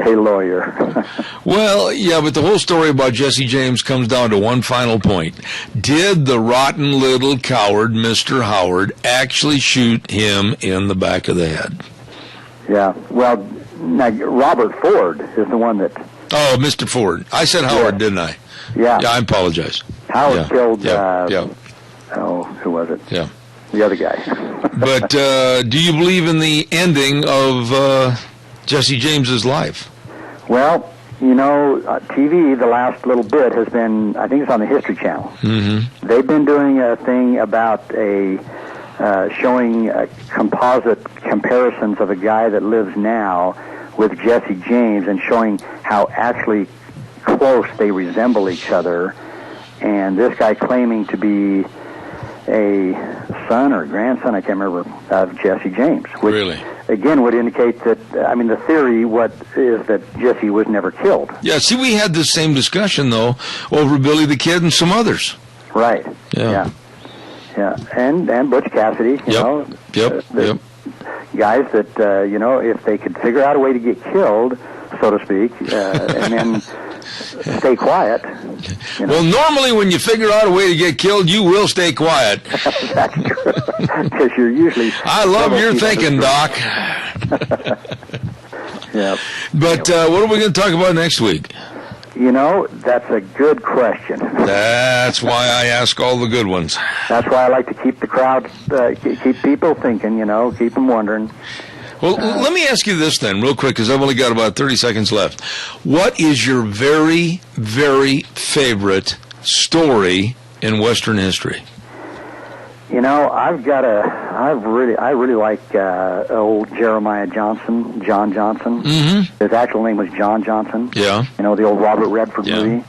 a lawyer. Well, yeah, but the whole story about Jesse James comes down to one final point. Did the rotten little coward, Mr. Howard, actually shoot him in the back of the head? Yeah, well, now, Robert Ford is the one that... Oh, Mr. Ford. I said Howard, didn't I? Yeah. Yeah, I apologize. Howard killed... who was it? Yeah. The other guy. But do you believe in the ending of Jesse James's life? Well, TV, the last little bit, has been, I think it's on the History Channel. Mm-hmm. They've been doing a thing about showing composite comparisons of a guy that lives now with Jesse James and showing how actually close they resemble each other. And this guy claiming to be a son or grandson, I can't remember, of Jesse James. Which, really? Again, would indicate that, the theory is that Jesse was never killed. Yeah, see, we had this same discussion, though, over Billy the Kid and some others. Right. Yeah. And Butch Cassidy, Yep. Guys that, if they could figure out a way to get killed, so to speak, and then stay quiet. Well, normally when you figure out a way to get killed, you will stay quiet. That's true. Because you're usually... I love your thinking, Doc. Yeah. But what are we going to talk about next week? That's a good question. That's why I ask all the good ones. That's why I like to keep the crowd, keep people thinking, keep them wondering. Well, let me ask you this then, real quick, because I've only got about 30 seconds left. What is your very, very favorite story in Western history? I really like old Jeremiah Johnson, John Johnson. Mm-hmm. His actual name was John Johnson. Yeah. The old Robert Redford movie.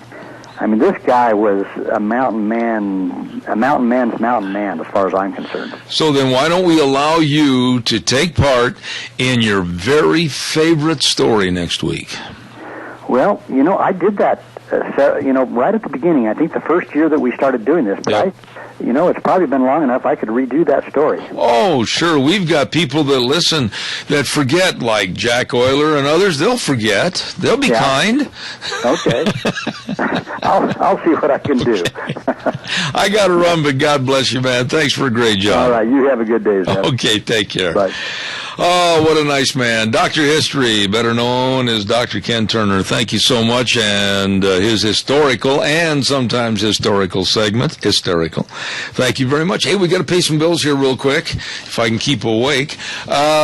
This guy was a mountain man's mountain man, as far as I'm concerned. So then why don't we allow you to take part in your very favorite story next week? Well, I did that, right at the beginning. I think the first year that we started doing this, but it's probably been long enough I could redo that story. Oh, sure. We've got people that listen that forget, like Jack Euler and others. They'll forget. They'll be kind. Okay. I'll see what I can do. I got to run, but God bless you, man. Thanks for a great job. All right. You have a good day, Zeb. Okay. Take care. Bye. Oh, what a nice man. Dr. History, better known as Dr. Ken Turner. Thank you so much. And his historical and sometimes hysterical segment. Hysterical. Thank you very much. Hey, we got to pay some bills here real quick, if I can keep awake.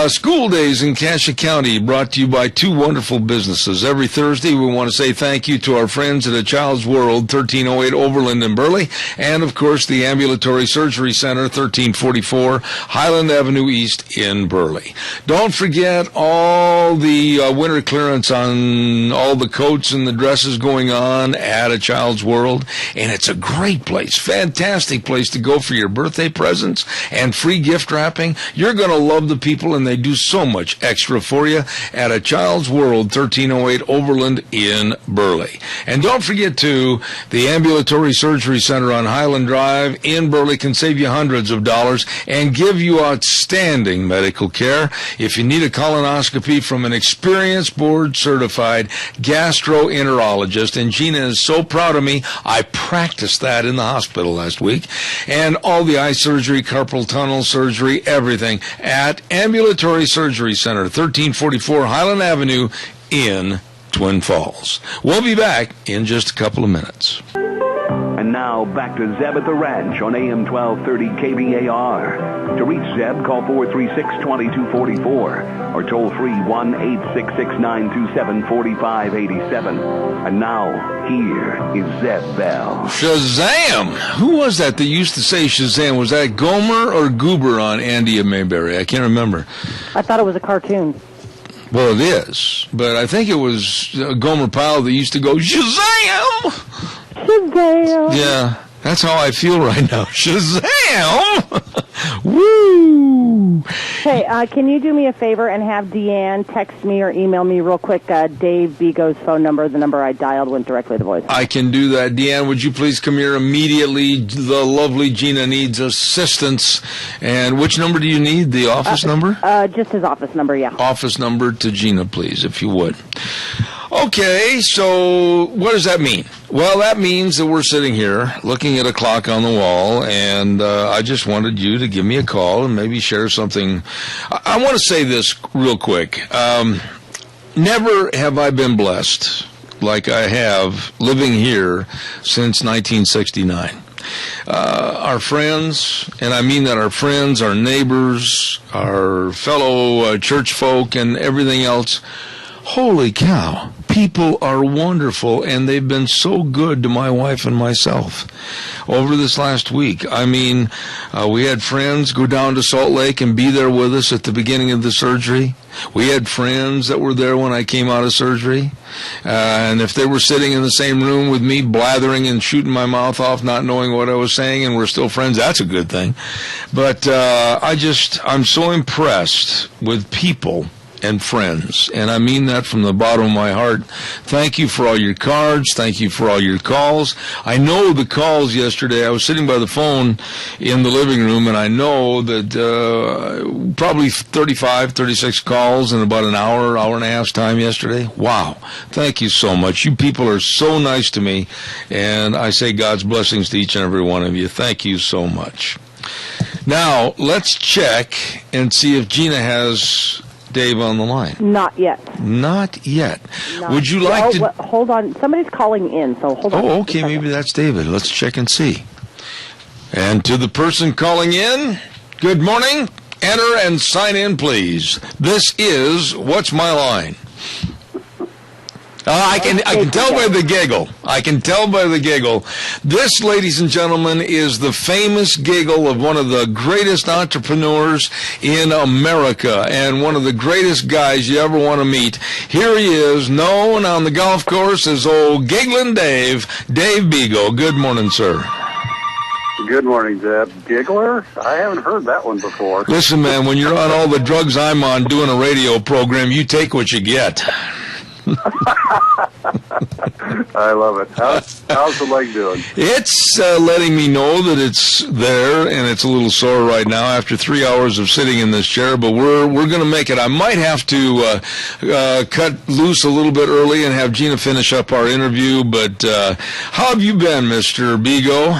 School Days in Cassia County, brought to you by two wonderful businesses. Every Thursday, we want to say thank you to our friends at A Child's World, 1308 Overland in Burley, and, of course, the Ambulatory Surgery Center, 1344 Highland Avenue East in Burley. Don't forget all the winter clearance on all the coats and the dresses going on at A Child's World. And it's a great place, fantastic place to go for your birthday presents and free gift wrapping. You're going to love the people, and they do so much extra for you at A Child's World, 1308 Overland in Burley. And don't forget, too, the Ambulatory Surgery Center on Highland Drive in Burley can save you hundreds of dollars and give you outstanding medical care. If you need a colonoscopy from an experienced board-certified gastroenterologist, and Gina is so proud of me, I practiced that in the hospital last week, and all the eye surgery, carpal tunnel surgery, everything at Ambulatory Surgery Center, 1344 Highland Avenue in Twin Falls. We'll be back in just a couple of minutes. And now back to Zeb at the Ranch on AM 1230 KVAR. To reach Zeb, call 436-2244 or toll free 1-866-927-4587. And now, here is Zeb Bell. Shazam! Who was that used to say Shazam? Was that Gomer or Goober on Andy and Mayberry? I can't remember. I thought it was a cartoon. Well, it is, but I think it was Gomer Pyle that used to go, Shazam! Shazam! Yeah, that's how I feel right now. Shazam! Woo! Hey, can you do me a favor and have Deanne text me or email me real quick Dave Vigo's phone number? The number I dialed went directly to voice. I can do that. Deanne, would you please come here immediately? The lovely Gina needs assistance. And which number do you need? The office number? Just his office number, yeah. Office number to Gina, please, if you would. Okay, so what does that mean? Well, that means that we're sitting here looking at a clock on the wall, and I just wanted you to give me a call and maybe share something. I want to say this real quick. Never have I been blessed like I have living here since 1969. Our friends, and I mean that our friends, our neighbors, our fellow church folk, and everything else, holy cow, people are wonderful, and they've been so good to my wife and myself over this last week. I mean, we had friends go down to Salt Lake and be there with us at the beginning of the surgery. We had friends that were there when I came out of surgery. And if they were sitting in the same room with me, blathering and shooting my mouth off, not knowing what I was saying, and we're still friends, that's a good thing. But I'm so impressed with people and friends, and I mean that from the bottom of my heart. Thank you for all your cards. Thank you for all your calls. I know the calls yesterday. I was sitting by the phone in the living room, and I know that probably 35, 36 calls in about an hour and a half's time yesterday. Wow. Thank you so much. You people are so nice to me, and I say God's blessings to each and every one of you. Thank you so much. Now, let's check and see if Gina has Dave on the line. Not yet. Not yet. Would you like to... Hold on. Somebody's calling in, so hold on. Oh, okay. Maybe that's David. Let's check and see. And to the person calling in, good morning. Enter and sign in, please. This is What's My Line? I can tell by the giggle. I can tell by the giggle. This, ladies and gentlemen, is the famous giggle of one of the greatest entrepreneurs in America and one of the greatest guys you ever want to meet. Here he is, known on the golf course as old Giggling Dave, Dave Bego. Good morning, sir. Good morning, Zeb. Giggler? I haven't heard that one before. Listen, man, when you're on all the drugs I'm on doing a radio program, you take what you get. I love it. How's the leg doing? It's letting me know that it's there, and it's a little sore right now after 3 hours of sitting in this chair, but we're going to make it. I might have to cut loose a little bit early and have Gina finish up our interview, but how have you been, Mr. Bego?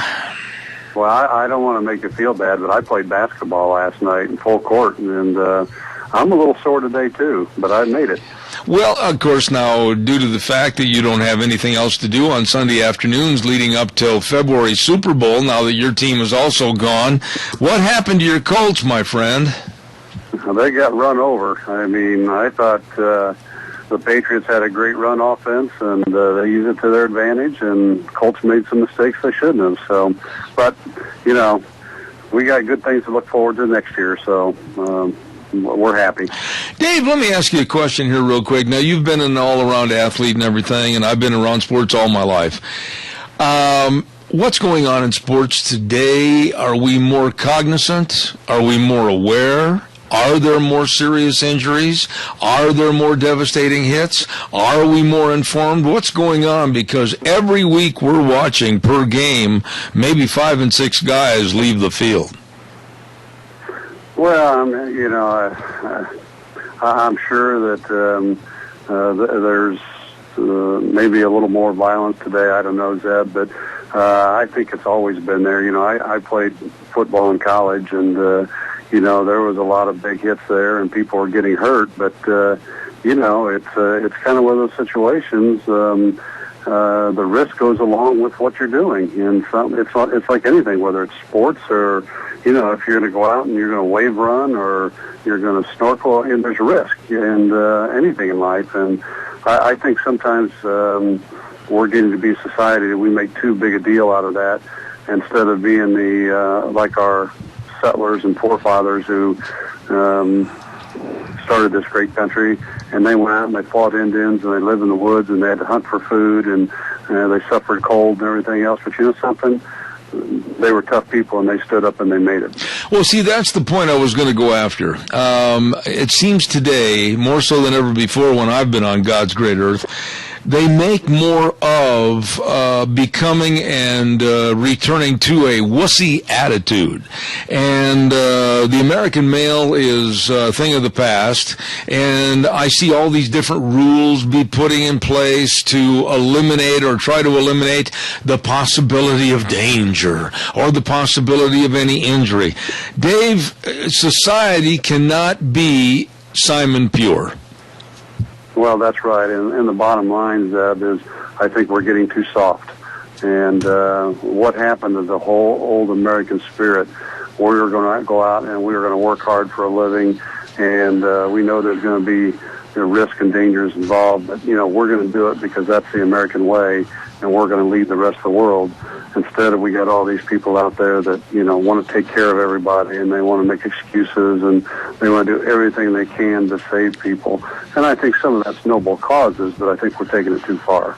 Well, I don't want to make you feel bad, but I played basketball last night in full court, and I'm a little sore today, too, but I made it. Well, of course, now, due to the fact that you don't have anything else to do on Sunday afternoons leading up till February Super Bowl, now that your team is also gone, what happened to your Colts, my friend? They got run over. I mean, I thought the Patriots had a great run offense, and they used it to their advantage, and Colts made some mistakes they shouldn't have. So, but, you know, we got good things to look forward to next year, so... we're happy. Dave, let me ask you a question here real quick. Now, you've been an all-around athlete and everything, and I've been around sports all my life. What's going on in sports today? Are we more cognizant? Are we more aware? Are there more serious injuries? Are there more devastating hits? Are we more informed? What's going on? Because every week we're watching per game, maybe 5 and 6 guys leave the field. Well, I'm sure that there's maybe a little more violence today. I don't know, Zeb, but I think it's always been there. I played football in college, and there was a lot of big hits there, and people were getting hurt. But it's kind of one of those situations. The risk goes along with what you're doing, and it's like anything, whether it's sports or if you're going to go out and you're going to wave run or you're going to snorkel, and there's a risk in anything in life. And I think sometimes we're getting to be a society that we make too big a deal out of that, instead of being like our settlers and forefathers who started this great country, and they went out and they fought Indians and they lived in the woods and they had to hunt for food, and they suffered cold and everything else. But you know something? They were tough people, and they stood up and they made it. Well, see, that's the point I was going to go after. It seems today, more so than ever before when I've been on God's great earth, they make more of becoming and returning to a wussy attitude. And the American male is a thing of the past, and I see all these different rules be putting in place to eliminate or try to eliminate the possibility of danger or the possibility of any injury. Dave, society cannot be Simon Pure. Well, that's right, and the bottom line, Zeb, is I think we're getting too soft. And what happened to the whole old American spirit? We were going to go out and we were going to work hard for a living, and we know there's going to be risk and dangers involved, but we're going to do it because that's the American way, and we're going to lead the rest of the world. Instead of, we got all these people out there that want to take care of everybody, and they want to make excuses, and they want to do everything they can to save people. And I think some of that's noble causes, but I think we're taking it too far.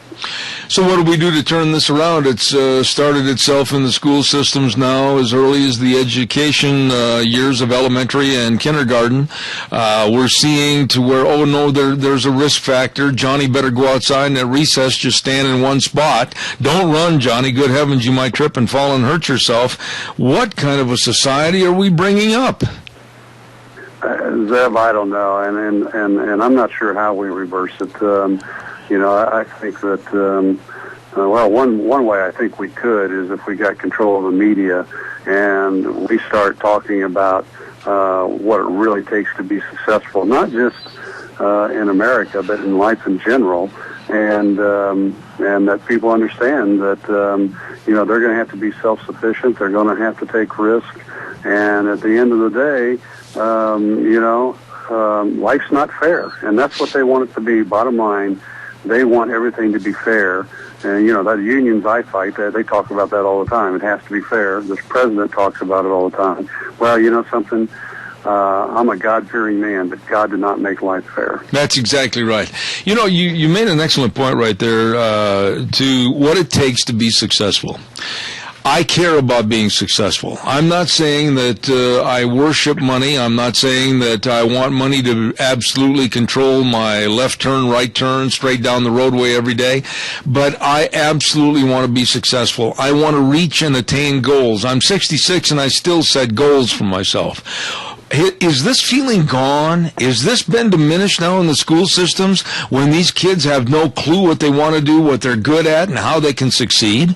So what do we do to turn this around? It's started itself in the school systems now as early as the education years of elementary and kindergarten. We're seeing to where, oh no, there's a risk factor. Johnny better go outside and at recess just stand in one spot. Don't run, Johnny. Good heavens, you might trip and fall and hurt yourself. What kind of a society are we bringing up? Zeb, I don't know, and I'm not sure how we reverse it. I think that, one way I think we could is if we got control of the media and we start talking about what it really takes to be successful, not just in America, but in life in general, and that people understand that, they're going to have to be self-sufficient, they're going to have to take risk, and at the end of the day, life's not fair, and that's what they want it to be. Bottom line, they want everything to be fair, and that unions I fight, they talk about that all the time. It has to be fair. This president talks about it all the time. Well, you know something? I'm a God-fearing man, but God did not make life fair. That's exactly right. You made an excellent point right there to what it takes to be successful. I care about being successful. I'm not saying that I worship money. I'm not saying that I want money to absolutely control my left turn, right turn, straight down the roadway every day. But I absolutely want to be successful. I want to reach and attain goals. I'm 66 and I still set goals for myself. Is this feeling gone? Is this been diminished now in the school systems when these kids have no clue what they want to do, what they're good at, and how they can succeed?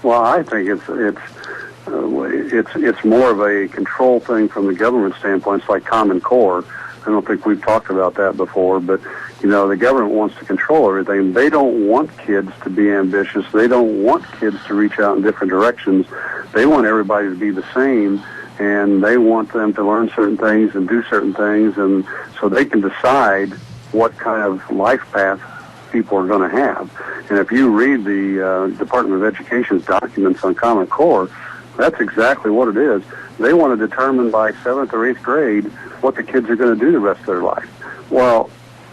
Well, I think it's more of a control thing from the government standpoint. It's like Common Core. I don't think we've talked about that before, but the government wants to control everything. They don't want kids to be ambitious. They don't want kids to reach out in different directions. They want everybody to be the same, and they want them to learn certain things and do certain things, and so they can decide what kind of life path people are going to have. And if you read the Department of Education's documents on Common Core, That's exactly what it is. They want to determine by 7th or 8th grade what the kids are going to do the rest of their life. Well,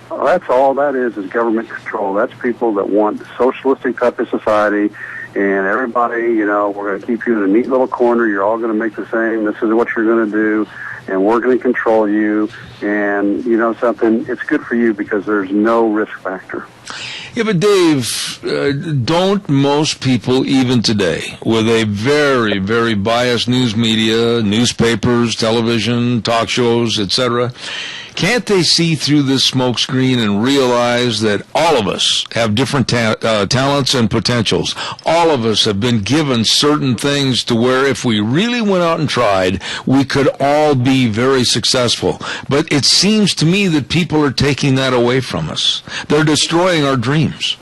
that's all that is government control. That's people that want socialistic type of society, and everybody, you know, we're going to keep you in a neat little corner. You're all going to make the same. This is what you're going to do, and we're going to control you. And, you know something, it's good for you because there's no risk factor. Yeah, but Dave, don't most people, even today, with a very, very biased news media, newspapers, television, talk shows, etc., can't they see through this smokescreen and realize that all of us have different talents and potentials? All of us have been given certain things to where if we really went out and tried, we could all be very successful. But it seems to me that people are taking that away from us. They're destroying our dreams.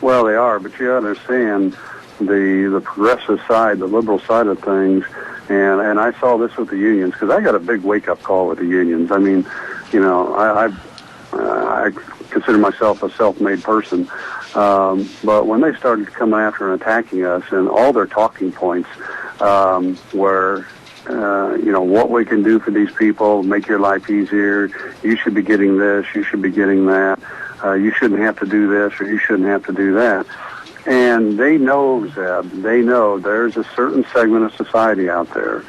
Well, they are, but you understand the progressive side, the liberal side of things. And I saw this with the unions, because I got a big wake-up call with the unions. I mean, you know, I consider myself a self-made person. But when they started coming after and attacking us, and all their talking points were, you know, what we can do for these people, make your life easier, you should be getting this, you should be getting that, you shouldn't have to do this, or you shouldn't have to do that. And they know, Zeb, they know there's a certain segment of society out there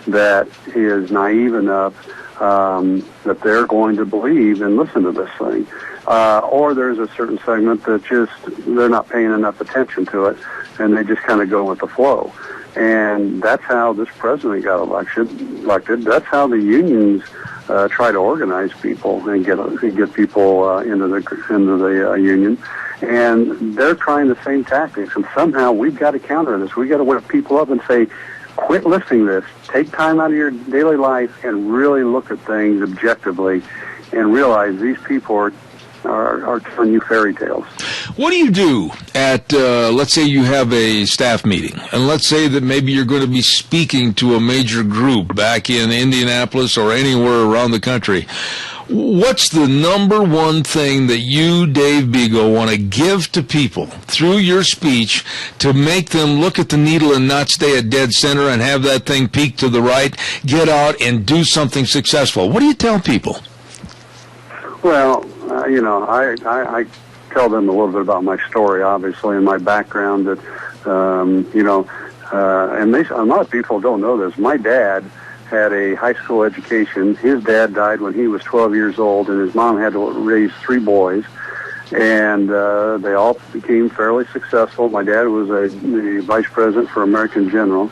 that is naive enough that they're going to believe and listen to this thing. Or there's a certain segment that just, they're not paying enough attention to it, and they just kind of go with the flow. And that's how this president got elected. That's how the unions try to organize people and get people into the union. And they're trying the same tactics, and somehow we've got to counter this. We've got to wake people up and say, quit listening to this. Take time out of your daily life and really look at things objectively and realize these people are telling you fairy tales. What do you do at, let's say you have a staff meeting, and let's say that maybe you're going to be speaking to a major group back in Indianapolis or anywhere around the country. What's the number one thing that you, Dave Bego, want to give to people through your speech to make them look at the needle and not stay at dead center and have that thing peak to the right, get out and do something successful? What do you tell people? Well, you know, I tell them a little bit about my story, obviously, and my background. That you know, and a lot of people don't know this. My dad had a high school education. His dad died when he was 12 years old, and his mom had to raise 3 boys. And they all became fairly successful. My dad was the vice president for American General,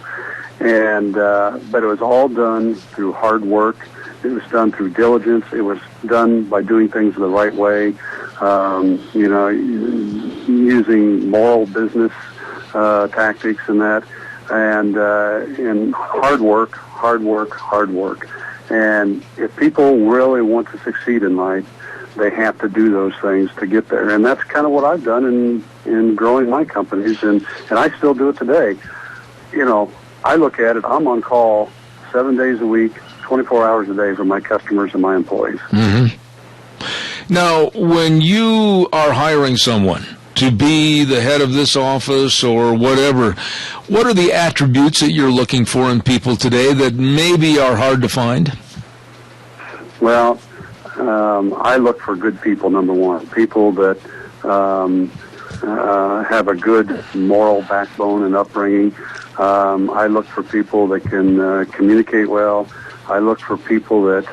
and but it was all done through hard work. It was done through diligence. It was done by doing things the right way, you know, using moral business tactics and that, and hard work. And if people really want to succeed in life, they have to do those things to get there. And that's kind of what I've done in growing my companies, and I still do it today. You know, I look at it, I'm on call 7 days a week, 24 hours a day for my customers and my employees. Mm-hmm. Now, when you are hiring someone to be the head of this office or whatever, what are the attributes that you're looking for in people today that maybe are hard to find? Well, I look for good people, number one. People that have a good moral backbone and upbringing. I look for people that can communicate well. I look for people that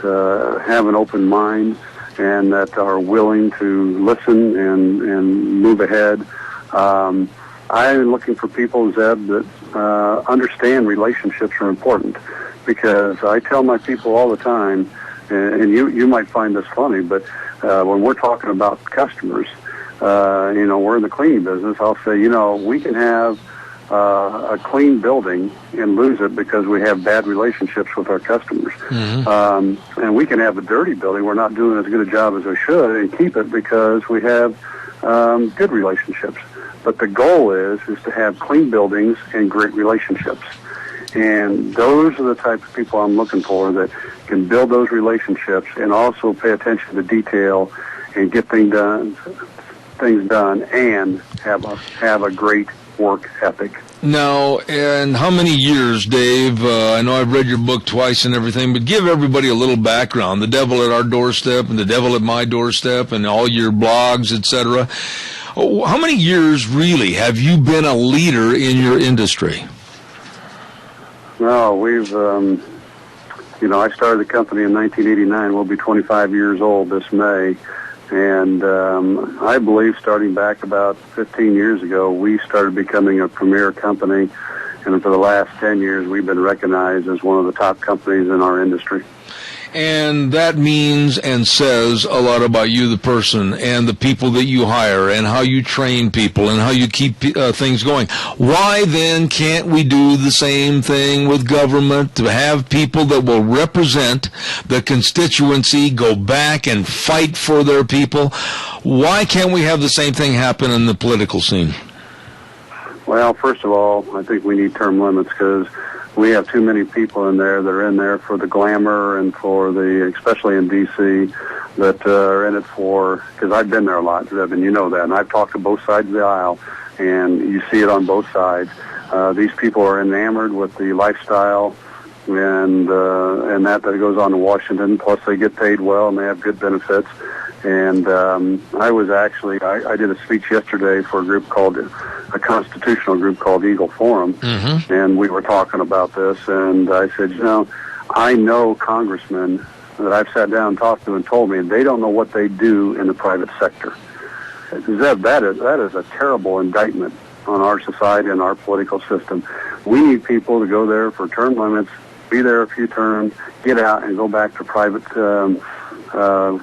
have an open mind and that are willing to listen and move ahead. I'm looking for people, Zeb, that understand relationships are important, because I tell my people all the time, and you might find this funny, but when we're talking about customers, you know, we're in the cleaning business, I'll say, you know, we can have a clean building and lose it because we have bad relationships with our customers. Mm-hmm. And we can have a dirty building, we're not doing as good a job as we should, and keep it because we have good relationships. But the goal is to have clean buildings and great relationships. And those are the type of people I'm looking for that can build those relationships and also pay attention to detail and get things done and have a great work ethic. Now, and how many years, Dave? I know I've read your book twice and everything, but give everybody a little background. The Devil at Our Doorstep and The Devil at My Doorstep and all your blogs, etc. How many years, really, have you been a leader in your industry? No, we've, I started the company in 1989. We'll be 25 years old this May. And I believe starting back about 15 years ago, we started becoming a premier company. And for the last 10 years, we've been recognized as one of the top companies in our industry. And that means and says a lot about you, the person, and the people that you hire, and how you train people, and how you keep things going. Why then can't we do the same thing with government, to have people that will represent the constituency go back and fight for their people? Why can't we have the same thing happen in the political scene? Well, first of all, I think we need term limits, because we have too many people in there that are in there for the glamour and for the, especially in D.C., that are in it for, because I've been there a lot, Zeb, you know that, and I've talked to both sides of the aisle, and you see it on both sides. These people are enamored with the lifestyle and that goes on in Washington, plus they get paid well and they have good benefits. And I did a speech yesterday for a constitutional group called Eagle Forum, and we were talking about this, and I said, I know congressmen that I've sat down and talked to and told me they don't know what they do in the private sector. Zeb, that is a terrible indictment on our society and our political system. We need people to go there for term limits, be there a few terms, get out and go back to private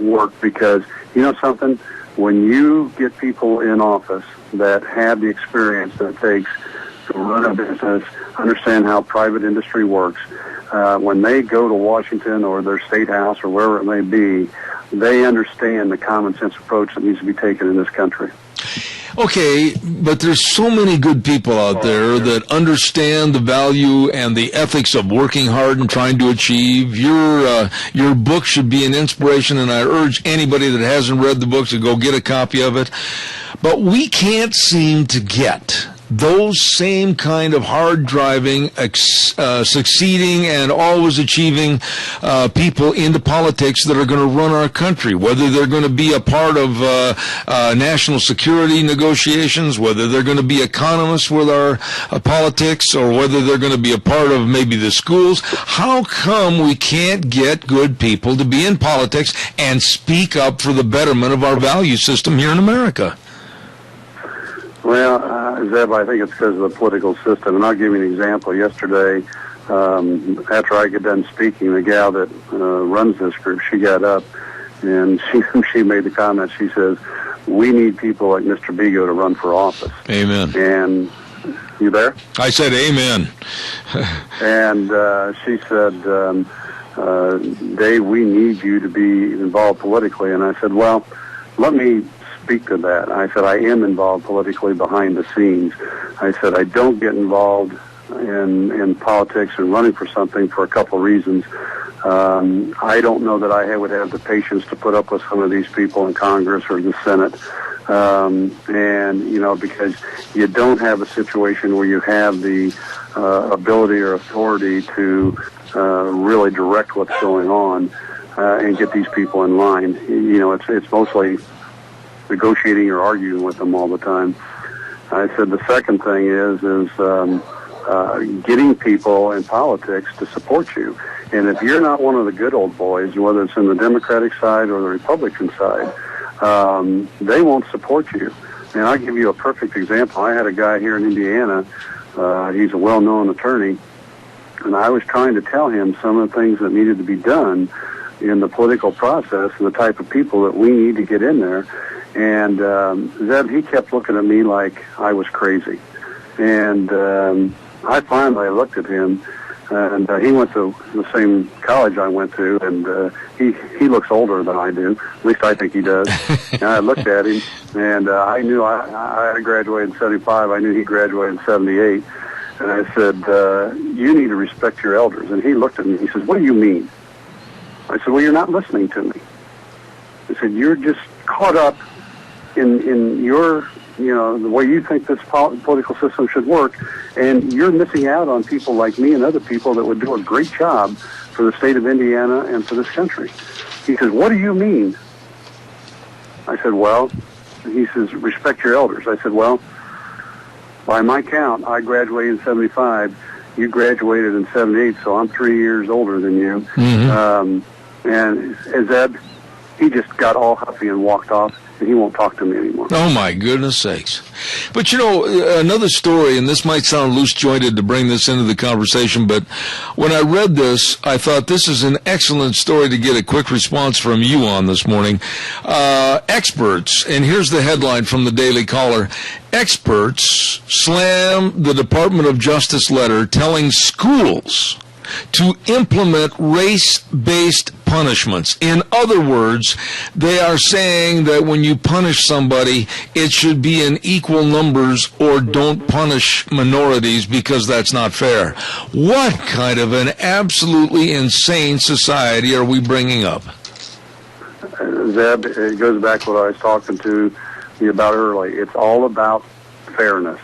work, because you know something, when you get people in office that have the experience that it takes to run a business, understand how private industry works, when they go to Washington or their state house or wherever it may be, they understand the common sense approach that needs to be taken in this country. Okay, but there's so many good people out there that understand the value and the ethics of working hard and trying to achieve. Your book should be an inspiration, and I urge anybody that hasn't read the book to go get a copy of it. But we can't seem to get those same kind of hard-driving, succeeding and always achieving people into politics that are going to run our country, whether they're going to be a part of national security negotiations, whether they're going to be economists with our politics, or whether they're going to be a part of maybe the schools. How come we can't get good people to be in politics and speak up for the betterment of our value system here in America? Well, Zeb, I think it's because of the political system. And I'll give you an example. Yesterday, after I got done speaking, the gal that runs this group, she got up and she made the comment. She says, we need people like Mr. Bego to run for office. Amen. And you there? I said amen. And she said, Dave, we need you to be involved politically. And I said, well, let me speak to that. I said, I am involved politically behind the scenes. I said, I don't get involved in politics and running for something for a couple of reasons. I don't know that I would have the patience to put up with some of these people in Congress or the Senate. And, because you don't have a situation where you have the ability or authority to really direct what's going on and get these people in line. It's mostly negotiating or arguing with them all the time. I said the second thing is getting people in politics to support you. And if you're not one of the good old boys, whether it's in the Democratic side or the Republican side, they won't support you. And I'll give you a perfect example. I had a guy here in Indiana. He's a well-known attorney. And I was trying to tell him some of the things that needed to be done in the political process and the type of people that we need to get in there. And Zeb, he kept looking at me like I was crazy. And I finally looked at him, and he went to the same college I went to, and he looks older than I do. At least I think he does. And I looked at him, and I knew I graduated in 75. I knew he graduated in 78. And I said, you need to respect your elders. And he looked at me. He says, what do you mean? I said, well, you're not listening to me. I said, you're just caught up in your, the way you think this political system should work, and you're missing out on people like me and other people that would do a great job for the state of Indiana and for this country. He says, what do you mean? I said, well, he says, respect your elders. I said, well, by my count, I graduated in 75. You graduated in 78, so I'm 3 years older than you. And Zeb, he just got all huffy and walked off, and he won't talk to me anymore. Oh, my goodness sakes. But, another story, and this might sound loose-jointed to bring this into the conversation, but when I read this, I thought this is an excellent story to get a quick response from you on this morning. Experts, and here's the headline from the Daily Caller, experts slam the Department of Justice letter telling schools to implement race-based punishments. In other words, they are saying that when you punish somebody, it should be in equal numbers, or don't punish minorities because that's not fair. What kind of an absolutely insane society are we bringing up? Zeb, it goes back to what I was talking to you about earlier. It's all about fairness.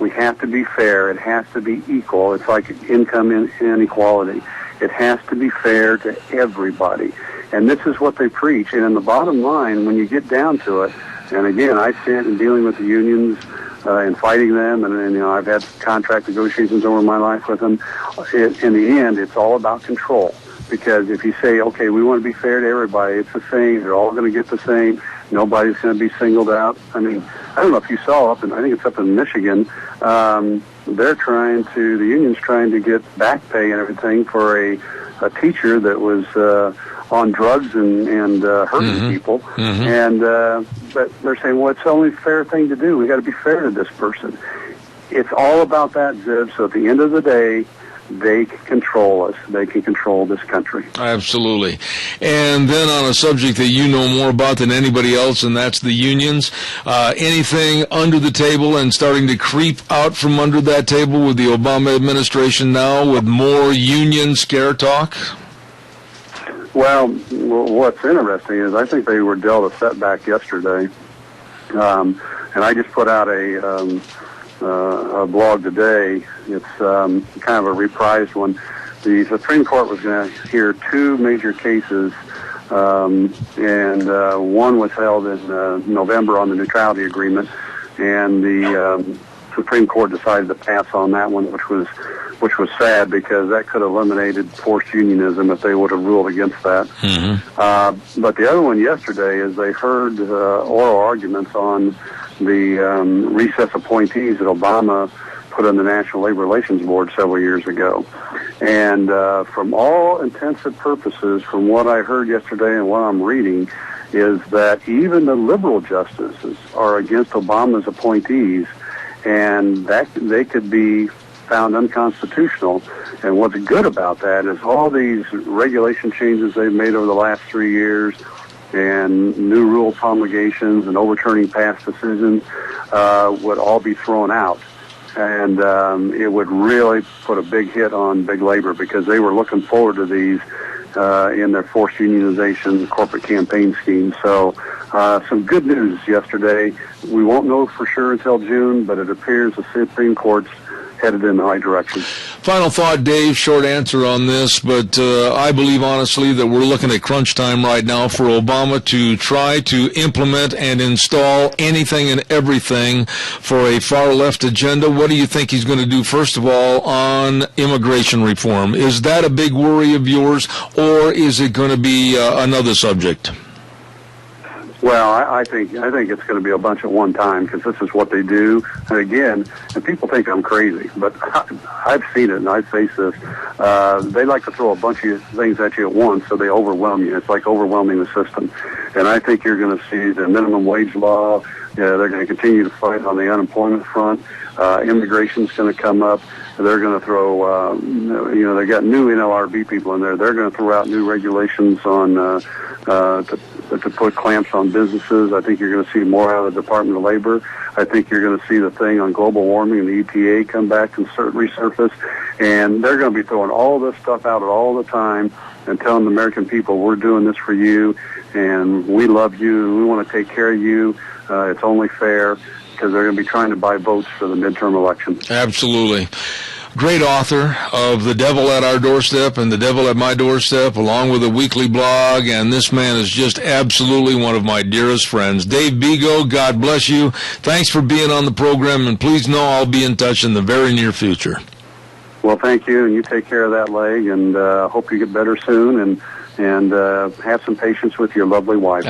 We have to be fair. It has to be equal. It's like income inequality. It has to be fair to everybody. And this is what they preach. And in the bottom line, when you get down to it, and again, I sit in dealing with the unions and fighting them, and I've had contract negotiations over my life with them. In the end, it's all about control. Because if you say, okay, we want to be fair to everybody, it's the same, they're all going to get the same, nobody's going to be singled out. I mean, I don't know if you saw I think it's up in Michigan, the union's trying to get back pay and everything for a teacher that was on drugs and hurting people. And but they're saying, well, it's the only fair thing to do. We got to be fair to this person. It's all about that, Zib. So at the end of the day, they can control us. They can control this country. Absolutely. And then on a subject that you know more about than anybody else, and that's the unions, anything under the table and starting to creep out from under that table with the Obama administration now with more union scare talk? Well, what's interesting is I think they were dealt a setback yesterday. And I just put out a blog today. It's kind of a reprised one. The Supreme Court was going to hear two major cases, and one was held in November on the neutrality agreement, and the Supreme Court decided to pass on that one, which was sad because that could have eliminated forced unionism if they would have ruled against that. But the other one yesterday is they heard oral arguments on the recess appointees that Obama put on the National Labor Relations Board several years ago. And from all intents and purposes, from what I heard yesterday and what I'm reading, is that even the liberal justices are against Obama's appointees, and that they could be found unconstitutional. And what's good about that is all these regulation changes they've made over the last 3 years, and new rule promulgations and overturning past decisions would all be thrown out. And it would really put a big hit on big labor because they were looking forward to these in their forced unionization corporate campaign scheme. So some good news yesterday. We won't know for sure until June, but it appears the Supreme Court's headed in the right direction. Final thought, Dave, short answer on this, but I believe honestly that we're looking at crunch time right now for Obama to try to implement and install anything and everything for a far-left agenda. What do you think he's going to do, first of all, on immigration reform? Is that a big worry of yours, or is it going to be another subject? Well, I think it's going to be a bunch at one time because this is what they do. And again, and people think I'm crazy, but I've seen it and I've faced this. They like to throw a bunch of things at you at once, so they overwhelm you. It's like overwhelming the system. And I think you're going to see the minimum wage law. They're going to continue to fight on the unemployment front. Immigration's going to come up. They're going to throw, they got new NLRB people in there. They're going to throw out new regulations on to put clamps on businesses. I think you're going to see more out of the Department of Labor. I think you're going to see the thing on global warming and the EPA come back and resurface. And they're going to be throwing all this stuff out all the time. and telling the American people we're doing this for you, and we love you, we want to take care of you. It's only fair, because they're going to be trying to buy votes for the midterm election. Absolutely. Great author of The Devil at Our Doorstep and The Devil at My Doorstep, along with a weekly blog, and this man is just absolutely one of my dearest friends. Dave Bego, God bless you. Thanks for being on the program, and please know I'll be in touch in the very near future. Well, thank you, and you take care of that leg, and hope you get better soon, and have some patience with your lovely wife.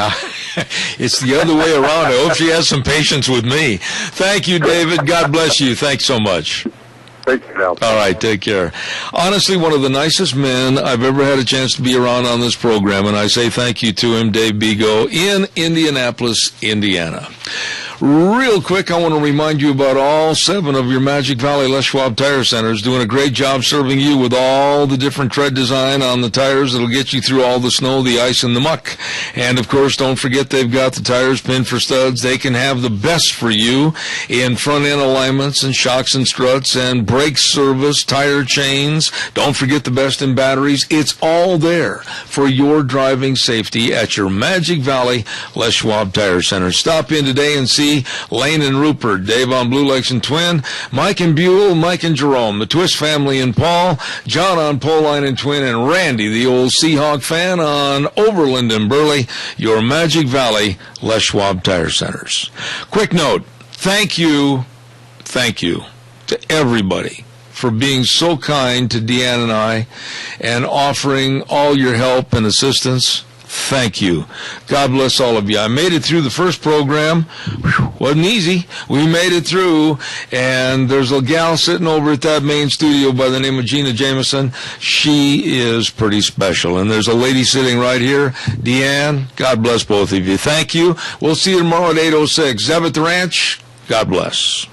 It's the other way around. I hope she has some patience with me. Thank you, David. God bless you. Thanks so much. Take care. All right, take care. Honestly, one of the nicest men I've ever had a chance to be around on this program, and I say thank you to him, Dave Bego, in Indianapolis, Indiana. Real quick, I want to remind you about all 7 of your Magic Valley Les Schwab Tire Centers doing a great job serving you with all the different tread design on the tires that'll get you through all the snow, the ice, and the muck. And, of course, don't forget they've got the tires pinned for studs. They can have the best for you in front-end alignments and shocks and struts and brake service, tire chains. Don't forget the best in batteries. It's all there for your driving safety at your Magic Valley Les Schwab Tire Center. Stop in today and see Lane and Rupert, Dave on Blue Lakes and Twin, Mike and Buell, Mike and Jerome, the Twist family and Paul, John on Poline and Twin, and Randy, the old Seahawk fan, on Overland and Burley, your Magic Valley Les Schwab Tire Centers. Quick note, thank you to everybody for being so kind to Deanne and I and offering all your help and assistance. Thank you. God bless all of you. I made it through the first program. Wasn't easy. We made it through, and there's a gal sitting over at that main studio by the name of Gina Jameson. She is pretty special. And there's a lady sitting right here, Deanne. God bless both of you. Thank you. We'll see you tomorrow at 8:06. Zev at the Ranch. God bless.